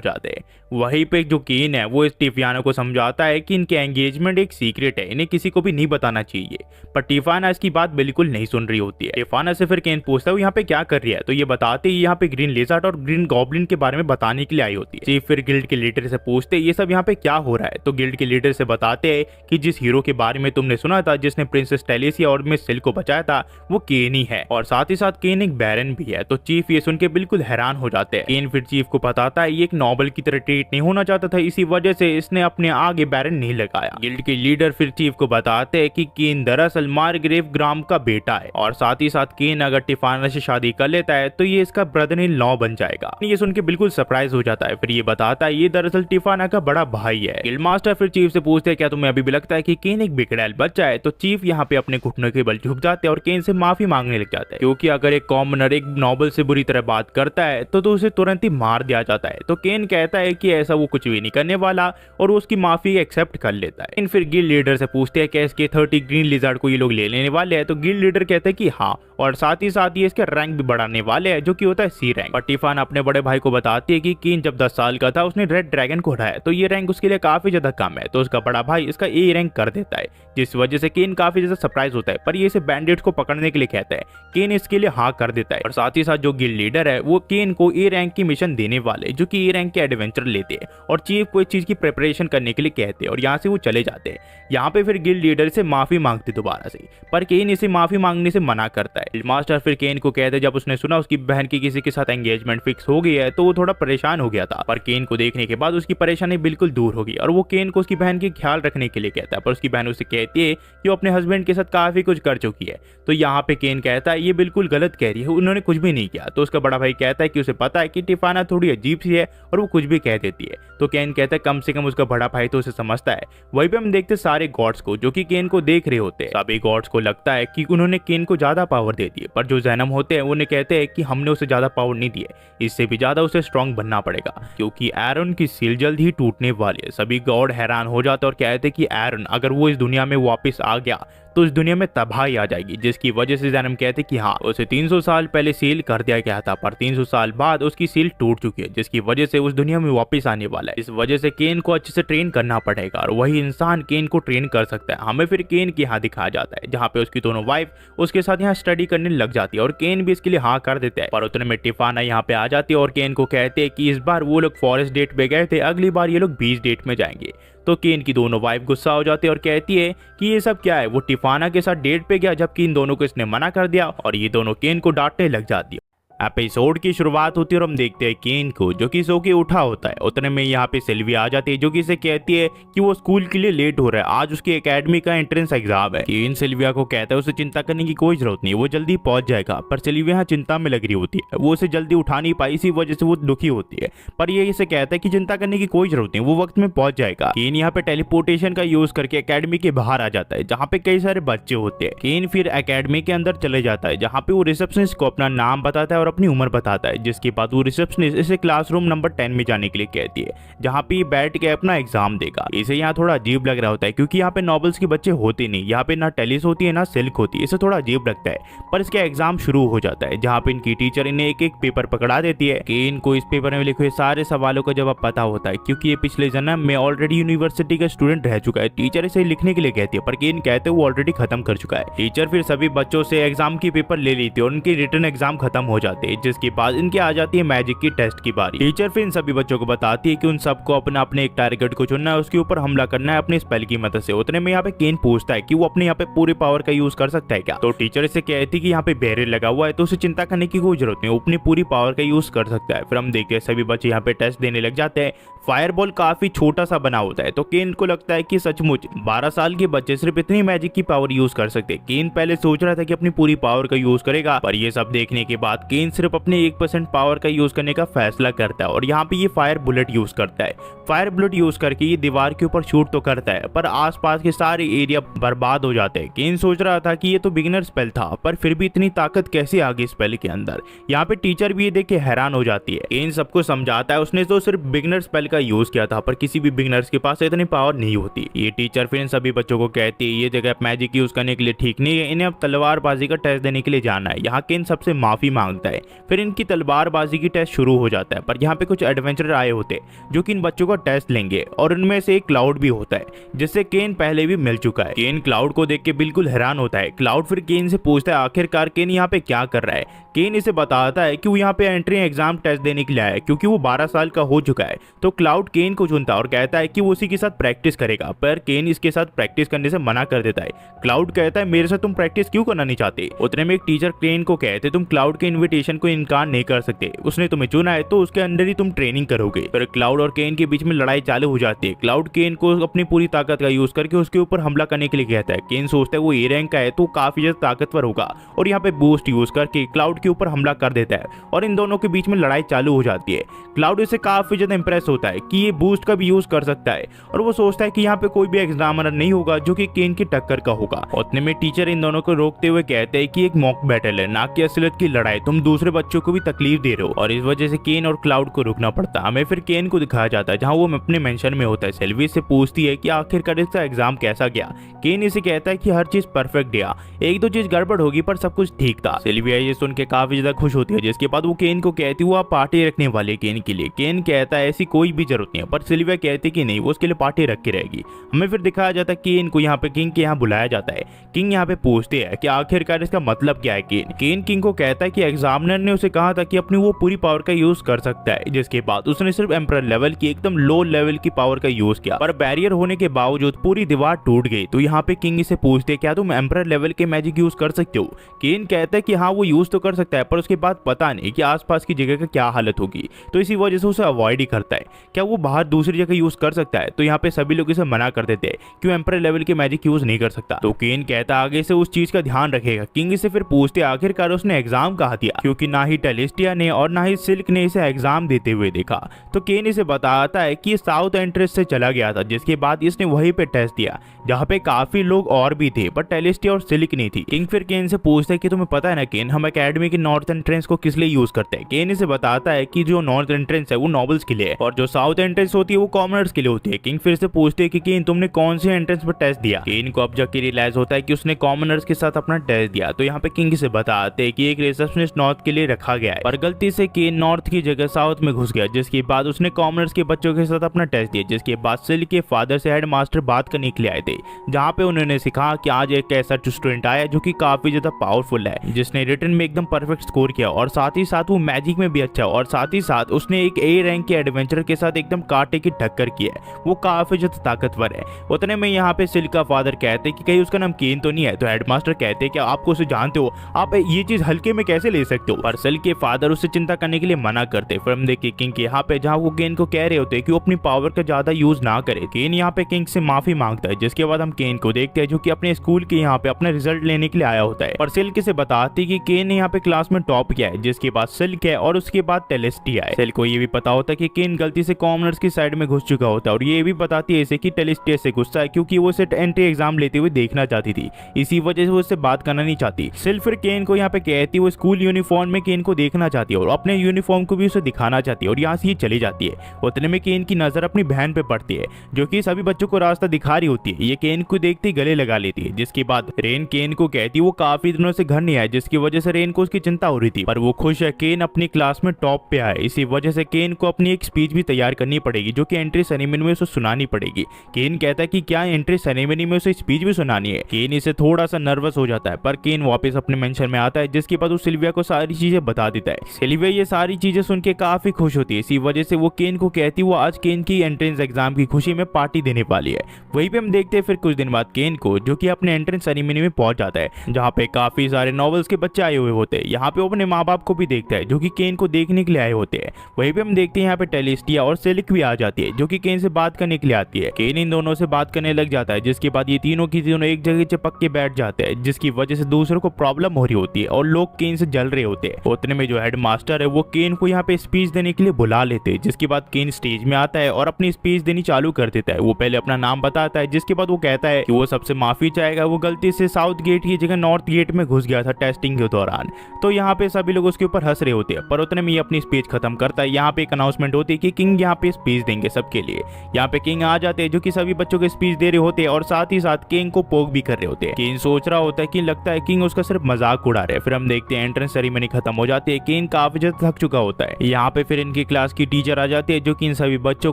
जाते हैं। वहीं पे जो केन है वो इस टिफाना को समझाता है कि इनके एंगेजमेंट एक सीक्रेट है, इन्हें किसी को भी नहीं बताना चाहिए। पर टिफाना इसकी बात बिल्कुल नहीं सुन रही होती है। टिफाना से फिर केन पूछता है वो यहाँ पे क्या कर रही है, तो ये बताते ही यहाँ पे ग्रीन लिजार्ड और ग्रीन गॉब्लिन के बारे में बताने के लिए आई होती है। चीफ फिर गिल्ड के लीडर से पूछते ये सब यहाँ पे क्या हो रहा है, तो गिल्ड के लीडर से बताते हैं कि जिस हीरो के बारे में तुमने सुना था जिसने प्रिंसेस टेलेसिया और मिस सिल्क को बचाया था वो केन ही है और साथ ही साथ केन एक बैरन भी है। तो चीफ ये सुन के बिल्कुल हैरान हो जाते हैं। केन फिर चीफ को बताता है ये एक नॉबल की तरह ट्रीट नहीं होना चाहता था, इसी वजह से इसने अपने आगे बैरन नहीं लगाया। गिल्ड के लीडर फिर चीफ को बताते हैं कि केन दरअसल मार्ग्रेव ग्राम का बेटा है और साथ ही साथ केन अगर टिफाना से शादी कर लेता है तो ये इसका ब्रदर इन लॉ बन जाएगा। ये सुन के बिल्कुल सरप्राइज हो जाता है। फिर ये बताता है ये दरअसल टिफाना का बड़ा भाई है। गिल्ड मास्टर फिर चीफ से पूछते हैं क्या तुम्हें अभी भी लगता है कि केन एक बिगड़ैल बच्चा है, तो चीफ यहाँ पे अपने घुटनों के बल झुक जाते हैं और केन से माफी मांगने लग जाता है, क्योंकि अगर एक कॉमनर एक नॉबल से बुरी तरह बात करता है तो उसे तुरंत ही मार दिया जाता है। तो केन कहता है कि ऐसा वो कुछ भी नहीं करने वाला और वो उसकी माफी एक्सेप्ट कर लेता है। फिर गिल्ड लीडर से पूछते हैं कि इसके 30 ग्रीन लिजार्ड को ये लोग ले लेने वाले हैं, तो गिल्ड लीडर कहते हैं कि हाँ, और साथ ही साथ ये इसके रैंक भी बढ़ाने वाले हैं जो कि होता है सी रैंक। और टिफाना अपने बड़े भाई को बताती है कि केन जब 10 साल का था उसने रेड ड्रैगन को हराया, तो ये रैंक उसके लिए काफी ज्यादा कम है, तो उसका बड़ा भाई इसका ए रैंक कर देता है, जिस वजह से केन काफी ज्यादा सरप्राइज होता है। पर ये इसे बैंडिट्स को पकड़ने के लिए कहता है। केन इसके लिए हाँ कर देता है और साथ ही साथ जो गिल्ड लीडर है वो केन को ए रैंक की मिशन देने वाले जो कि ए रैंक के एडवेंचर लेते हैं और चीफ को इस चीज की प्रिपरेशन करने के लिए कहते हैं और यहाँ से वो चले जाते हैं। यहाँ पे फिर गिल्ड लीडर से माफी मांगते दोबारा से, पर केन इसे माफी मांगने से मना करता है। मास्टर फिर केन को कहते जब उसने सुना उसकी बहन की किसी के साथ एंगेजमेंट फिक्स हो गई है तो वो थोड़ा परेशान हो गया था, पर केन को देखने के बाद उसकी परेशानी बिल्कुल दूर होगी और वो केन को उसकी बहन की ख्याल रखने के लिए कहता है। पर उसकी बहन उसे कहती है कि वो अपने हस्बैंड के साथ काफी कुछ कर चुकी है। तो यहाँ पे केन कहता है ये बिल्कुल गलत कह रही है, उन्होंने कुछ भी नहीं किया। तो उसका बड़ा भाई कहता है कि उसे पता है कि टिफाना थोड़ी अजीब सी है और वो कुछ भी कह देती है। तो केन कहता है कम से कम उसका बड़ा भाई तो उसे समझता है। वहीं पे हम देखते सारे गॉड्स को जो कि केन को देख रहे होते हैं। सभी गॉड्स को लगता है कि उन्होंने केन को ज्यादा पावर दे दी है, पर जो जैनम होते हैं उन्हें कहते हैं कि हमने उसे ज्यादा पावर नहीं दी है, इससे भी ज्यादा उसे स्ट्रांग बनना पड़ेगा क्योंकि एरन की सील जल्द ही टूटने वाली है। सभी गॉड हैरान हो जाते और कहते कि एरन अगर वो इस दुनिया में वापस आ गया तो इस दुनिया में तबाही आ जाएगी, जिसकी वजह से जैनम कहते कि हाँ उसे 300 साल पहले सील कर दिया गया था, पर 300 साल बाद उसकी सील टूट चुकी है, जिसकी वजह से उस दुनिया में वापस आने वाला है। इस वजह से केन को अच्छे से ट्रेन करना पड़ेगा और वही इंसान केन को ट्रेन कर सकता है। हमें फिर केन के यहाँ दिखाया जाता है जहाँ पे उसकी दोनों वाइफ उसके साथ यहाँ स्टडी करने लग जाती है और केन भी इसके लिए हाँ कर देता है। पर उतने में टिफाना यहाँ पे आ जाती है और केन को कहते हैं कि इस बार वो लोग फॉरेस्ट डेट पे गए थे, अगली बार ये लोग बीच डेट में जाएंगे। तो केन की दोनों वाइफ गुस्सा हो जाती है और कहती है कि ये सब क्या है, वो टिफाना के साथ डेट पे गया जबकि इन दोनों को इसने मना कर दिया, और ये दोनों केन को डांटने लग जाती है। एपिसोड की शुरुआत होती है और हम देखते हैं केन को जो कि सो के उठा होता है। उतने में यहाँ पे सिल्वी आ जाती है जो कि इसे कहती है कि वो स्कूल के लिए लेट हो रहा है, आज उसकी एकेडमी का एंट्रेंस एग्जाम है। केन सिल्विया को कहता है उसे चिंता करने की कोई जरूरत नहीं, वो जल्दी पहुंच जाएगा। पर सिल्विया यहाँ चिंता में लग रही होती है, वो उसे जल्दी उठा नहीं पाई, इसी वजह से वो दुखी होती है। पर ये इसे कहता है कि चिंता करने की कोई जरूरत नहीं, वो वक्त में पहुंच जाएगा। केन यहाँ पे टेलीपोर्टेशन का यूज करके एकेडमी के बाहर आ जाता है जहाँ पे कई सारे बच्चे होते हैं। केन फिर एकेडमी के अंदर चले जाता है जहाँ पे वो रिसेप्शनिस्ट को अपना नाम बताता है और अपनी उम्र बताता है, जिसके बाद वो रिसेप्शनिस्ट इसे क्लासरूम नंबर 10 में जाने के लिए कहती है जहाँ पे बैठ के अपना एग्जाम देगा। इसे यहाँ थोड़ा अजीब लग रहा होता है क्योंकि यहाँ पे नॉवेल्स के बच्चे होते नहीं, यहाँ पे ना टेलिस होती है ना सिल्क होती है, इसे थोड़ा अजीब लगता है। पर इसका एग्जाम शुरू हो जाता है जहाँ पे इनकी टीचर इन्हें एक एक पेपर पकड़ा देती है कि इनको इस पेपर में लिखे सारे सवालों का जवाब पता होता है क्योंकि ये पिछले जन्म में ऑलरेडी यूनिवर्सिटी का स्टूडेंट रह चुका है। टीचर इसे लिखने के लिए कहती है पर केन कहते वो ऑलरेडी खत्म कर चुका है। टीचर फिर सभी बच्चों से एग्जाम की पेपर ले लेती है और उनके रिटर्न एग्जाम खत्म हो जाते हैं, जिसके बाद इनके आ जाती है मैजिक की टेस्ट की बारी। टीचर फिर इन सभी बच्चों को बताती है कि उन सबको अपना अपने एक टारगेट को चुनना है, उसके ऊपर हमला करना है अपने स्पेल की मदद से। उतने में यहाँ पे केन पूछता है कि वो अपने यहाँ पे पूरे पावर का यूज कर सकता है क्या। तो टीचर इसे कहती है कि यहाँ पे बैरियर लगा हुआ है तो उसे चिंता करने की कोई जरूरत नहीं, वो अपनी पूरी पावर का यूज कर सकता है। फिर हम देखते हैं सभी बच्चे यहाँ पे टेस्ट देने लग जाते हैं। फायरबॉल काफी छोटा सा बना होता है तो केन को लगता है कि सचमुच 12 साल के बच्चे सिर्फ इतनी मैजिक की पावर यूज कर सकते। केन पहले सोच रहा था कि अपनी पूरी पावर का यूज करेगा, पर ये सब देखने के बाद केन सिर्फ अपने 1% पावर का यूज करने का फैसला करता है और यहाँ पे ये फायर बुलेट यूज करता है। फायर बुलेट यूज करके ये दीवार के ऊपर शूट तो करता है पर आसपास के सारे एरिया बर्बाद हो जाते हैं। केन सोच रहा था कि ये तो बिगिनर स्पेल था, पर फिर भी इतनी ताकत कैसे आ गई स्पेल के अंदर। यहाँ पे टीचर भी ये देख के हैरान हो जाती है। केन सबको समझाता है उसने तो सिर्फ बिगिनर स्पेल का यूज किया था, पर किसी भी बिगिनर्स के पास इतनी पावर नहीं होती। ये टीचर फिर इन सभी बच्चों को कहती है ये जगह मैजिक यूज करने के लिए ठीक नहीं है, इन्हें अब तलवारबाजी का टेस्ट देने के लिए जाना है। यहाँ केन सबसे माफी मांगता है, फिर इनकी तलवारबाजी की टेस्ट शुरू हो जाता है। पर यहाँ पे कुछ एडवेंचरर आए होते हैं जो कि इन बच्चों का टेस्ट लेंगे और उनमें से एक क्लाउड भी होता है जिससे केन पहले भी मिल चुका है। केन क्लाउड को देख के बिल्कुल हैरान होता है। क्लाउड फिर केन से पूछता है आखिरकार केन यहाँ पे क्या कर रहा है। केन इसे बताता है कि वो यहाँ पे एंट्री एग्जाम टेस्ट देने के लिए आया है क्योंकि वो 12 साल का हो चुका है। तो क्लाउड केन को चुनता है और कहता है कि वो उसी के साथ प्रैक्टिस करेगा, पर केन इसके साथ प्रैक्टिस करने से मना कर देता है। क्लाउड कहता है मेरे साथ तुम प्रैक्टिस क्यों करना नहीं चाहते। उतने में एक टीचर केन को कहते तुम क्लाउड के इन्विटेशन को इनकार नहीं कर सकते, उसने तुम्हें चुना है तो उसके अंदर ही तुम ट्रेनिंग करोगे। फिर क्लाउड और केन के बीच में लड़ाई चालू हो जाती है। क्लाउड केन को अपनी पूरी ताकत का यूज करके उसके ऊपर हमला करने के लिए कहता है। केन सोचता है वो ए रैंक का है तो काफी ज्यादा ताकतवर होगा और यहाँ पे बूस्ट यूज करके क्लाउड के ऊपर हमला कर देता है और इन दोनों के बीच में लड़ाई चालू हो जाती है। क्लाउड इससे काफी ज्यादा इंप्रेस होता है कि ये बूस्ट का भी यूज कर सकता है और वो सोचता है कि यहाँ पे कोई भी एग्जामिनर नहीं होगा जो कि केन की टक्कर का होगा। उतने में टीचर इन दोनों को रोकते हुए कहते हैं कि एक मॉक बैटल है, ना कि असलियत की लड़ाई, तुम दूसरे बच्चों को भी तकलीफ दे रहे हो। और इस वजह से केन और क्लाउड को रुकना पड़ता है। हमें फिर केन को दिखाया जाता है जहाँ वो अपने मेंशन में होता है। सिल्वी से पूछती है कि आखिरकार इसका एग्जाम कैसा गया। केन इसे कहता है कि हर चीज परफेक्ट गया, एक दो चीज गड़बड़ होगी पर सब कुछ ठीक था। सिल्विया ये सुन के काफी ज्यादा खुश होती है, जिसके बाद वो केन को कहती है वो आप पार्टी रखने वाले केन के लिए। केन कहता है ऐसी कोई भी जरूरत नहीं है, पर सिल्विया कहती कि नहीं वो उसके लिए पार्टी रख के रहेगी। हमें फिर दिखाया जाता है केन को यहाँ पे किंग के यहाँ बुलाया जाता है। किंग यहाँ पे पूछते हैं कि आखिरकार इसका मतलब क्या है। केन किंग को कहता है कि एग्जाम एग्जामिनर ने उसे कहा था कि अपनी वो पूरी पावर का यूज कर सकता है, जिसके बाद उसने सिर्फ एम्परर लेवल की एकदम लो लेवल की पावर का यूज किया, पर बैरियर होने के बावजूद पूरी दीवार टूट गई। तो यहाँ पे किंग इसे पूछते क्या तुम एम्परर लेवल के मैजिक यूज कर सकते हो। केन कहता है कि हाँ वो यूज तो कर सकता है, पर उसके बाद पता नहीं कि आसपास की जगह का क्या हालत होगी, तो इसी वजह से उसे अवॉइड ही करता है। क्या वो बाहर दूसरी जगह यूज कर सकता है। तो यहाँ पे सभी लोग इसे मना कर देते हैं, क्यों एम्परर लेवल के मैजिक यूज नहीं कर सकता। तो केन कहता आगे से उस चीज का ध्यान रखेगा। किंग इसे फिर पूछते आखिरकार उसने एग्जाम कहा दिया, क्योंकि ना ही टेलिस्टिया ने और ना ही सिल्क ने इसे एग्जाम देते हुए देखा। तो केन इसे बताता है कि साउथ एंट्रेंस से चला गया था, जिसके बाद इसने वहीं पे टेस्ट दिया जहाँ पे काफी लोग और भी थे, पर टेलिस्टिया और सिल्क नहीं थी। किंग फिर केन से पूछता है कि तुम्हें पता है ना केन, हम एकेडमी की नॉर्थ एंट्रेंस को किस लिए यूज करते हैं। केन इसे बताता है कि जो नॉर्थ एंट्रेंस है वो नॉबल्स के लिए है, और जो साउथ एंट्रेंस होती है वो कॉमनर्स के लिए होती है। किंग फिर से पूछते हैं कि केन तुमने कौन से एंट्रेंस पर टेस्ट दिया। केन को अब जाके रियलाइज होता है कि उसने कॉमनर्स के साथ अपना टेस्ट दिया। तो यहाँ पे किंग से बताते हैं कि एक रिसेप्शनिस्ट नॉर्थ के लिए रखा गया है, पर गलती से केन नॉर्थ की जगह साउथ में घुस गया, जिसके बाद उसने कॉमनर्स के बच्चों के साथ अपना टेस्ट दिया। जिसके बाद सिल्क के फादर से हेड मास्टर बात करने के लिए आए थे, जहाँ पे उन्होंने सिखा कि आज एक ऐसा स्टूडेंट आया जो कि काफी ज्यादा पावरफुल है, जिसने रिटन में एकदम परफेक्ट स्कोर किया, और साथ ही साथ वो मैजिक में भी अच्छा, और साथ ही साथ उसने एक ए रैंक के एडवेंचर के साथ एकदम कांटे की टक्कर की है, वो काफी ज्यादा ताकतवर है। उतने में यहाँ पे सिल्क का फादर कहते कि कहीं उसका नाम केन तो नहीं है। तो हेडमास्टर कहते कि आपको उसे जानते हो, आप ये चीज हल्के में कैसे ले सकते हो। पर सिल्क के फादर उससे चिंता करने के लिए मना करते। फिर हम देखिए किंग के यहाँ पे जहाँ वो केन को कह रहे होते कि वो अपनी पावर का ज्यादा यूज ना करे। केन यहाँ पे किंग से माफी मांगता है, जिसके बाद हम केन को देखते हैं जो कि अपने स्कूल के यहाँ पे अपना रिजल्ट लेने के लिए आया होता है, और सिल्क से बताती कि केन ने यहाँ पे क्लास में टॉप किया है। जिसके बाद सिल्क है और उसके बाद टेलिस्टिया है। सिल्क को ये भी पता होता है कि केन गलती से कॉमनर्स की साइड में घुस चुका होता है, और ये भी बताती है इसे कि टेलिस्टिया से गुस्सा है, क्योंकि वो उसे एंट्री एग्जाम लेते हुए देखना चाहती थी, इसी वजह से वो उससे बात करना नहीं चाहती। सिल्क फिर केन को यहाँ पे कहती है वो स्कूल यूनिफॉर्म में केन को देखना चाहती है, और अपने यूनिफॉर्म को भी उसे दिखाना चाहती है, और यहाँ से ये चली जाती है। उतने में केन की नजर अपनी बहन पे पड़ती है, जो कि सभी बच्चों को रास्ता दिखा रही होती है। ये केन को देखते ही गले लगा लेती है। जिसके बाद रेन केन को कहती है वो काफी दिनों से घर नहीं आया, जिसकी वजह से रेन को उसकी चिंता हो रही थी, पर वो खुश है केन अपनी क्लास में टॉप पे आए। इसी वजह से केन को अपनी एक स्पीच भी तैयार करनी पड़ेगी, जो कि एंट्री सेरेमनी में उसे सुनानी पड़ेगी। केन कहता है कि क्या एंट्री सेरेमनी में उसे स्पीच भी सुनानी है। केन इसे थोड़ा सा नर्वस हो जाता है, पर केन वापस अपने मेंशन में आता है, जिसके बाद वो सिल्विया को सारी चीजें बता देता है। सिल्विया ये सारी चीजें सुन के काफी खुश होती है। इसी वजह से वो केन को कहती है वो आज केन की एंट्रेंस एग्जाम की खुशी में पार्टी देने वाली है। वहीं पे हम देखते हैं फिर कुछ दिन बाद केन को, जो कि अपने एंट्रेंस सेरेमनी में पहुंच जाता है, जहाँ पे काफी सारे नॉवेल्स के बच्चे आए हुए होते हैं। यहाँ पे वो अपने माँ बाप को भी देखता है, जो कि केन को देखने के लिए आए होते हैं। वहीं पे हम देखते हैं यहाँ पे टेलिस्टिया और सिल्क भी आ जाती है, जो कि केन से बात करने के लिए आती है। केन इन दोनों से बात करने लग जाता है, जिसके बाद ये तीनों की तीनों एक जगह चिपक के बैठ जाते हैं, जिसकी वजह से दूसरों को प्रॉब्लम हो रही होती है और लोग केन से जल रहे होते हैं। उतने में जो हेड मास्टर है वो केन को यहाँ पे स्पीच देने के लिए बुला लेते हैं। जिसके बाद केन स्टेज में आता है और अपनी स्पीच देनी चालू कर देता है। वो पहले अपना नाम बताता है, जिसके बाद वो कहता है कि वो सबसे माफी चाहेगा, वो गलती से साउथ गेट की जगह नॉर्थ गेट में घुस गया था टेस्टिंग के दौरान। तो यहाँ पे सभी लोग उसके ऊपर हंस रहे होते हैं, पर उतने में ये अपनी स्पीच खत्म करता है। यहाँ पे एक अनाउंसमेंट होती है कि किंग यहाँ पे स्पीच देंगे सबके लिए। यहाँ पे किंग आ जाते हैं, जो कि सभी बच्चों को स्पीच दे रहे होते हैं, और साथ ही साथ किंग को पोक भी कर रहे होते हैं। किंग सोच रहा होता है कि लगता है किंग उसका सिर्फ मजाक उड़ा रहे हैं। फिर हम देखते हैं एंट्रेंस सेरेमनी खत्म हो जाती है। किंग काफी ज्यादा थक चुका होता है। यहाँ पे फिर इनकी क्लास की टीचर आ जाती है, जो कि इन सभी बच्चों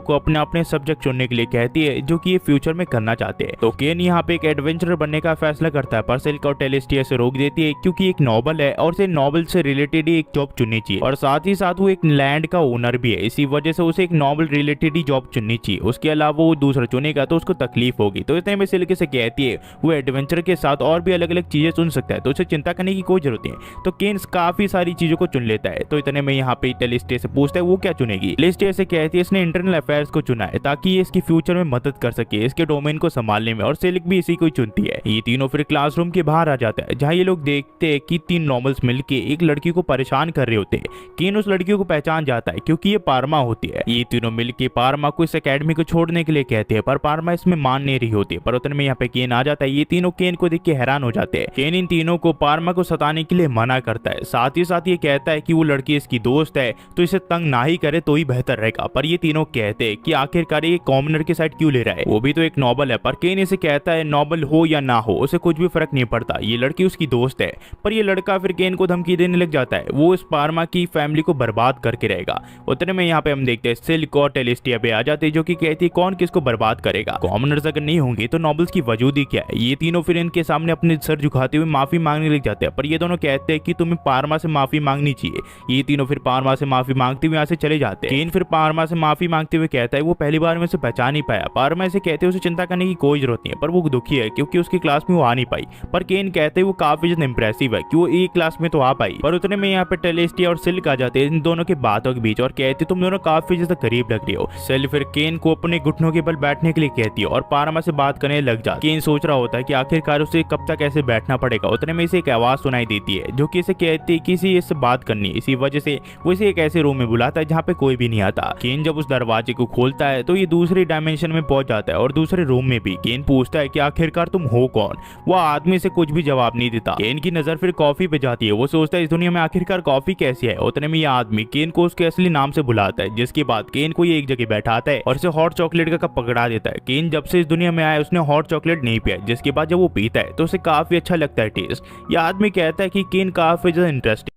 को अपने अपने सब्जेक्ट चुनने के लिए कहती है, जो कि ये फ्यूचर में करना चाहते हैं। तो केन यहाँ पे एक एडवेंचरर बनने का फैसला करता है, पर सिल्क और टेलिस्टिया से रोक देती है, क्योंकि एक नॉवल है और उसे नॉवल से रिलेटेड ही एक जॉब चुननी चाहिए, और साथ ही साथ वो एक लैंड का ओनर भी है। इसी वजह से उसे एक नॉवल रिलेटेड ही जॉब चुननी चाहिए। उसके अलावा वो दूसरा चुनेगा तो उसको तकलीफ होगी। तो इतने में सिल्क से कहती है वो एडवेंचर के साथ और भी अलग अलग चीजें चुन सकता है, तो उसे चिंता करने की कोई जरूरत नहीं। तो केन काफी सारी चीजों को चुन लेता है। तो इतने में यहाँ पे टेलिस्टिया से पूछता है वो क्या चुनेगी। टेलिस्टिया से कहती है इसने इंटरनल अफेयर्स को चुना है, ताकि ये इसकी फ्यूचर में मदद कर सके इसके डोमेन को संभालने में, और सिल्क भी इसी को चुनती है। ये तीनों फिर क्लासरूम के बाहर आ जाता है, जहाँ ये लोग देखते हैं कि तीन नॉर्मल्स मिलके एक लड़की को परेशान कर रहे होते हैं। केन उस लड़की को पहचान जाता है, क्योंकि ये पारमा होती है। ये तीनों मिलके पारमा को इस एकेडमी को छोड़ने के लिए कहते हैं, पर पारमा इसमें मान नहीं रही होती है। पर उतने में यहाँ पे केन आ जाता है। ये तीनों केन को देख के हैरान हो जाते हैं। केन इन तीनों को पारमा को सताने के लिए मना करता है, साथ ही साथ ये कहता है कि वो लड़की इसकी दोस्त है, तो इसे तंग ना ही करे तो ही बेहतर रहेगा। पर ये तीनों कहते हैं कि आखिरकार ये कॉमनर की साइड क्यों ले रहा है, वो भी तो एक नॉबल है। पर केन इसे कहता है नॉबल हो या ना हो उसे कुछ भी फर्क नहीं पड़ता, ये लड़की उसकी दोस्त है। पर ये लड़का फिर केन को धमकी देने लग जाता है, वो इस पारमा की फैमिली को बर्बाद करके रहेगा। उतने में यहाँ पे हम देखते हैं सिल्क और टेलिस्टिया पे आ जाते हैं, जो कि कहती है कौन किसको बर्बाद करेगा, कॉमनर्स अगर नहीं होंगे तो नॉबल्स की वजूद ही क्या है। ये तीनों फिर इनके सामने अपने सर झुकाते हुए माफी मांगने लग जाते हैं, पर ये दोनों कहते हैं कि तुम्हें पारमा से माफी मांगनी चाहिए। ये तीनों फिर पारमा से माफी मांगते हुए यहाँ से चले जाते हैं। केन फिर पारमा से माफी मांगते हुए कहता है वो पहली बार में उसे पहचान नहीं पाया। पारमा से कहते हैं उसे चिंता करने की कोई जरूरत नहीं है, पर वो दुखी है क्योंकि उसकी क्लास में वो आ नहीं पाई। पर केन कहते हैं वो काफी ज्यादा इंप्रेसिव है कि वो एक क्लास में तो आ पाई। पर उतने में यहाँ पे टेलेस्टिया और सिल्क आ जाते हैं इन दोनों के बातों के बीच और कहते तुम दोनों काफी ज्यादा करीब लग रही हो। सिल्क फिर केन को अपने घुटनों के बल बैठने के लिए कहती है और पारमा से बात करने लग जाती है। केन सोच रहा होता है कि आखिरकार उसे कब तक ऐसे बैठना पड़ेगा। उतने में इसे एक आवाज सुनाई देती है जो कि इसे कहती है कि इसे इससे बात करनी है। इसी वजह से वो इसे एक ऐसे रूम में बुलाता है जहाँ पे कोई भी नहीं आता। केन जब उस दरवाजे को खोलता है तो ये दूसरी डायमेंशन में पहुंच जाता है और दूसरे रूम में भी। केन पूछता है कि आखिरकार तुम हो कौन। वो आदमी से कुछ भी जवाब नहीं देता। केन की नजर फिर कॉफी पे जाती है। वो सोचता है इस दुनिया में आखिरकार कॉफी कैसी है। उतने में ये आदमी केन को उसके असली नाम से बुलाता है, जिसके बाद केन को ये एक जगह बैठाता है और इसे हॉट चॉकलेट का कप पकड़ा देता है। केन जब से इस दुनिया में आया उसने हॉट चॉकलेट नहीं पिया, जिसके बाद जब वो पीता है तो उसे काफी अच्छा लगता है टेस्ट। ये आदमी कहता है कि केन काफी ज्यादा इंटरेस्टिंग।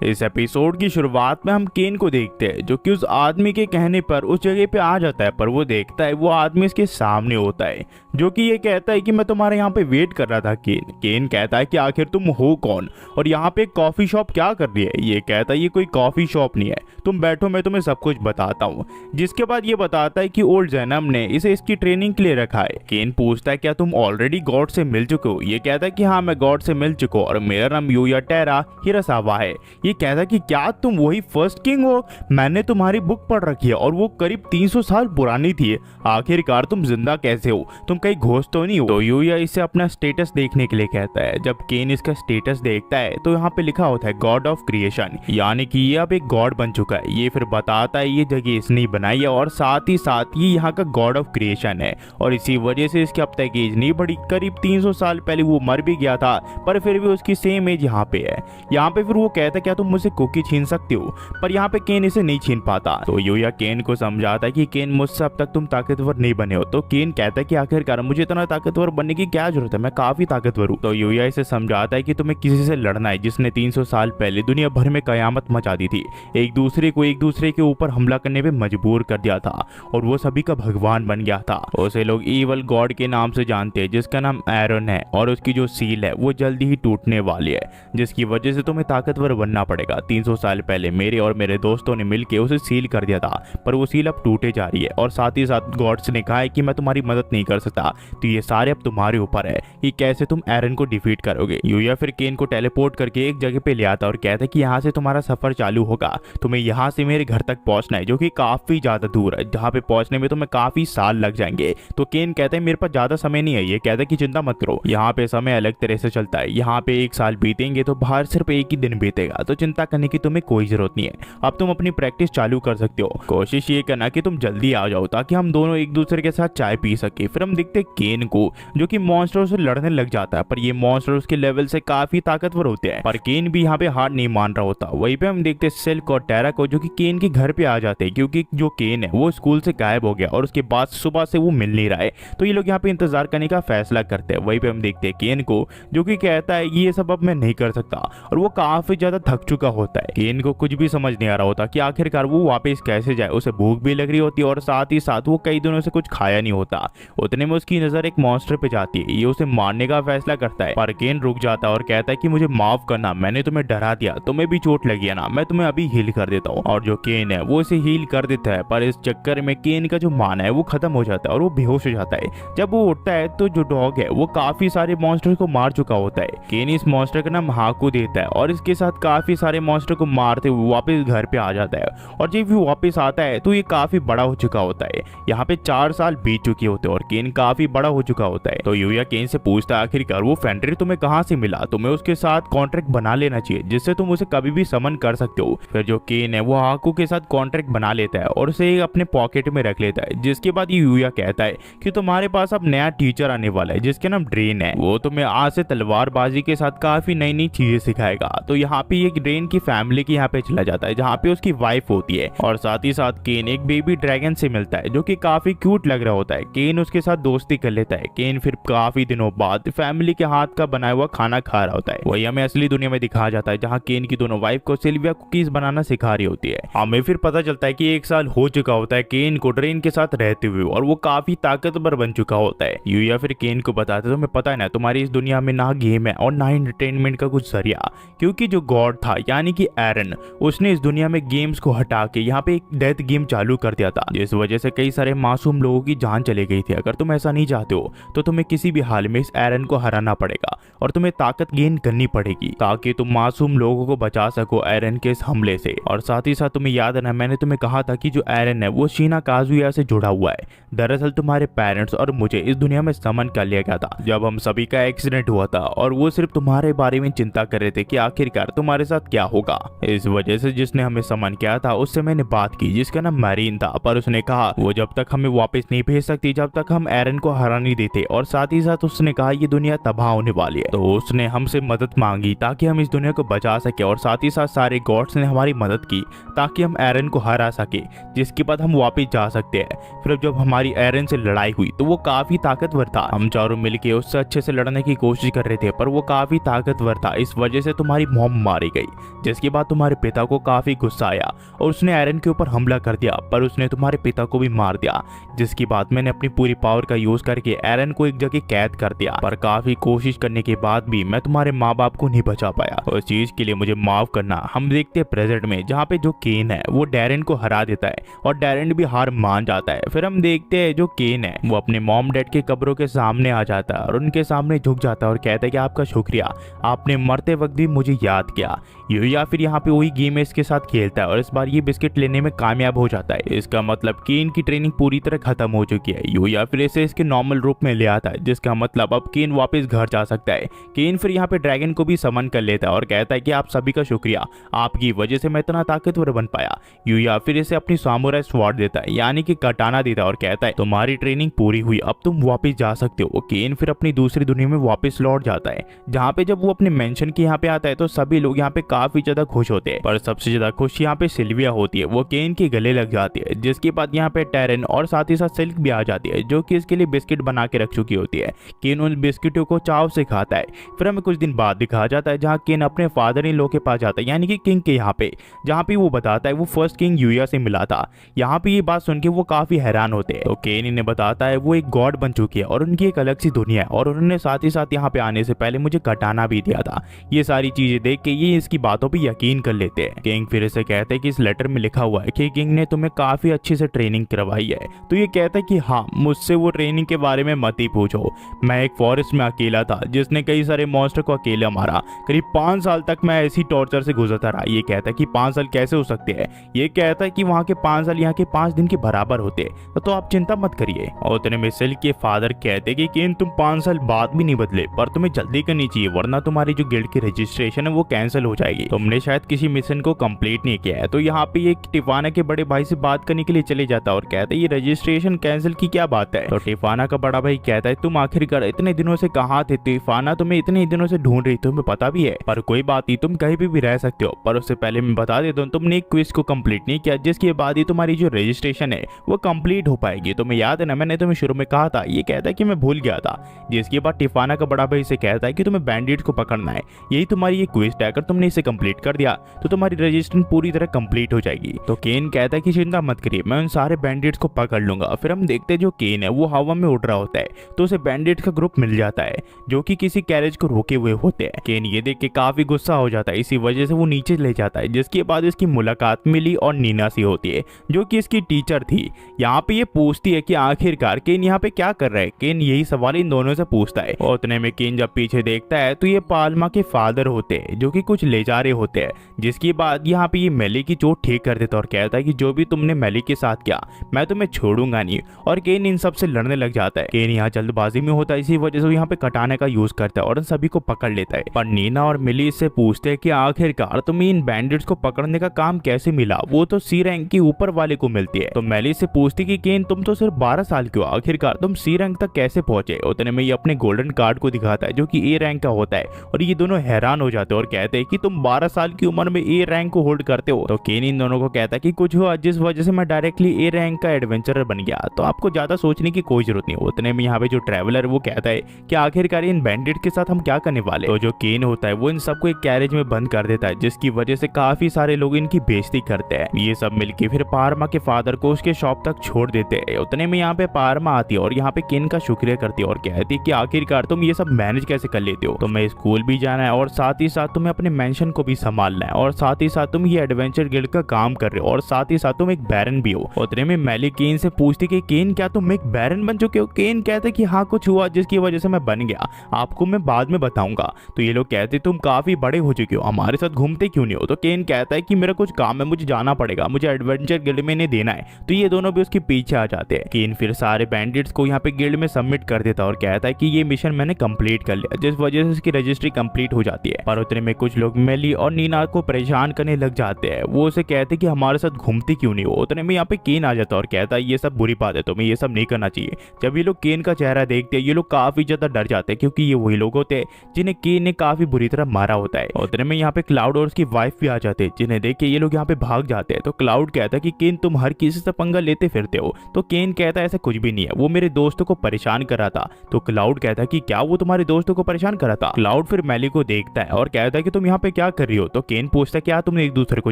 इस एपिसोड की शुरुआत में हम केन को देखते हैं जो कि उस आदमी के कहने पर उस जगह पे आ जाता है, पर वो देखता है वो आदमी इसके सामने होता है जो कि ये कहता है कि मैं तुम्हारे यहाँ पे वेट कर रहा था। केन कहता है कि आखिर तुम हो कौन और यहाँ पे एक कॉफी शॉप क्या कर रही है। ये कहता है ये कोई कॉफी शॉप नहीं है, तुम बैठो मैं तुम्हें सब कुछ बताता हूँ। जिसके बाद ये बताता है कि ओल्ड जैनम ने इसे इसकी ट्रेनिंग के लिए रखा है। केन पूछता है क्या तुम ऑलरेडी गॉड से मिल चुके हो। ये कहता है कि हाँ मैं गॉड से मिल चुका हूँ और मेरा नाम यूया टेरा हिरासावा है। ये कहता कि क्या तुम वही फर्स्ट किंग हो। मैंने तुम्हारी बुक पढ़ रखी है और वो करीब 300 साल पुरानी थी। आखिरकार तुम जिंदा कैसे हो, तुम कहीं घोष तो नहीं हो। तो यूया इसे अपना स्टेटस देखने के लिए कहता है। जब केन इसका स्टेटस देखता है तो यहाँ पे लिखा होता है गॉड ऑफ क्रिएशन, यानी कि ये अब एक गॉड बन चुका है। ये फिर बताता है ये जगह इसने बनाई है और साथ ही साथ ये यहाँ का गॉड ऑफ क्रिएशन है और इसी वजह से इसकी अब तक एज नहीं बढ़ी। करीब 300 साल पहले वो मर भी गया था पर फिर भी उसकी सेम एज यहाँ पे है। यहाँ पे फिर वो कहता है क्या तुम मुझसे कुकी छीन सकते हो, पर यहाँ पे केन इसे नहीं छीन पाता। तो यूया केन को समझाता है कि केन मुझसे अब तक तुम ताकतवर नहीं बने हो। तो केन कहता है कि आखिरकार मुझे इतना ताकतवर बनने की क्या जरूरत है, मैं काफी ताकतवर हूँ। तो यूया इसे समझाता है कि तुम्हें किसी से लड़ना है जिसने 300 साल पहले दुनिया भर में कयामत मचा दी थी, एक दूसरे के ऊपर हमला करने पे मजबूर कर दिया था और वो सभी का भगवान बन गया था। उसे लोग ईवल गॉड के नाम से जानते हैं जिसका नाम एरन है और उसकी जो सील है वो जल्दी ही टूटने वाली है, जिसकी वजह से तुम्हें ताकतवर बनना पड़ेगा। 300 साल पहले मेरे और मेरे दोस्तों ने मिलकर उसे सील कर दिया था, पर वो सील अब टूटे जा रही है और साथ ही साथ गॉड्स ने कहा है कि मैं तुम्हारी मदद नहीं कर सकता, तो ये सारे अब तुम्हारे ऊपर है कि कैसे तुम एरन को डिफीट करोगे। यूया फिर केन को टेलीपोर्ट करके एक जगह पे ले आता और कहता है कि यहाँ से तुम्हारा सफर चालू होगा, तुम्हें यहाँ से मेरे घर तक पहुंचना है जो कि काफी ज्यादा दूर है, जहाँ पे पहुंचने में तुम्हें काफी साल लग जाएंगे। तो केन कहते हैं मेरे पास ज्यादा समय नहीं है। ये कहता है कि चिंता मत करो, यहाँ पे समय अलग तरह से चलता है, यहाँ पे 1 साल बीतेंगे तो बाहर सिर्फ एक ही दिन बीतेगा, तो चिंता करने की तुम्हें कोई जरूरत नहीं है। अब तुम अपनी प्रैक्टिस चालू कर सकते हो। कोशिश ये करना कि तुम जल्दी आ जाओ ताकि हम दोनों एक दूसरे के साथ चाय पी सके। फिर हम देखते केन को जो कि मॉन्स्टर से लड़ने लग जाता है, पर ये मॉन्स्टर उसके लेवल से काफी ताकतवर होते हैं, पर केन भी यहाँ पे हार नहीं मान रहा होता। वहीं पे हम देखते सिल्क और टेरा को जो कि केन के घर पे आ जाते हैं, क्योंकि जो केन है वो स्कूल से गायब हो गया और उसके बाद सुबह से वो मिल नहीं रहा है, तो ये लोग यहाँ पे इंतजार करने का फैसला करते हैं। वहीं पे हम देखते हैं केन को जो कि कहता है ये सब अब मैं नहीं कर सकता और वो काफी ज्यादा थक चुका होता है। केन को कुछ भी समझ नहीं आ रहा होता कि आखिरकार वो वापस कैसे जाए। उसे भूख भी लग रही होती है और साथ ही साथ वो कई दिनों से कुछ खाया नहीं होता। उतने में उसकी नजर एक मॉन्स्टर पे जाती है, ये उसे मारने का फैसला करता है, पर केन रुक जाता है और कहता है कि मुझे माफ करना, मैंने तुम्हें डरा दिया, तुम्हें भी चोट लगी है ना, मैं तुम्हें अभी हील कर देता हूँ। और जो केन है वो इसे हील कर देता है, पर इस चक्कर में केन का जो मान है वो खत्म हो जाता है और वो बेहोश हो जाता है। जब वो उठता है तो जो डॉग है वो काफी सारे मॉन्स्टर को मार चुका होता है। केन इस मॉन्स्टर का नाम हाकू देता है और इसके साथ काफी सारे मॉन्स्टर को मारते हुए वापस घर पे आ जाता है। और जब वो वापस आता है तो ये काफी बड़ा हो चुका होता है। यहाँ पे 4 साल बीत चुके होते हैं और केन काफी बड़ा हो चुका होता है। तो यूया केन से पूछता है आखिरकार वो फेंड्री तुम्हें कहाँ से मिला, तुम्हें उसके साथ कॉन्ट्रैक्ट बना लेना चाहिए जिससे तुम उसे कभी भी समन कर सकते हो। फिर जो केन है वो हाकू के साथ कॉन्ट्रैक्ट बना लेता है और उसे अपने पॉकेट में रख लेता है। जिसके बाद ये यूया कहता है कि तुम्हारे पास अब नया टीचर आने वाला है जिसका नाम ड्रेन है, वो तुम्हें आज से तलवारबाजी के साथ काफी नई नई चीजें सिखाएगा। तो यहाँ पे एक ड्रेन की फैमिली के यहाँ पे चला जाता है जहाँ पे उसकी वाइफ होती है और साथ ही साथ केन एक बेबी ड्रैगन से मिलता है जो कि काफी क्यूट लग रहा होता है। केन उसके साथ दोस्ती कर लेता है। केन फिर काफी दिनों बाद फैमिली के हाथ का बनाया हुआ खाना खा रहा होता है। वही हमें असली दुनिया में दिखाया जाता है जहाँ केन की दोनों वाइफ को सिल्विया कुकीज बनाना सिखा रही होती है। हमें फिर पता चलता है कि 1 साल हो चुका होता है केन को ड्रेन के साथ रहते हुए और वो काफी ताकतवर बन चुका होता है। यूया फिर केन को बताते तुम्हें पता है ना तुम्हारी इस दुनिया में ना गेम है और ना एंटरटेनमेंट का कुछ जरिया, क्योंकि जो गॉड था था यानी कि एरन, उसने इस दुनिया में गेम्स को हटा के यहाँ पे एक डेथ गेम चालू कर दिया था, जिस वजह से कई सारे मासूम लोगों की जान चली गई थी। अगर तुम ऐसा नहीं चाहते हो तो तुम्हें किसी भी हाल में इस एरन को हराना पड़ेगा और तुम्हें ताकत गेन करनी पड़ेगी ताकि तुम मासूम लोगों को बचा सको एरन के इस हमले से। और साथ ही साथ तुम्हें याद है ना, मैंने तुम्हें कहा था कि जो एरन है वो शिना काजुया से जुड़ा हुआ है। दरअसल तुम्हारे पेरेंट्स और मुझे इस दुनिया में समन कर लिया गया था जब हम सभी का एक्सीडेंट हुआ था, और वो सिर्फ तुम्हारे बारे में चिंता कर रहे थे कि आखिरकार तुम्हारे साथ क्या होगा। इस वजह से जिसने हमें समन किया था उससे मैंने बात की, जिसका नाम मैरीन था, पर उसने कहा वो जब तक हमें वापस नहीं भेज सकती जब तक हम एरन को हरा नहीं देते। और साथ ही साथ उसने कहा ये दुनिया तबाह होने वाली है, तो उसने हमसे मदद मांगी ताकि हम इस दुनिया को बचा सके। और साथ ही साथ सारे गॉड्स ने हमारी मदद की ताकि हम एरन को हरा सके, जिसके बाद हम वापस जा सकते हैं। फिर जब हमारी एरन से लड़ाई हुई तो वो काफी ताकतवर था। हम चारों मिलके उससे अच्छे से लड़ने की कोशिश कर रहे थे, पर वो काफी ताकतवर था। इस वजह से तुम्हारी मॉम मारी गई, जिसके बाद तुम्हारे पिता को काफी गुस्सा आया और उसने एरन के ऊपर हमला कर दिया, पर उसने तुम्हारे पिता को भी मार दिया। जिसके बाद मैंने अपनी पूरी पावर का यूज करके एरन को एक जगह कैद कर दिया, पर काफी कोशिश करने के बाद भी मैं तुम्हारे माँ बाप को नहीं बचा पाया। उस चीज के लिए मुझे माफ करना। हम देखते हैं प्रेजेंट में जहाँ पे जो केन है वो डैरेन को हरा देता है और डैरेन भी हार मान जाता है। फिर हम देखते हैं जो केन है वो अपने मॉम डैड के कब्रों के सामने आ जाता है और उनके सामने झुक जाता है और कहता है कि आपका शुक्रिया, आपने मरते वक्त भी मुझे याद किया। या फिर यहाँ पे वही गेम इसके साथ खेलता है और इस बार ये बिस्किट लेने में कामयाब हो जाता है। इसका मतलब केन की ट्रेनिंग पूरी तरह खत्म हो चुकी है। या फिर इसे इसके नॉर्मल रूप में ले आता है, जिसका मतलब अब केन वापस घर जा सकता है। केन फिर यहाँ पे ड्रैगन को भी समन कर लेता है और कहता है कि आप सभी का शुक्रिया, आपकी वजह से मैं इतना ताकतवर बन पाया। या फिर इसे अपनी सामुराई स्वॉर्ड देता है यानी कि कटाना देता है और कहता है तुम्हारी ट्रेनिंग पूरी हुई, अब तुम वापस जा सकते हो। केन फिर अपनी दूसरी दुनिया में वापस लौट जाता है, जहाँ पे जब वो अपने मेंशन के यहाँ पे आता है तो सभी लोग यहाँ पे काफी ज्यादा खुश होते हैं, पर सबसे ज्यादा खुश यहाँ पे सिल्विया होती है। वो केन के गले लग जाती है, जिसके बाद यहाँ पे टेरन और साथ ही साथ सिल्क भी आ जाती है, जो कि इसके लिए बिस्किट बना के रख चुकी होती है। केन उन बिस्किटों को चाव से खाता है। फिर हमें कुछ दिन बाद दिखाया जाता है जहाँ केन अपने फादर इन लॉ के पास जाता है यानी कि किंग के यहाँ पे, जहाँ पे वो बताता है वो फर्स्ट किंग यूया से मिला था। यहाँ पे ये बात सुन के वो काफी हैरान होते हैं। तो केन इन्हें बताता है वो एक गॉड बन चुकी है और उनकी एक अलग सी दुनिया है, और उन्होंने साथ ही साथ यहाँ पे आने से पहले मुझे कटाना भी दिया था। ये सारी चीजें देख के ये इसकी बातों पे यकीन कर लेते हैं। किंग फिर इसे कहते हैं कि इस लेटर में लिखा हुआ है कि किंग ने तुम्हें काफी अच्छे से ट्रेनिंग करवाई है। तो ये कहता है कि हाँ, मुझसे वो ट्रेनिंग के बारे में मत ही पूछो। मैं एक फॉरेस्ट में अकेला था जिसने कई सारे मॉन्स्टर को अकेला मारा। करीब 5 साल तक मैं ऐसी टॉर्चर से गुजरता रहा। ये कहता है कि 5 साल कैसे हो सकते हैं। ये कहता है कि वहाँ के 5 साल यहाँ के 5 दिन के बराबर होते, तो आप चिंता मत करिए। और उतने में सिल्क के फादर कहते कि केन तुम 5 साल बाद भी नहीं बदले, पर तुम्हें जल्दी करनी चाहिए वरना तुम्हारी जो गिल्ड की रजिस्ट्रेशन है वो कैंसिल हो जाएगी। तुमने शायद किसी मिशन को कंप्लीट नहीं किया है। तो यहाँ पे ये टिफाना के बड़े भाई से बात करने के लिए चले जाता है और कहता है ये रजिस्ट्रेशन कैंसिल की क्या बात है। तो टिफाना का बड़ा भाई कहता है तुम आखिरकार इतने दिनों से कहाँ थे। टिफाना तुम्हें इतने दिनों से ढूंढ रही, तुम्हें पता भी है, पर कोई बात नहीं, तुम कहीं भी रह सकते हो। पर उससे पहले मैं बता देता हूँ तुमने एक क्विज को कंप्लीट नहीं किया, जिसके बाद ही तुम्हारी जो रजिस्ट्रेशन है वो कंप्लीट हो पाएगी। तुम्हें याद है ना, मैंने तुम्हें शुरू में कहा था। ये कहता है कि मैं भूल गया था। जिसके बाद टिफाना का बड़ा भाई से कहता है कि तुम्हें बैंडिट्स को पकड़ना है, यही तुम्हारी ये क्विज है। अगर तुमने इसे कंप्लीट कर दिया तो तुम्हारी रजिस्ट्रेशन पूरी तरह कंप्लीट हो जाएगी। तो केन कहता है कि चिंता मत करिए, मैं उन सारे बैंडिट्स को पकड़ लूंगा। फिर हम देखते हैं जो केन है वो हवा में उड़ रहा होता है, तो उसे बैंडिट्स का ग्रुप मिल जाता है जो कि किसी कैरेज को रोके हुए होते हैं। केन ये देख के काफी गुस्सा हो जाता है, इसी वजह से वो नीचे ले जाता है। जिसके बाद इसकी मुलाकात मिली और नीना सी होती है जो कि इसकी टीचर थी। यहाँ पे ये पूछती है कि आखिरकार केन यहाँ पे क्या कर रहा है। केन यही सवाल इन दोनों से पूछता है। और उतने में केन जब पीछे देखता है तो ये पाल्मा के फादर होते हैं जो कि कुछ ले जा रहे होते हैं। जिसके बाद यहाँ पे ये मेली की चोट ठीक कर देता और कहता है कि जो भी तुमने मेली के साथ किया मैं तुम्हें छोड़ूंगा नहीं। और केन इन सब से लड़ने लग जाता है। केन यहाँ जल्दबाजी में होता है, इसी वजह से यहाँ पे कटाने का यूज करता है और सभी को पकड़ लेता है। पर नीना और मिली इससे पूछते हैं कि आखिरकार तुम्हें इन बैंडिट्स को पकड़ने का काम कैसे मिला, वो तो सी रैंक की ऊपर वाले को मिलती है। तो मेली से पूछती कि केन तुम तो सिर्फ 12 साल के हो, आखिरकार तुम सी रैंक तक कैसे पहुंचे। उतने में ये अपने गोल्डन कार्ड को दिखाता है जो कि ए रैंक का होता है, और ये दोनों हैरान हो जाते हैं और कहते हैं कि तुम 12 साल की उम्र में ए रैंक को होल्ड करते हो। तो केन इन दोनों को कहता है कि कुछ हुआ जिस वजह से मैं डायरेक्टली ए रैंक का एडवेंचरर बन गया, तो आपको ज्यादा सोचने की कोई जरूरत नहीं। उतने में यहाँ पे जो ट्रैवलर वो कहता है कि आखिरकार इन बैंडिट के साथ हम क्या करने वाले। तो जो केन होता है वो इन सबको एक कैरेज में बंद कर देता है, जिसकी वजह से काफी सारे लोग इनकी बेइज्जती करते हैं। ये सब मिलके फिर पारमा के फादर को उसके शॉप तक छोड़ देते हैं। उतने में यहाँ पे पारमा आती है और यहाँ पे केन का शुक्रिया करती है और कहती है कि आखिरकार तुम ये सब मैनेज कैसे कर लेते हो, तुम्हें स्कूल भी जाना है और साथ ही साथ तुम्हें अपने मेंशन को भी संभालना है और साथ ही साथ तुम ये एडवेंचर गिल्ड का काम कर रहे हो और साथ ही साथ तुम एक बैरन भी हो। उतने में मैली केन से पूछती कि केन क्या तुम एक बैरन बन चुके हो। केन कहते कि हाँ कुछ हुआ जिसकी वजह से मैं बन गया, आपको मैं बाद में बताऊंगा। तो ये लोग कहते तुम काफी बड़े हो चुके हो, हमारे साथ घूमते क्यों नहीं हो। तो केन कहता है कि मेरा कुछ काम है, मुझे जाना पड़ेगा, मुझे एडवेंचर गिल्ड में इन्हें देना है। तो ये दोनों भी उसके पीछे आ जाते हैं। केन फिर सारे बैंडिट्स को यहाँ पे गिल्ड में सबमिट कर देता है और कहता है कि ये मिशन मैंने कंप्लीट कर लिया, जिस वजह से इसकी रजिस्ट्री कंप्लीट हो जाती है। पर उतने में कुछ लोग मेली और नीना को परेशान करने लग जाते हैं। वो उसे कहते कि हमारे साथ घूमती क्यों नहीं हो। उतने में यहाँ पे केन आ जाता है और कहता है ये सब बुरी बात है, तुम्हें ये सब नहीं करना चाहिए। जब ये लोग केन का चेहरा देखते हैं ये लोग काफी ज्यादा डर जाते हैं, क्योंकि ये वही लोग होते हैं जिन्हें केन ने काफी बुरी तरह मारा होता है। उतने में यहाँ पे क्लाउड और उसकी वाइफ भी आ जाते हैं, जिन्हें देख के ये लोग यहाँ पे भाग जाते हैं। तो क्लाउड कहता है कि केन तुम हर किसी से पंगा लेते फिरते हो। तो केन कहता है ऐसा कुछ भी नहीं है, वो मेरे दोस्तों को परेशान कर रहा था। तो क्लाउड कहता है कि क्या वो तुम्हारे दोस्तों को परेशान कर रहा था। क्लाउड फिर मैली को देखता है और कहता है कि तुम यहाँ पे क्या कर रही हो। तो केन पूछता है क्या तुम एक दूसरे को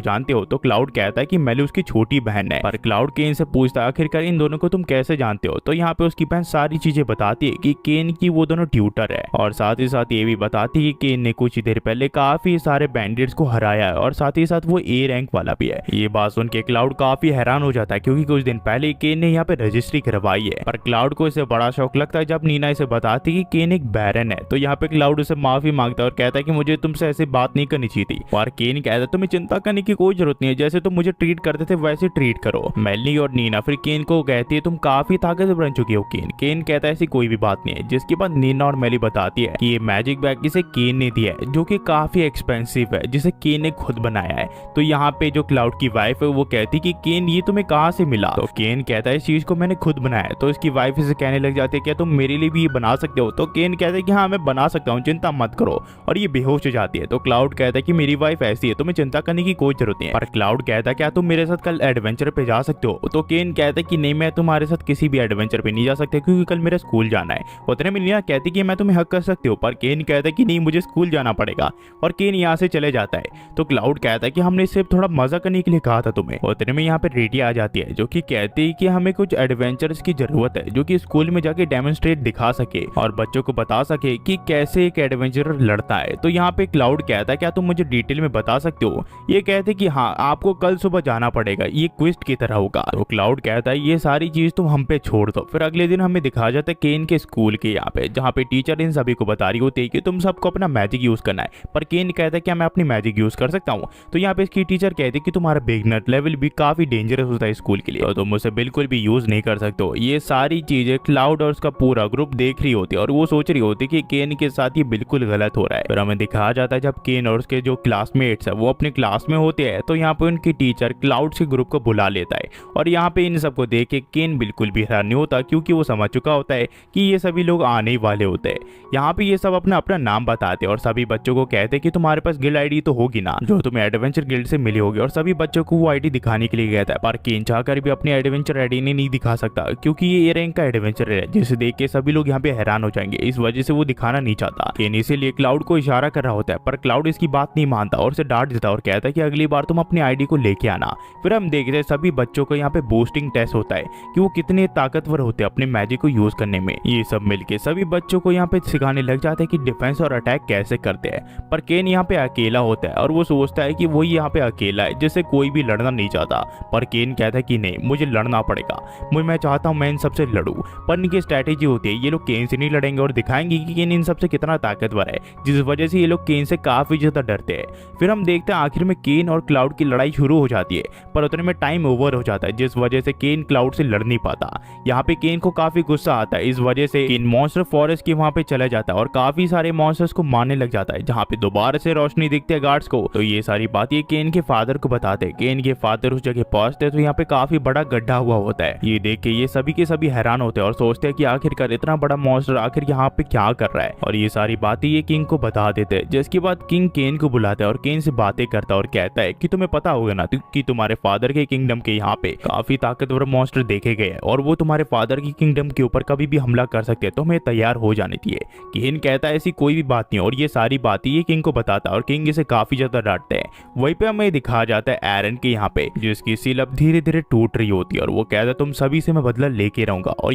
जानते हो। तो क्लाउड कहता है कि मैली उसकी छोटी बहन है। पर क्लाउड केन से पूछता है आखिरकार इन दोनों को तुम कैसे जानते हो। तो यहाँ पे उसकी बहन सारी चीजें बताती है कि केन की वो दोनों ट्यूटर है और साथ ही साथ ये भी बताती है कि केन ने कुछ देर पहले काफी सारे बैंडिट्स को हराया है और साथ ही साथ वो ए रैंक वाला भी है। ये बात सुन के क्लाउड काफी हैरान हो जाता है, क्योंकि कुछ दिन पहले केन ने यहाँ पे रजिस्ट्री करवाई है। पर क्लाउड को इसे बड़ा शौक लगता है जब नीना इसे बताती कि केन एक बैरन है। तो यहाँ पे क्लाउड उसे माफी मांगता है और कहता है कि मुझे तुमसे ऐसी बात नहीं करनी चाहिए थी। और केन कहता है तुम्हें चिंता करने की कोई जरूरत नहीं है, जैसे तुम मुझे ट्रीट करते थे वैसे ट्रीट करो। मेली और नीना फिर केन को कहती है तुम काफी ताकतवर बन चुकी हो केन। केन कहता है ऐसी कोई भी बात नहीं है। जिसके बाद नीना और मेली बताती है कि ये मैजिक बैग इसे केन ने दिया है, जो कि काफी एक्सपेंसिव है, जिसे केन ने खुद बनाया है। तो यहाँ पे जो क्लाउड की वाइफ है वो कहती कि केन ये तुम्हें कहाँ से मिला। तो केन कहता है इस चीज को मैंने खुद बनाया है। तो इसकी वाइफ इसे कहने लग जाती है क्या तुम मेरे लिए भी ये बना सकते हो। तो केन कहता है कि हाँ मैं बना सकता हूँ, चिंता मत करो। और ये बेहोश हो जाती है। तो क्लाउड कहता है कि मेरी वाइफ ऐसी है, तुम्हें चिंता करने की कोई जरूरत नहीं है। पर क्लाउड कहता है क्या तुम मेरे साथ कल एडवेंचर पे जा सकते हो। तो केन कहता है कि नहीं मैं तुम्हारे साथ किसी भी एडवेंचर पे नहीं जा सकता, क्योंकि कल मेरा स्कूल जाना है। उतने में नीना कहती कि मैं तुम्हें हक कर सकती हूँ। पर केन कहता है कि नहीं मुझे स्कूल जाना पड़ेगा। और केन यहाँ से चले जाता है। तो क्लाउड कहता है कि हमने सिर्फ थोड़ा मजा करने के लिए कहा था तुम्हें। उतने में यहाँ पे रेडी आ जाती है, जो कि कहती है कि हमें कुछ एडवेंचर्स की जरूरत है, जो कि स्कूल में जाके डेमोन्स्ट्रेट दिखा सके और बच्चों को बता सके कि कैसे एक एडवेंचरर लड़ता है। तो यहाँ पे क्लाउड कहता है क्या तुम मुझे डिटेल में बता सकते हो। ये कहते कि हाँ आपको कल सुबह जाना पड़ेगा, ये क्विज की तरह होगा। तो क्लाउड कहता है ये सारी चीज तुम हम पे छोड़ दो। फिर अगले दिन हमें दिखाया जाता है केन के स्कूल के यहाँ पे, जहाँ पे टीचर इन सभी को बता रही होती है कि तुम सबको अपना मैजिक यूज करना है। पर केन कहता है क्या मैं अपनी मैजिक यूज कर सकता हूँ। तो यहाँ पे इसकी टीचर कहती है कि तुम्हारा बिगनर लेवल भी काफी डेंजरस होता है स्कूल के लिए, तो तुम उसे बिल्कुल भी यूज नहीं कर सकते हो। ये सारी चीजें क्लाउड और उसका पूरा ग्रुप देख रही होती है और वो सोच रही होती है कि केन के साथ ये बिल्कुल गलत हो रहा है। फिर हमें दिखाया जाता है जब केन और उसके जो क्लासमेट्स है वो अपने क्लास में होते हैं, तो यहाँ पे उनकी टीचर क्लाउड के ग्रुप को बुला लेता है। और यहाँ पे इन सबको देख के केन बिल्कुल भी हैरान नहीं होता, क्योंकि वो समझ चुका होता है कि ये सभी लोग आने ही वाले होते हैं। यहाँ पे ये सब अपना अपना नाम बताते हैं और सभी बच्चों को कहते हैं कि तुम्हारे पास गिल्ड आईडी तो होगी ना, जो तुम्हें एडवेंचर गिल्ड से मिली होगी। और सभी बच्चों को वो आईडी दिखाने के लिए कहता है। पर केन चाहकर भी अपनी एडवेंचर आईडी नहीं दिखा सकता, क्योंकि ये रैंक का एडवेंचर है, जिसे देख के सभी लोग यहाँ पे हैरान हो जाएंगे। इस वजह से वो दिखाना नहीं चाहता। केन इसीलिए क्लाउड को इशारा कर रहा होता है, पर क्लाउड इसकी बात नहीं मानता और उसे डांट देता और कहता है कि अगली बार तुम अपनी आईडी को लेके आना। फिर हम देखते हैं सभी बच्चों को यहाँ पे बूस्टिंग टेस्ट होता है कि वो कितने ताकतवर होते हैं अपने मैजिक को यूज करने में। ये सब मिलके सभी बच्चों को यहाँ पे सिखाने लग जाते हैं कि डिफेंस और अटैक कैसे करते हैं। पर केन यहाँ पे अकेला होता है और वो सोचता है कि वो यहाँ पे अकेला है, जिससे कोई भी लड़ना नहीं चाहता। पर केन कहता है कि नहीं मुझे लड़ना पड़ेगा, मैं चाहता हूँ मैं इन सबसे लड़ूं। पर इनकी स्ट्रैटेजी होती है ये लोग केन से नहीं लड़ेंगे और दिखाएंगे कि केन इन सबसे कितना ताकतवर है, जिस वजह से ये लोग केन से काफी ज्यादा डरते हैं। फिर हम देखते हैं आखिर में केन और क्लाउड की लड़ाई शुरू हो जाती है, पर उतने में टाइम ओवर हो जाता है, जिस वजह से केन क्लाउड से लड़ नहीं पाता। यहाँ पे केन को काफी गुस्सा आता है, इस वजह से केन मॉन्स्टर फॉरेस्ट के वहां पे चला जाता है और काफी सारे मॉन्स्टर्स को मारने लग जाता है, जहाँ पे दोबारा से रोशनी दिखती है गार्ड्स को। तो ये सारी बात ये केन के फादर को बताते हैं। केन के फादर उस जगह पहुंचते हैं तो यहाँ पे काफी बड़ा गड्ढा हुआ होता है। ये देख के ये सभी के सभी हैरान होते हैं और सोचते हैं कि आखिरकार इतना बड़ा मॉन्स्टर आखिर यहाँ पे क्या कर रहा है। और ये सारी बातें ये किंग को बता देते हैं, जिसके बाद किंग केन को बुलाता है और केन से बातें करता है और कहता है कि तुम्हें पता होगा ना कि तुम्हारे फादर के किंगडम के यहाँ पे काफी ताकतवर मॉन्स्टर देखे गए हैं और वो तुम्हारे फादर की किंगडम के ऊपर कभी भी हमला कर सकते हैं, तो हमें तैयार हो जाने चाहिए। केन कहता है ऐसी कोई भी बात नहीं और ये सारी बातें ये किंग को बताता है और किंग इसे काफी ज्यादा डांटते हैं। वहीं पे हमें दिखाया जाता है एरन के यहाँ पे, जिसकी सील अब धीरे धीरे टूट रही होती है और वो कहता है तुम सभी से मैं बदला लेके रहूंगा। और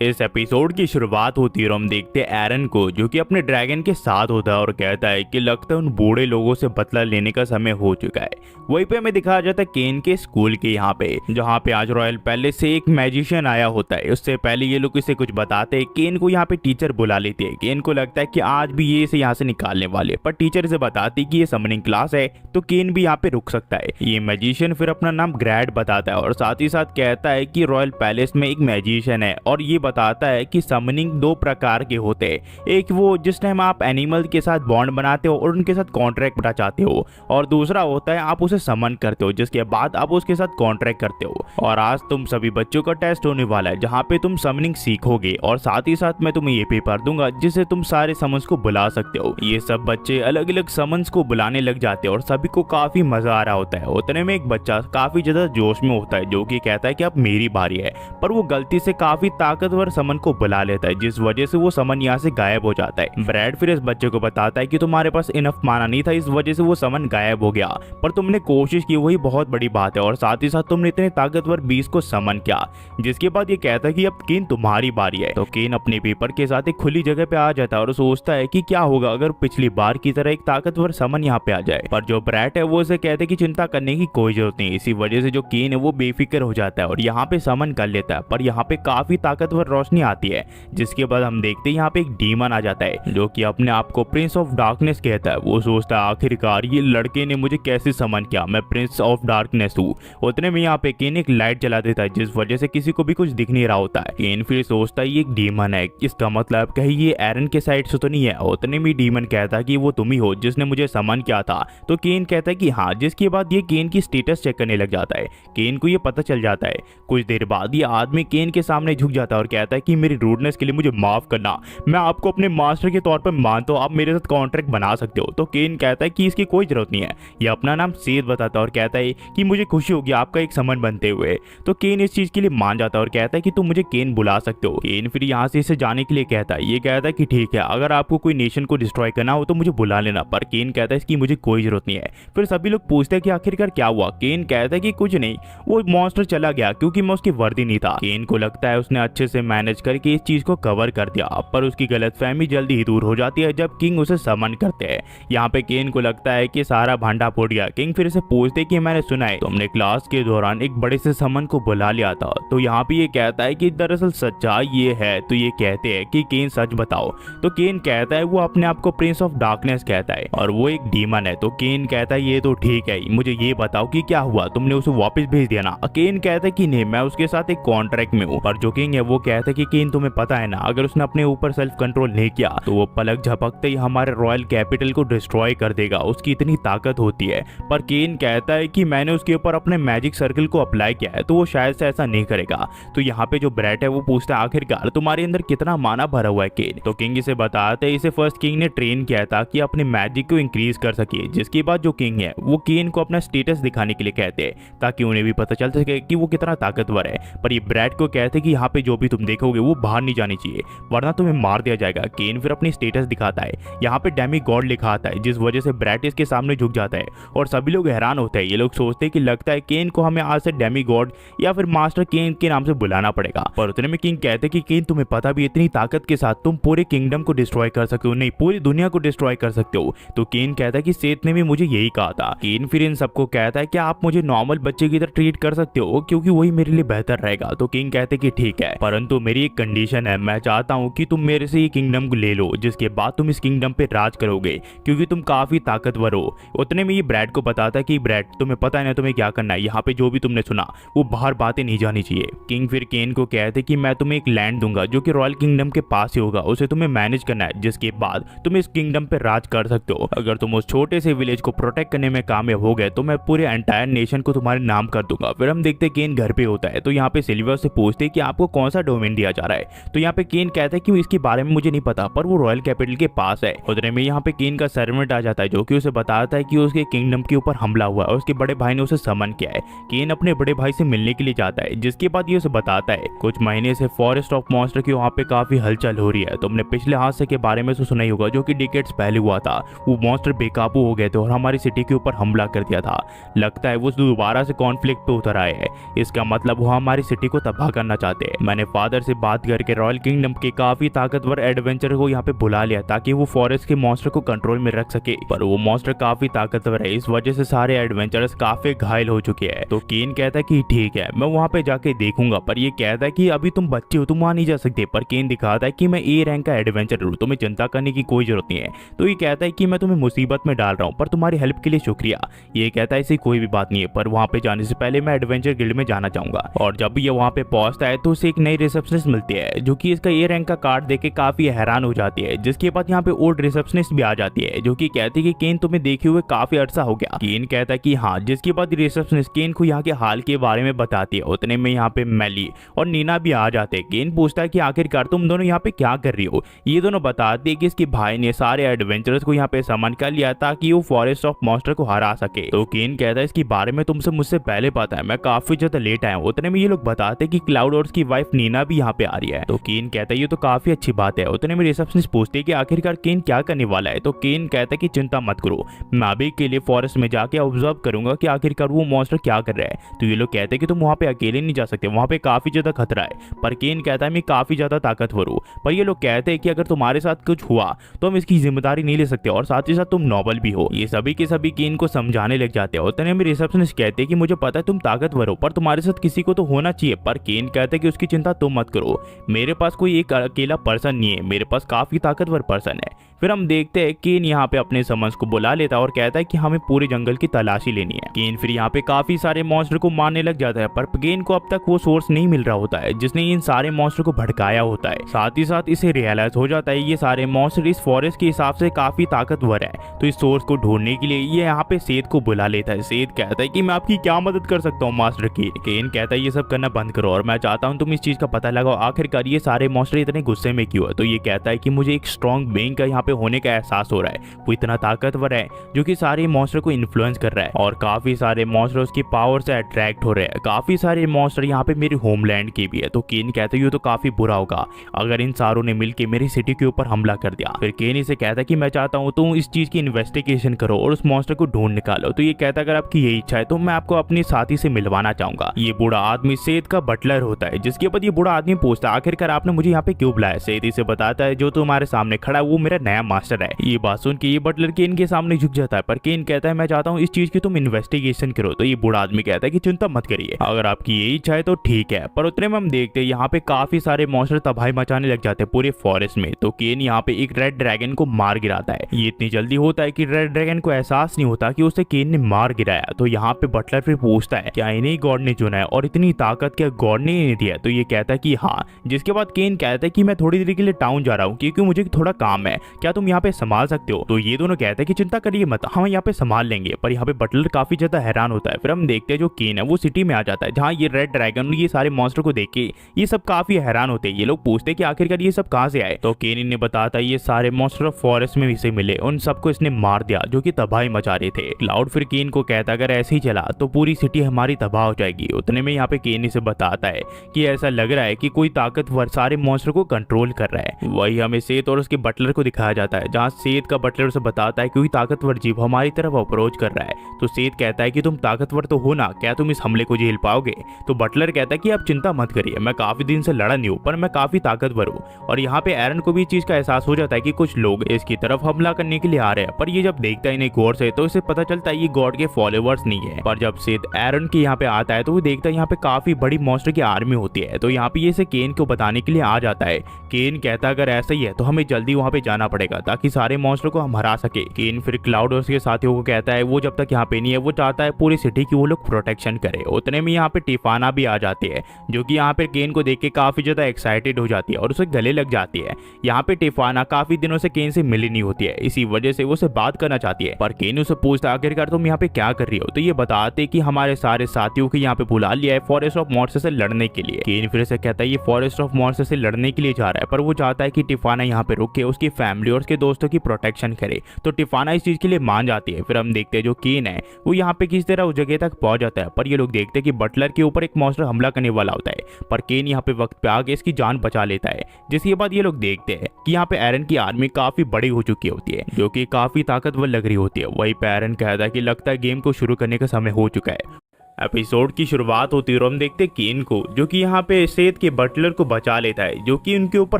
इस एपिसोड की शुरुआत होती है और हम देखते हैं एरन को, जो कि अपने ड्रैगन के साथ होता है और कहता है कि लगता है उन बूढ़े लोगों से बदला लेने का समय हो चुका है। वहीं पे हमें दिखाया जाता है केन के स्कूल के यहाँ पे, जहाँ पे आज रॉयल पैलेस से एक मैजिशियन आया होता है। उससे पहले ये लोग इसे कुछ बताते हैं, केन को यहाँ पे टीचर बुला लेती है। केन को लगता है कि आज भी ये इसे यहाँ से निकालने वाले, पर टीचर इसे बताती कि ये समनिंग क्लास है तो केन भी यहाँ पे रुक सकता है। ये मैजिशियन फिर अपना नाम ग्रैड बताता है और साथ ही साथ कहता है कि रॉयल पैलेस में एक मैजिशियन है और ये बताता है कि समनिंग दो प्रकार के होते हैं। एक वो जिस टाइम आप एनिमल के साथ बॉन्ड बनाते हो और उनके साथ कॉन्ट्रैक्ट बना चाहते हो, और दूसरा होता है आप उसे समन करते हो जिसके बाद आप उसके साथ कॉन्ट्रैक्ट करते हो। और आज तुम सभी बच्चों का टेस्ट होने वाला है जहाँ पे तुम समनिंग सीखोगे और साथ ही साथ मैं तुम्हें ये पेपर दूंगा जिससे तुम सारे समन्स को बुला सकते हो। ये सब बच्चे अलग अलग समन्स को बुलाने लग जाते हैं और सभी को काफी मजा आ रहा होता है। उतने में एक बच्चा काफी ज्यादा जोश में होता है जो कि कहता है कि अब मेरी बारी है, पर वो गलती से काफी ताकतवर समन को बुला लेता है जिस वजह से वो समन यहाँ से गायब हो जाता है। ब्रैड फिर इस बच्चे को बताता है कि तुम्हारे पास इनफ माना नहीं था, इस वजह से वो समन गायब हो गया, पर तुमने कोशिश की वही बहुत बड़ी बात है और साथ ही साथ तुमने इतने ताकतवर बीस को समन किया। जिसके बाद ये कहता है कि अब केन तुम्हारी बारी है। तो केन अपने पेपर के साथ एक खुली जगह पे आ जाता है और सोचता है कि क्या होगा अगर पिछली बार की तरह एक ताकतवर समन यहाँ पे आ जाए, पर जो ब्रैड है वो उसे कहते हैं कि चिंता करने की कोई जरूरत नहीं। इसी वजह से जो केन है वो बेफिक्र हो जाता है और यहाँ पे समन कर लेता है, पर यहाँ पे काफी ताकतवर रोशनी आती है। जिसके बाद हम देखते हैं यहाँ पे एक डीमन आ जाता है जो कि अपने आप को प्रिंस ऑफ डार्कनेस कहता है। वो सोचता है आखिरकार ये लड़के ने मुझे कैसे समन किया, मैं प्रिंस ऑफ डार्कनेस हूँ। उतने में यहाँ पे केन एक लाइट जला देता है जिस वजह से किसी को भी कुछ दिख नहीं रहा होता है। केन फिर सोचता है ये एक डीमन है, इसका मतलब कहीं ये एरन के साइड से तो नहीं है। उतने में डीमन कहता है कि वो तुम ही हो जिसने मुझे समन किया था। तो केन कहता है कि हाँ, जिसके बाद ये केन की स्टेटस चेक करने लग जाता है। केन को ये पता चल जाता है। कुछ देर बाद ये आदमी केन के सामने झुक जाता है और कहता है कि मेरी रूडनेस के लिए मुझे माफ करना, मैं आपको अपने मास्टर के तौर पर मानता हूँ, आप मेरे साथ कॉन्ट्रैक्ट बना सकते हो। तो केन कहता है कि इसकी कोई जरूरत नहीं है। ये अपना नाम सेद बताता है और कहता है कि मुझे खुशी होगी आपका एक समन बनते हुए। तो केन इस चीज के लिए मान जाता है और कहता है कि तुम मुझे केन बुला सकते हो। केन फिर यहाँ से इसे जाने के लिए कहता है। ये कहता है कि ठीक है, अगर आपको कोई नेशन को डिस्ट्रॉय करना हो तो मुझे बुला लेना, पर केन कहता है इसकी मुझे कोई जरूरत नहीं है। फिर सभी लोग पूछते हैं कि आखिरकार क्या हुआ। केन कहता है कि कुछ नहीं, वो मॉन्स्टर चला गया क्योंकि मैं उसकी वर्दी नहीं था। केन को लगता है उसने अच्छे से मैनेज करके इस चीज को कवर कर दिया, पर उसकी गलतफहमी जल्दी ही दूर हो जाती है जब किंग उसे समन करते हैं। यहाँ पे केन को लगता है कि सारा भांडा फूट गया। किंग फिर से पूछते कि मैंने सुना है तुमने क्लास के दौरान एक बड़े से समन को बुला लिया था। तो यहाँ पे ये कहता है कि दरअसल सच्चाई ये है। तो ये कहते हैं कि केन सच बताओ। तो केन कहता है वो अपने आप को प्रिंस ऑफ डार्कनेस कहता है और वो एक डीमन है। तो केन कहता है ये तो ठीक है, मुझे ये बताओ कि क्या हुआ, तुमने उसे वापस भेज दिया ना। केन कहता है कि नहीं, मैं उसके साथ एक कॉन्ट्रैक्ट में हूँ। पर जो किंग है वो कहता है कि केन तुम्हें पता है ना, अगर उसने अपने ऊपर सेल्फ कंट्रोल नहीं किया तो वो पलक झपकते ही हमारे रॉयल कैपिटल को डिस्ट्रॉय कर देगा, उसकी इतनी ताकत होती है। पर केन कहता है कि मैंने उसके ऊपर अपने मैजिक सर्कल को अप्लाई किया है तो वो शायद से ऐसा नहीं करेगा। तो यहाँ पे जो ब्रैट है वो पूछता है आखिरकार तुम्हारे अंदर कितना माना भरा हुआ है केन। तो किंग इसे बताते हैं इसे फर्स्ट किंग ने ट्रेन किया था कि अपने मैजिक को इंक्रीज कर सके। जिसके बाद जो किंग है वो केन को अपना स्टेटस दिखाने के लिए कहते हैं ताकि उन्हें भी पता चल सके कि वो कितना ताकतवर है। पर ये ब्रैट को कहते हैं कि यहाँ पे जो भी तुम देखोगे वो बाहर नहीं जानी चाहिए वरना तुम्हें मार दिया जाएगा। केन फिर अपनी स्टेटस दिखाता है, यहाँ पे डेमी गॉड लिखा आता है जिस वजह से ब्रैट इसके सामने झुक जाता है और सभी लोग हैरान होते हैं। ये लोग सोचते हैं कि लगता है केन को हमें आज से डेमी गॉड या फिर मास्टर केन के नाम से बुलाना पड़ेगा। पर उतने में किंग कहते हैं कि केन तुम्हें पता भी इतनी ताकत के साथ तुम पूरे किंगडम को डिस्ट्रॉय कर सकते हो, नहीं पूरी दुनिया को डिस्ट्रॉय कर सकते हो। तो केन कहता है कि सेत ने भी मुझे यही कहा था। केन फिर इन सबको कहता है कि आप मुझे नॉर्मल बच्चे की तरह ट्रीट कर सकते हो क्योंकि वही मेरे लिए बेहतर रहेगा। तो किंग कहते कि ठीक है, परंतु मेरी एक कंडीशन है, मैं चाहता हूँ कि तुम मेरे से ये किंगडम को ले लो जिसके बाद तुम इस किंगडम पे राज करोगे क्योंकि तुम काफी ताकतवर हो। उतने में ये ब्रैड को बताता है कि ब्रैड तुम्हें पता है ना तुम्हें क्या करना है, यहाँ पे जो भी तुमने सुना वो बाहर बातें नहीं जानी चाहिए। किंग फिर केन को कहते कि मैं तुम्हें एक लैंड दूंगा जो कि रॉयल किंगडम के पास ही होगा, उसे तुम्हें मैनेज करना है जिसके बाद तुम इस किंगडम पे राज कर सकते हो। अगर तुम उस छोटे से विलेज को प्रोटेक्ट करने में कामयाब हो गए तो मैं पूरे एंटायर नेशन को तुम्हारे नाम कर दूंगा। फिर हम देखते केन घर पे होता है तो यहाँ पे सिल्वर से पूछते कि आपको कौन सा डोमेन दिया जा रहा है। तो यहाँ पे केन कहता है कि इसके बारे में मुझे नहीं पता पर वो रॉयल कैपिटल के पास है। उधर में यहाँ पे केन का सर्वेंट आ जाता है जो कि उसे बताता है कि उसके किंगडम के ऊपर हमला हुआ है, उसके बड़े भाई ने उसे समन किया है। केन अपने बड़े भाई से मिलने के लिए जाता है जिसके बाद ये उसे बताता है कुछ महीने से फॉरेस्ट ऑफ मॉन्स्टर की वहाँ पे काफी हलचल हो रही है। तुमने पिछले हादसे के बारे में तो सुना ही होगा जो कि डिकेड्स पहले हुआ था। वो मॉन्स्टर बेकाबू हो गए थे और हमारी सिटी के ऊपर हमला कर दिया था। लगता है वो दोबारा से कॉन्फ्लिक्ट पे उतर आए हैं, इसका मतलब वो हमारी सिटी को तबाह करना चाहते हैं। मैंने फादर से बात करके रॉयल किंगडम के काफी ताकतवर एडवेंचर को यहाँ पे बुला लिया ताकि वो फॉरेस्ट के मॉन्स्टर को कंट्रोल में रख सके, पर वो मॉन्स्टर काफी ताकतवर है, इस वजह से सारे एडवेंचरर्स काफी घायल हो चुके हैं। तो केन कहता है कि ठीक है, मैं वहाँ पे जाके देखूंगा, पर ये कहता है कि अभी तुम बच्चे हो, तुम वहाँ नहीं जा सकते। पर केन दिखाता है कि मैं ए रैंक का एडवेंचर हूँ, तुम्हें चिंता करने की कोई जरूरत नहीं है। तो ये कहता है कि मैं तुम्हें मुसीबत में डाल रहा हूँ, पर तुम्हारी हेल्प के लिए शुक्रिया। ये कहता है ऐसी कोई भी बात नहीं है, पर वहाँ पे जाने से पहले मैं एडवेंचर गिल्ड में जाना चाहूंगा। और जब ये वहाँ पे पहुंचता है तो उसे एक नई रिसेप्शनिस्ट मिलती है जो कि इसका ए रैंक का कार्ड देख के काफी हैरान हो जाती है। जिसके बाद यहाँ पे ओल्ड रिसेप्शनिस्ट भी आ जाती है जो कि कहती है कि केन तुम्हें देखे हुए काफी अरसा हो गया। केन कहता है कि हाँ। जिसके बाद रिसेप्शनिस्ट केन को यहाँ के हाल के बारे में बताती है। उतने में यहाँ पे मेली और नीना भी आ जाते हैं। केन पूछता है कि आखिरकार तुम दोनों यहाँ पे क्या कर रही हो। ये दोनों बताते हैं कि इसके भाई ने सारे एडवेंचरर्स को यहाँ पे समन कर लिया ताकि वो फॉरेस्ट ऑफ मॉन्स्टर को हरा सके। तो केन कहता है इसके बारे में तुमसे मुझसे पहले पता है, मैं काफी ज्यादा लेट आया हूँ। उतने में ये लोग बताते हैं कि क्लाउड और उसकी वाइफ नीना भी यहाँ पे आ रही है। तो केन कहता है ये तो काफी अच्छी बात है। उतने में रिसेप्शनिस्ट पूछते हैं कि आखिरकार केन क्या करने वाला है। तो केन कहता है कि चिंता मत करो, मैं अभी के लिए फॉरेस्ट में जाके ऑब्जर्व करूंगा कि आखिरकार वो मॉन्स्टर क्या कर रहा है। तो ये लोग कहते हैं कि तुम वहाँ पे अकेले नहीं जा सकते, वहाँ पे काफी ज्यादा खतरा है। पर केन कहता है मैं काफी ज्यादा ताकतवर हूँ। पर ये लोग कहते हैं कि अगर तुम्हारे साथ कुछ हुआ तो हम इसकी जिम्मेदारी नहीं ले सकते, और साथ ही साथ तुम नोबल भी हो। ये सभी के सभी केन को समझाने लग जाते हैं। उतने में रिसेप्शनिस्ट कहते हैं कि मुझे पता है तुम ताकतवर हो, पर तुम्हारे साथ किसी को तो होना चाहिए। पर केन कहते हैं कि उसकी चिंता तुम मत करो, मेरे पास कोई एक अकेला पर्सन नहीं है, मेरे पास काफी ताकतवर पर्सन है। फिर हम देखते हैं केन यहाँ पे अपने समन्स को बुला लेता है और कहता है कि हमें पूरे जंगल की तलाशी लेनी है। केन फिर यहाँ पे काफी सारे मॉन्स्टर को मारने लग जाता है, पर केन को अब तक वो सोर्स नहीं मिल रहा होता है जिसने इन सारे मॉन्स्टर को भड़काया होता है। साथ ही साथ इसे रियलाइज हो जाता है ये सारे मॉन्स्टर इस फॉरेस्ट के हिसाब से काफी ताकतवर है। तो इस सोर्स को ढूंढने के लिए ये यहाँ पे सेद को बुला लेता है। सेद कहता है कि मैं आपकी क्या मदद कर सकता हूँ मास्टर केन। केन कहता है ये सब करना बंद करो और मैं चाहता हूँ तुम इस चीज का पता लगाओ, आखिरकार ये सारे मॉन्स्टर इतने गुस्से में क्यों है। तो ये कहता है कि मुझे एक स्ट्रॉन्ग बीइंग का यहाँ पे होने का एहसास हो रहा है, वो इतना ताकतवर है जो कि सारे मॉन्स्टर को इन्फ्लुएंस कर रहा है और काफी सारे मॉन्स्टर उसकी पावर से अट्रैक्ट हो रहे हैं। काफी सारे मॉन्स्टर यहाँ पे मेरे होमलैंड के भी है। तो केन कहता है ये तो काफी बुरा होगा अगर इन सारों ने मिलकर मेरी सिटी के ऊपर हमला कर दिया। फिर केन इसे कहता है कि मैं चाहता हूँ तुम इस चीज की इन्वेस्टिगेशन करो और उस मॉन्स्टर को ढूंढ निकालो। तो ये कहता है अगर आपकी यही इच्छा है तो मैं आपको अपने साथी से मिलवाना चाहूंगा। ये बूढ़ा आदमी सेद का बटलर होता है। जिसके बाद ये बूढ़ा आदमी पूछता है आखिरकार आपने मुझे यहाँ पे क्यों बुलाया। सेद इसे बताता है जो तुम्हारे सामने खड़ा है वो मेरा नया मास्टर है। ये बात सुन के ये बटलर केन के सामने झुक जाता है, पर केन कहता है मैं चाहता हूँ इस चीज की तुम इन्वेस्टिगेशन करो। तो ये बूढ़ा आदमी कहता है कि चिंता मत करिए, अगर आपकी यही इच्छा है तो ठीक है। पर उतने में हम देखते हैं यहाँ पे काफी सारे मॉन्स्टर तबाही मचाने लग जाते हैं पूरे फॉरेस्ट में। तो केन यहाँ पे एक रेड ड्रैगन को मार गिराता है। ये इतनी जल्दी होता है कि रेड ड्रैगन को एहसास नहीं होता कि उसे केन ने मार गिराया। तो यहाँ पे बटलर फिर पूछता है क्या इन्हीं गॉड ने चुना है और इतनी ताकत क्या गॉड ने नहीं दिया। तो ये कहता है कि हाँ। जिसके बाद केन कहता है कि मैं थोड़ी देर के लिए टाउन जा रहा हूँ क्योंकि मुझे थोड़ा काम है, क्या तुम यहाँ पे संभाल सकते हो। तो ये दोनों कहते हैं कि चिंता करिए मत, हम यहाँ पे संभाल लेंगे। पर यहाँ पे बटलर काफी ज्यादा हैरान होता है। फिर हम देखते हैं जो केन है वो सिटी में आ जाता है जहाँ ये रेड ड्रैगन ये सारे मॉन्स्टर को देख के ये सब काफी हैरान होते हैं। ये लोग पूछते हैं कि आखिरकार ये सब कहाँ से आए। तो केन इन्हें बताता है ये सारे मॉन्स्टर फॉरेस्ट में इसे मिले, उन सबको इसने मार दिया जो कि तबाही मचा रहे थे। क्लाउड फिर केन को कहता है अगर ऐसे ही चला तो पूरी सिटी हमारी तबाह हो जाएगी। उतने में यहाँ पे केन इसे बताता है कि ऐसा लग रहा है कि कोई ताकतवर सारे मॉन्स्टर को कंट्रोल कर रहा है। वही हमें सेद और उसके बटलर को दिखाया जाता है जहाँ सेद का बटलर उसे बताता है कोई ताकतवर जीव हमारी तरफ अप्रोच कर रहा है। तो सेद कहता है कि तुम ताकतवर तो हो ना, क्या तुम इस हमले को झेल पाओगे। तो बटलर कहता है कि आप चिंता मत करिए, मैं काफी दिन से लड़ा नहीं हूँ पर मैं काफी ताकतवर हूँ। और यहाँ पे एरन को भी इस चीज का एहसास हो जाता है कि कुछ लोग इसकी तरफ हमला करने के लिए आ रहे हैं। पर ये जब देखता है इन्हें गौर से तो इसे पता चलता है ये गॉड के फॉलोवर्स नहीं है। पर जब सेद एरन के यहाँ पे आता है तो वो देखता है यहाँ पे काफी बड़ी मॉन्स्टर की आर्मी होती है। तो यहाँ पे ये इसे केन को बताने के लिए आ जाता है। केन कहता है अगर ऐसा ही है तो हमें जल्दी वहाँ पे जाना पड़ेगा ताकि सारे मॉन्स्टर को हम हरा सके। केन फिर क्लाउड और उसके साथियों को कहता है वो जब तक यहाँ पे नहीं है वो चाहता है पूरी सिटी की वो लोग प्रोटेक्शन करे। उतने में यहाँ पे टिफाना भी आ जाती है जो कि यहाँ पे केन को देख के काफी ज्यादा एक्साइटेड हो जाती है और उसे गले लग जाती है। यहाँ पे टिफाना काफी दिनों से केन से मिली नहीं होती है, इसी वजह से वो उसे बात करना चाहती है। पर केन उसे पूछता है आखिरकार तुम यहाँ पे क्या कर रही हो। तो ये बताते कि हमारे सारे साथियों को यहाँ पे बुला लिया है फॉरेस्ट ऑफ मॉन्स्टर से लड़ने के लिए। केन फिर से कहता है ये फॉरेस्ट ऑफ मॉन्स्टर से लड़ने के लिए जा रहा है, पर वो चाहता है कि टिफाना यहाँ पे रुक के उसकी फैमिली और उसके दोस्तों की प्रोटेक्शन करे। तो टिफाना इस चीज के लिए मान जाती है। फिर हम देखते हैं जो केन है वो यहाँ पे किस तरह उस जगह तक पहुंच जाता है। पर ये लोग देखते हैं कि बटलर के ऊपर एक मॉन्स्टर हमला करने वाला होता है, पर केन यहाँ पे वक्त पे आके इसकी जान बचा लेता है। जिसके बाद ये लोग देखते हैं कि यहाँ पे एरन की आर्मी काफी बड़ी हो चुकी होती है जो कि काफी ताकतवर लग रही होती है। वही पे एरन कहता है कि लगता है गेम को शुरू करने का समय हो चुका है। एपिसोड की शुरुआत होती है और हम देखते हैं केन को, जो कि यहाँ पे सेथ के बटलर को बचा लेता है, जो कि उनके ऊपर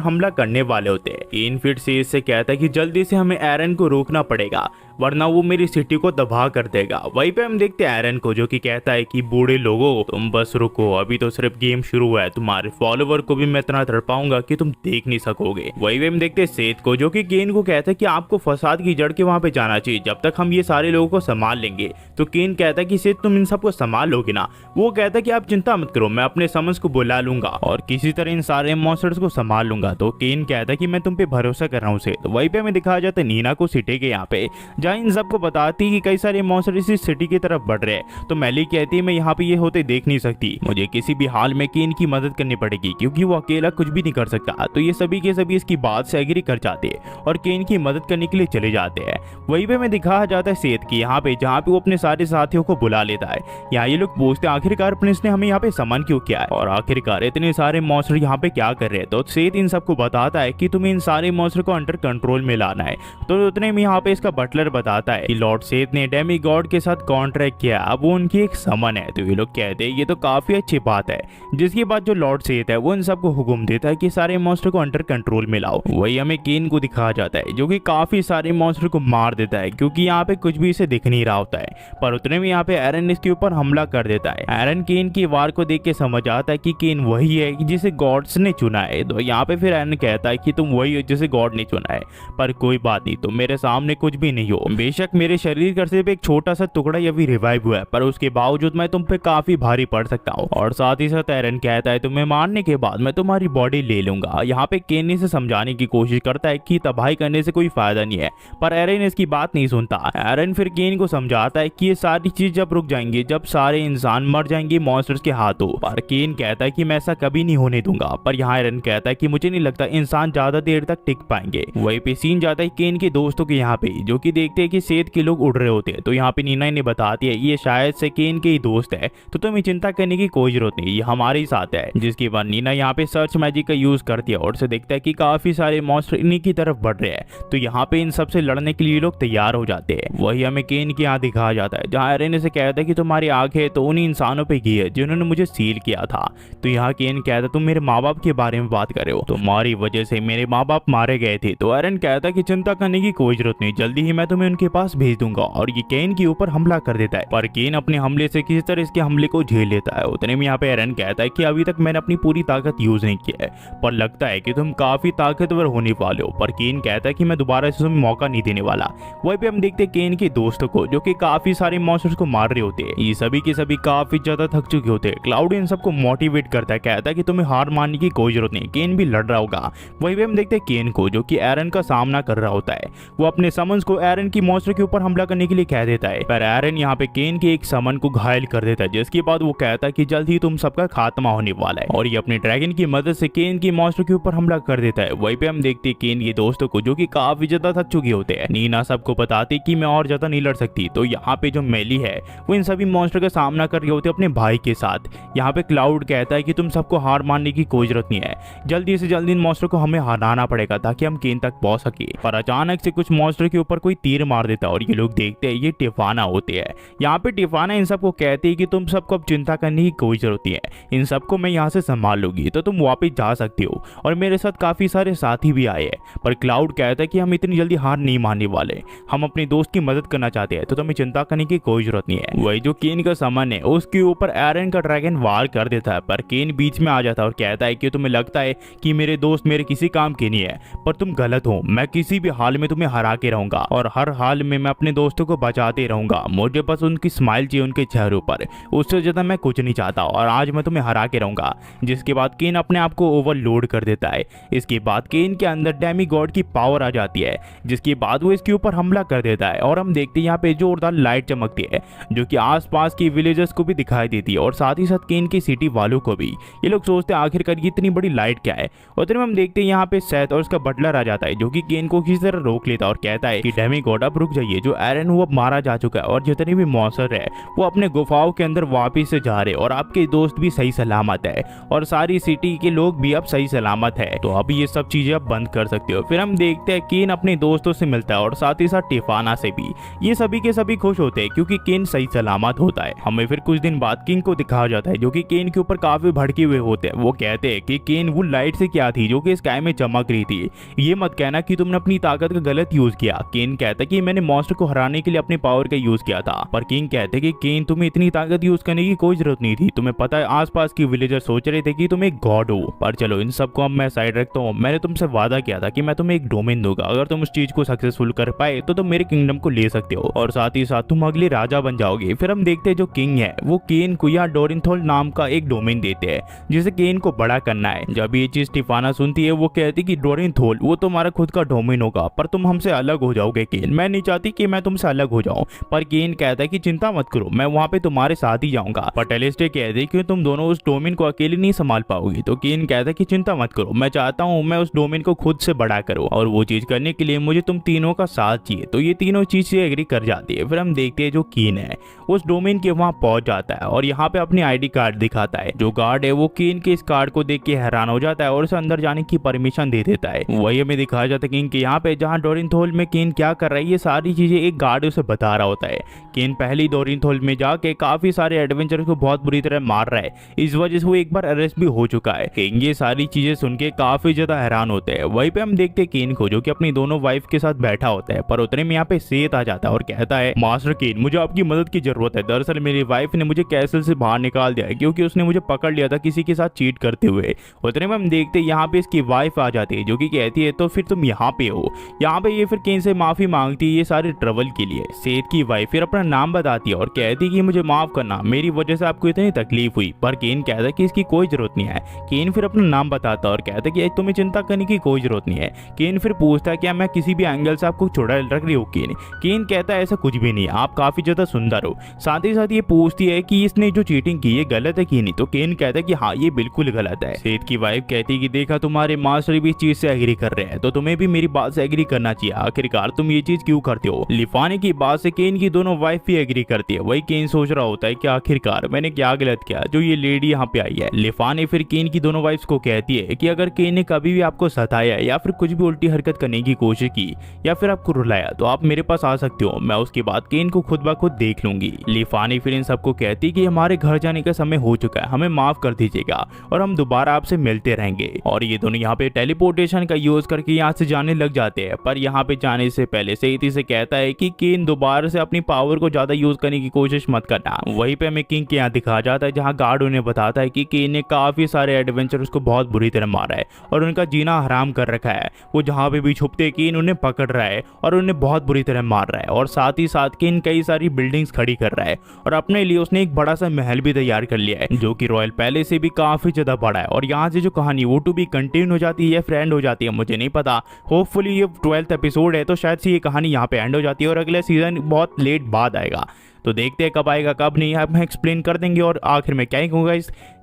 हमला करने वाले होते हैं। केन फिर सेथ से कहता है कि जल्दी से हमें एरन को रोकना पड़ेगा, वरना वो मेरी सिटी को तबाह कर देगा। वहीं पे हम देखते हैं एरन को, जो कि कहता है कि बूढ़े लोगों तुम बस रुको, अभी तो सिर्फ गेम शुरू हुआ है, तुम्हारे फॉलोवर को भी मैं इतना तड़पाऊंगा कि तुम देख नहीं सकोगे। वहीं पे हम देखते हैं सेथ को, जो कि केन को कहता है कि आपको फसाद की जड़ के वहां पे जाना चाहिए, जब तक हम ये सारे लोगों को संभाल लेंगे। तो केन कहता है कि सेथ तुम इन सबको संभाल लोगे ना। वो कहता है कि आप चिंता मत करो, मैं अपने समझ को बुला लूंगा और किसी तरह इन सारे मॉन्स्टर्स को संभाल लूंगा। तो केन कहता है कि मैं तुम पे भरोसा कर रहा हूँ सेथ। वहीं पे हमें दिखाया जाता है नीना को सिटी के यहाँ पे, जहाँ इन सबको बताती कि कई सारे मॉन्स्टर इसी सिटी की तरफ बढ़ रहे हैं। तो मैली कहती है मैं यहाँ पे ये होते देख नहीं सकती, मुझे किसी भी हाल में केन की मदद करनी पड़ेगी, क्योंकि वो अकेला कुछ भी नहीं कर सकता। तो ये सभी के सभी इसकी बात से एग्री कर जाते हैं और केन की मदद करने के लिए चले जाते हैं। वहीं पे हमें दिखाया जाता है सेथ की यहाँ पे, जहाँ पे वो अपने सारे साथियों को बुला लेता है। यहाँ ये लोग पूछते हैं आखिरकार प्रिंस ने हमें यहाँ पे समन क्यों किया है और आखिरकार इतने सारे मॉन्स्टर यहाँ पे क्या कर रहे हैं। तो सेथ इन सबको बताता है कि तुम्हें इन सारे मॉन्स्टर को अंडर कंट्रोल में लाना है। तो उतने में यहाँ पे इसका बटलर बताता है कि लॉर्ड सेथ ने डेमी गॉड के साथ कॉन्ट्रैक्ट किया, अब वो उनकी एक समन है। तो ये लोग कहते हैं ये तो काफी अच्छी बात है। जिसके बाद जो लॉर्ड सेथ है वो इन सबको हुक्म देता है कि सारे मॉन्स्टर को अंडर कंट्रोल में लाओ। वही हमें केन को दिखाया जाता है, जो कि काफी सारे मॉन्स्टर को मार देता है, क्योंकि यहाँ पे कुछ भी इसे दिख नहीं रहा होता है। पर उतने में यहाँ पे एरन इसके ऊपर हमला कर देता है। एरन केन की वार को देख के समझ आता है कि केन वही है जिसे गॉड्स ने चुना है। तो यहाँ पे फिर एरन कहता है कि तुम वही हो जिसे गॉड ने चुना है, पर कोई बात नहीं, तुम मेरे सामने कुछ भी नहीं हो। बेशक मेरे शरीर का सिर्फ एक छोटा सा टुकड़ा ही अभी रिवाइव हुआ है, पर उसके बावजूद मैं तुम पे काफी भारी पड़ सकता हूँ। और साथ ही साथ एरन कहता है तुम्हें मारने के बाद मैं तुम्हारी बॉडी ले लूंगा। यहाँ पे केन इसे समझाने की कोशिश करता है कि तबाही करने से कोई फायदा नहीं है, पर एरन इसकी बात नहीं सुनता। एरन फिर केन को समझाता है कि ये सारी चीज जब रुक जाएंगी, जब सारे इंसान मर जाएंगे मॉन्स्टर्स के हाथों। पर केन कहता है कि मैं ऐसा कभी नहीं होने दूंगा। पर यहाँ एरन कहता है कि मुझे नहीं लगता इंसान ज्यादा देर तक टिक पाएंगे। वहीं पे सीन जाता है केन के दोस्तों के यहाँ पे, जो कि देखते हैं कि सेथ के लोग उड़ रहे होते हैं। तो यहाँ पे नीना ने बताती है ये शायद से केन के ही दोस्त है, तो तुम्हें चिंता करने की कोई जरूरत नहीं, ये हमारे ही साथ है। जिसके बाद नीना यहाँ पे सर्च मैजिक का यूज करती है और उसे देखता है कि काफी सारे मॉन्स्टर इन्हीं की तरफ बढ़ रहे हैं। तो यहाँ पे इन सबसे लड़ने के लिए लोग तैयार हो जाते हैं। वही हमें केन के यहाँ दिखाया जाता है, जहाँ एरन से कहता है कि तुम्हारी आंखें तो उन्हीं इंसानों पे की है जिन्होंने मुझे सील किया था। तो यहाँ केन कहता है तुम मेरे माँ बाप के बारे में बात कर रहे हो, तुम्हारी वजह से मेरे माँ बाप मारे गए थे। तो एरन कहता है कि चिंता करने की कोई जरूरत नहीं, जल्दी ही मैं तुम्हें उनके पास भेज दूंगा। और ये केन के ऊपर हमला कर देता है, पर केन अपने हमले से किसी तरह इसके हमले को झेल लेता है। उतने में यहाँ पे एरन कहता है कि अभी तक मैंने अपनी पूरी ताकत यूज नहीं की है, पर लगता है कि तुम काफी ताकतवर होने वाले हो। पर केन कहता है कि मैं दोबारा से तुम्हें मौका नहीं देने वाला। वहीं पे हम देखते हैं केन के दोस्तों को, जो कि काफी सारे मॉन्स्टर्स को मार रहे होते हैं। ये सभी के सभी काफी ज्यादा थक चुके होते हैं। क्लाउड इन सबको मोटिवेट करता है, कहता है कि तुम्हें हार मानने की कोई जरूरत नहीं, केन भी लड़ रहा होगा। वहीं पे हम देखते हैं केन को, जो कि एरन का सामना कर रहा होता है। वो अपने समन्स को एरन की मॉन्स्टर के ऊपर हमला करने के लिए कह देता है, पर एरन यहाँ पे केन के एक समन को घायल कर देता है। जिसके बाद वो कहता है कि जल्द ही तुम सबका खात्मा होने वाला है, और ये अपने ड्रैगन की मदद से केन की मॉन्स्टर के ऊपर हमला कर देता है। वहीं पे हम देखते हैं केन के दोस्तों को, जो कि काफी ज्यादा थक चुके होते हैं। नीना सबको बताती कि मैं और ज्यादा नहीं लड़ सकती। तो यहाँ पे जो मेली है वो इन सभी मॉन्स्टर का सामना कर रहे होते अपने भाई के साथ। यहाँ पे क्लाउड कहता है कि तुम सबको हार मानने की कोई जरूरत नहीं है, जल्दी से जल्दी इन मॉन्स्टर को हमें हराना पड़ेगा ताकि हम केन तक पहुंच सके। पर अचानक से कुछ मॉन्स्टर के ऊपर कोई तीर मार देता है और ये लोग देखते हैं ये टिफाना होते हैं। यहाँ पे टिफाना इन सबको कहती है कि तुम सबको अब चिंता करने की कोई जरूरत नहीं है, इन सबको मैं यहाँ से संभाल लूंगी, तो तुम वापस जा सकती हो। और मेरे साथ काफी सारे साथी भी आए हैं। पर क्लाउड कहता है कि हम इतनी जल्दी हार नहीं मानने वाले, हम अपने दोस्त की मदद करना चाहते हैं, तो तुम्हें चिंता करने की कोई जरूरत नहीं है। वही जो केन का समन है उसके ऊपर एरन का ड्रैगन वार कर देता है, पर केन बीच में आ जाता है और कहता है कि तुम्हें लगता है कि मेरे दोस्त मेरे किसी काम के नहीं है, पर तुम गलत हो। मैं किसी भी हाल में तुम्हें हरा के रहूंगा और हर हाल में मैं अपने दोस्तों को बचाते रहूंगा। मुझे बस उनकी स्माइल चाहिए उनके चेहरों पर, उससे ज्यादा मैं कुछ नहीं चाहता, और आज मैं तुम्हें हरा के रहूंगा। जिसके बाद केन अपने आप को ओवरलोड कर देता है। इसके बाद केन के अंदर डेमी गॉड की पावर आ जाती है, जिसके बाद वो इसके ऊपर हमला कर देता है। और हम देखते हैं यहाँ पे जोरदार लाइट चमकती है, जो कि आसपास की विलेजर्स को भी दिखाई देती है और साथ ही साथ केन की सिटी वालों को भी। ये लोग सोचते हैं आखिरकार ये इतनी बड़ी लाइट क्या है। उतने में हम देखते हैं यहाँ पे सेथ और उसका बटलर आ जाता है, जो कि केन को किसी तरह रोक लेता है और कहता है कि डेमी गॉड अब रुक जाइए, जो एरन वो अब मारा जा चुका है और जितने भी मॉन्स्टर है वो अपने गुफाओं के अंदर वापिस से जा रहे, और आपके दोस्त भी सही सलामत है और सारी सिटी के लोग भी अब सही सलामत है, तो अभी ये सब चीजें आप बंद कर सकते हो। फिर हम देखते हैं केन अपने दोस्तों से मिलता है और साथ ही साथ टिफाना से भी। ये सभी के सभी खुश होते हैं क्योंकि केन सही सलामत होता है। हम हमें फिर कुछ दिन बाद किंग को दिखाया जाता है जो कि केन के ऊपर काफी भड़के हुए होते हैं। वो कहते हैं कि केन वो लाइट से क्या थी जो कि स्काई में चमक रही थी, ये मत कहना कि तुमने अपनी ताकत का गलत यूज किया। केन कहता है कि मैंने मॉन्स्टर को हराने के लिए अपने पावर का यूज किया था। पर किंग कहते हैं कि केन तुम्हें इतनी ताकत यूज करने की कोई जरूरत नहीं थी, तुम्हें पता है आसपास की विलेजर सोच रहे थे कि तुम एक गॉड हो। पर चलो इन सबको अब मैं साइड रखता हूँ। मैंने तुमसे वादा किया था कि मैं तुम्हें एक डोमेन दूंगा, अगर तुम उस चीज को सक्सेसफुल कर पाए तो तुम मेरे किंगडम को ले सकते हो और साथ ही साथ तुम अगले राजा बन जाओगे। फिर हम देखते हैं जो किंग है वो केन को या डोरिनथोल नाम का एक डोमेन देते हैं जिसे केन को बड़ा करना है। जब ये चीज टिफाना सुनती है वो कहती कि डोरिनथोल वो तुम्हारा खुद का डोमेन होगा पर तुम हमसे अलग हो जाओगे केन, मैं नहीं चाहती कि मैं तुमसे अलग हो जाऊं। पर केन कहता है कि चिंता मत करो, मैं वहां पे तुम्हारे साथ ही जाऊंगा। पर एलिस्टर कहते हैं कि तुम दोनों उस डोमेन को अकेले नहीं संभाल पाओगी। तो केन कहता है कि चिंता मत करो, मैं चाहता हूं मैं उस डोमेन को खुद से बड़ा करूं और वो चीज करने के लिए मुझे तुम तीनों का साथ चाहिए। तो ये तीनों चीज से एग्री कर जाती है। फिर हम देखते हैं जो केन है उस डोमेन के वहां पहुंच जाता है और यहाँ पे अपनी आईडी कार्ड दिखाता है। जो गार्ड है वो केन के इस कार्ड को देख के हैरान हो जाता है और उसे अंदर जाने की परमिशन दे देता है। वही हमें दिखाया जाता है किंग के यहाँ पे जहाँ डोरिनथोल में केन क्या कर रहा है ये सारी चीजें एक गार्ड उसे बता रहा होता है। केन पहली डोरिनथोल में जाके काफी सारे एडवेंचर को बहुत बुरी तरह मार रहा है, इस वजह से वो एक बार अरेस्ट भी हो चुका है। किंग ये सारी चीजें सुन के काफी ज्यादा हैरान होते हैं। वहीं पे हम देखते हैं केन को जो कि अपनी दोनों वाइफ के साथ बैठा होता है। पर उतने में यहाँ पे सेत आ जाता है और कहता है मास्टर केन मुझे आपकी मदद की जरूरत है। दरअसल मेरी वाइफ ने मुझे कैसल से बाहर निकाल दिया है क्योंकि उसने मुझे पकड़ लिया था किसी के साथ चीट करते हुए। उतने में हम देखते हैं यहाँ पे इसकी वाइफ आ जाती है जो कि कहती है तो फिर तुम यहाँ पे हो। यहाँ पे ये फिर केन से माफी मांगती है ये सारे ट्रबल के लिए। सेत की वाइफ फिर अपना नाम बताती है और कहती है कि मुझे माफ करना, मेरी वजह से आपको इतनी तकलीफ हुई। पर केन कहता है कि इसकी कोई जरूरत नहीं है। केन फिर अपना नाम बताता है और कहता है कि तुम्हें चिंता करने की कोई जरूरत नहीं है। केन फिर पूछता है क्या मैं किसी भी एंगल से आपको छोड़ा रख रही हूँ। केन कहता है ऐसा कुछ भी नहीं, आप काफी ज्यादा सुंदर हो। साथ ही साथ ये पूछती है कि इसने जो चीटिंग की ये गलत है कि नहीं। तो केन कहता है कि हाँ ये बिल्कुल गलत है। सेत की वाइफ कहती है कि देखा तुम्हारे मास्टर भी इस चीज से एग्री कर रहे हैं तो तुम्हें भी मेरी बात से एग्री करना चाहिए, आखिरकार तुम ये चीज क्यों करते हो। लिफाने की बात से केन की दोनों वाइफ भी एग्री करती है। वही केन सोच रहा होता है कि आखिरकार मैंने क्या गलत किया जो ये लेडी यहाँ पे आई है। लिफाने फिर केन की दोनों वाइफ्स को कहती है कि अगर केन ने कभी भी आपको सताया या फिर कुछ भी उल्टी हरकत करने की कोशिश की या फिर आपको रुलाया तो आप मेरे पास आ सकते हो, मैं उसके बाद केन को खुद ब खुद देख लूंगी। लिफानी फिर इन सबको कहती कि हमारे घर जाने का समय हो चुका है, हमें माफ कर दीजिएगा और हम दोबारा आपसे मिलते रहेंगे। और ये दोनों यहाँ पे टेलीपोर्टेशन का यूज करके यहाँ से जाने लग जाते हैं। पर यहाँ पे जाने से पहले सेती से कहता है कि केन दोबारा से अपनी पावर को ज्यादा यूज करने की कोशिश मत करना। वहीं पे हमें किंग के यहाँ दिखाया जाता है जहाँ गार्ड उन्हें बताता है कि केन ने काफी सारे एडवेंचर उसको बहुत बुरी तरह मारा है और उनका जीना हराम कर रखा है। वो जहाँ पे भी छुपते केन उन्हें पकड़ रहा है और उन्हें बहुत बुरी तरह मार रहा है और साथ ही साथ केन कई सारी बिल्डिंग्स खड़ी कर रहा है और अपने लिए उसने एक बड़ा सा महल भी तैयार कर लिया है जो कि रॉयल पैलेस से भी काफी ज्यादा बड़ा है। और यहाँ से जो कहानी वो टू बी कंटिन्यू हो जाती है या फ्रेंड हो जाती है मुझे नहीं पता। होपफुली ये 12th एपिसोड है तो शायद से ये कहानी यहाँ पे एंड हो जाती है और अगले सीजन बहुत लेट बाद आएगा। तो देखते हैं कब आएगा कब नहीं, हम एक्सप्लेन कर देंगे। और आखिर में क्या ही कहूँगा,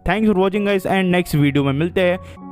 thanks for watching guys and next video में मिलते हैं।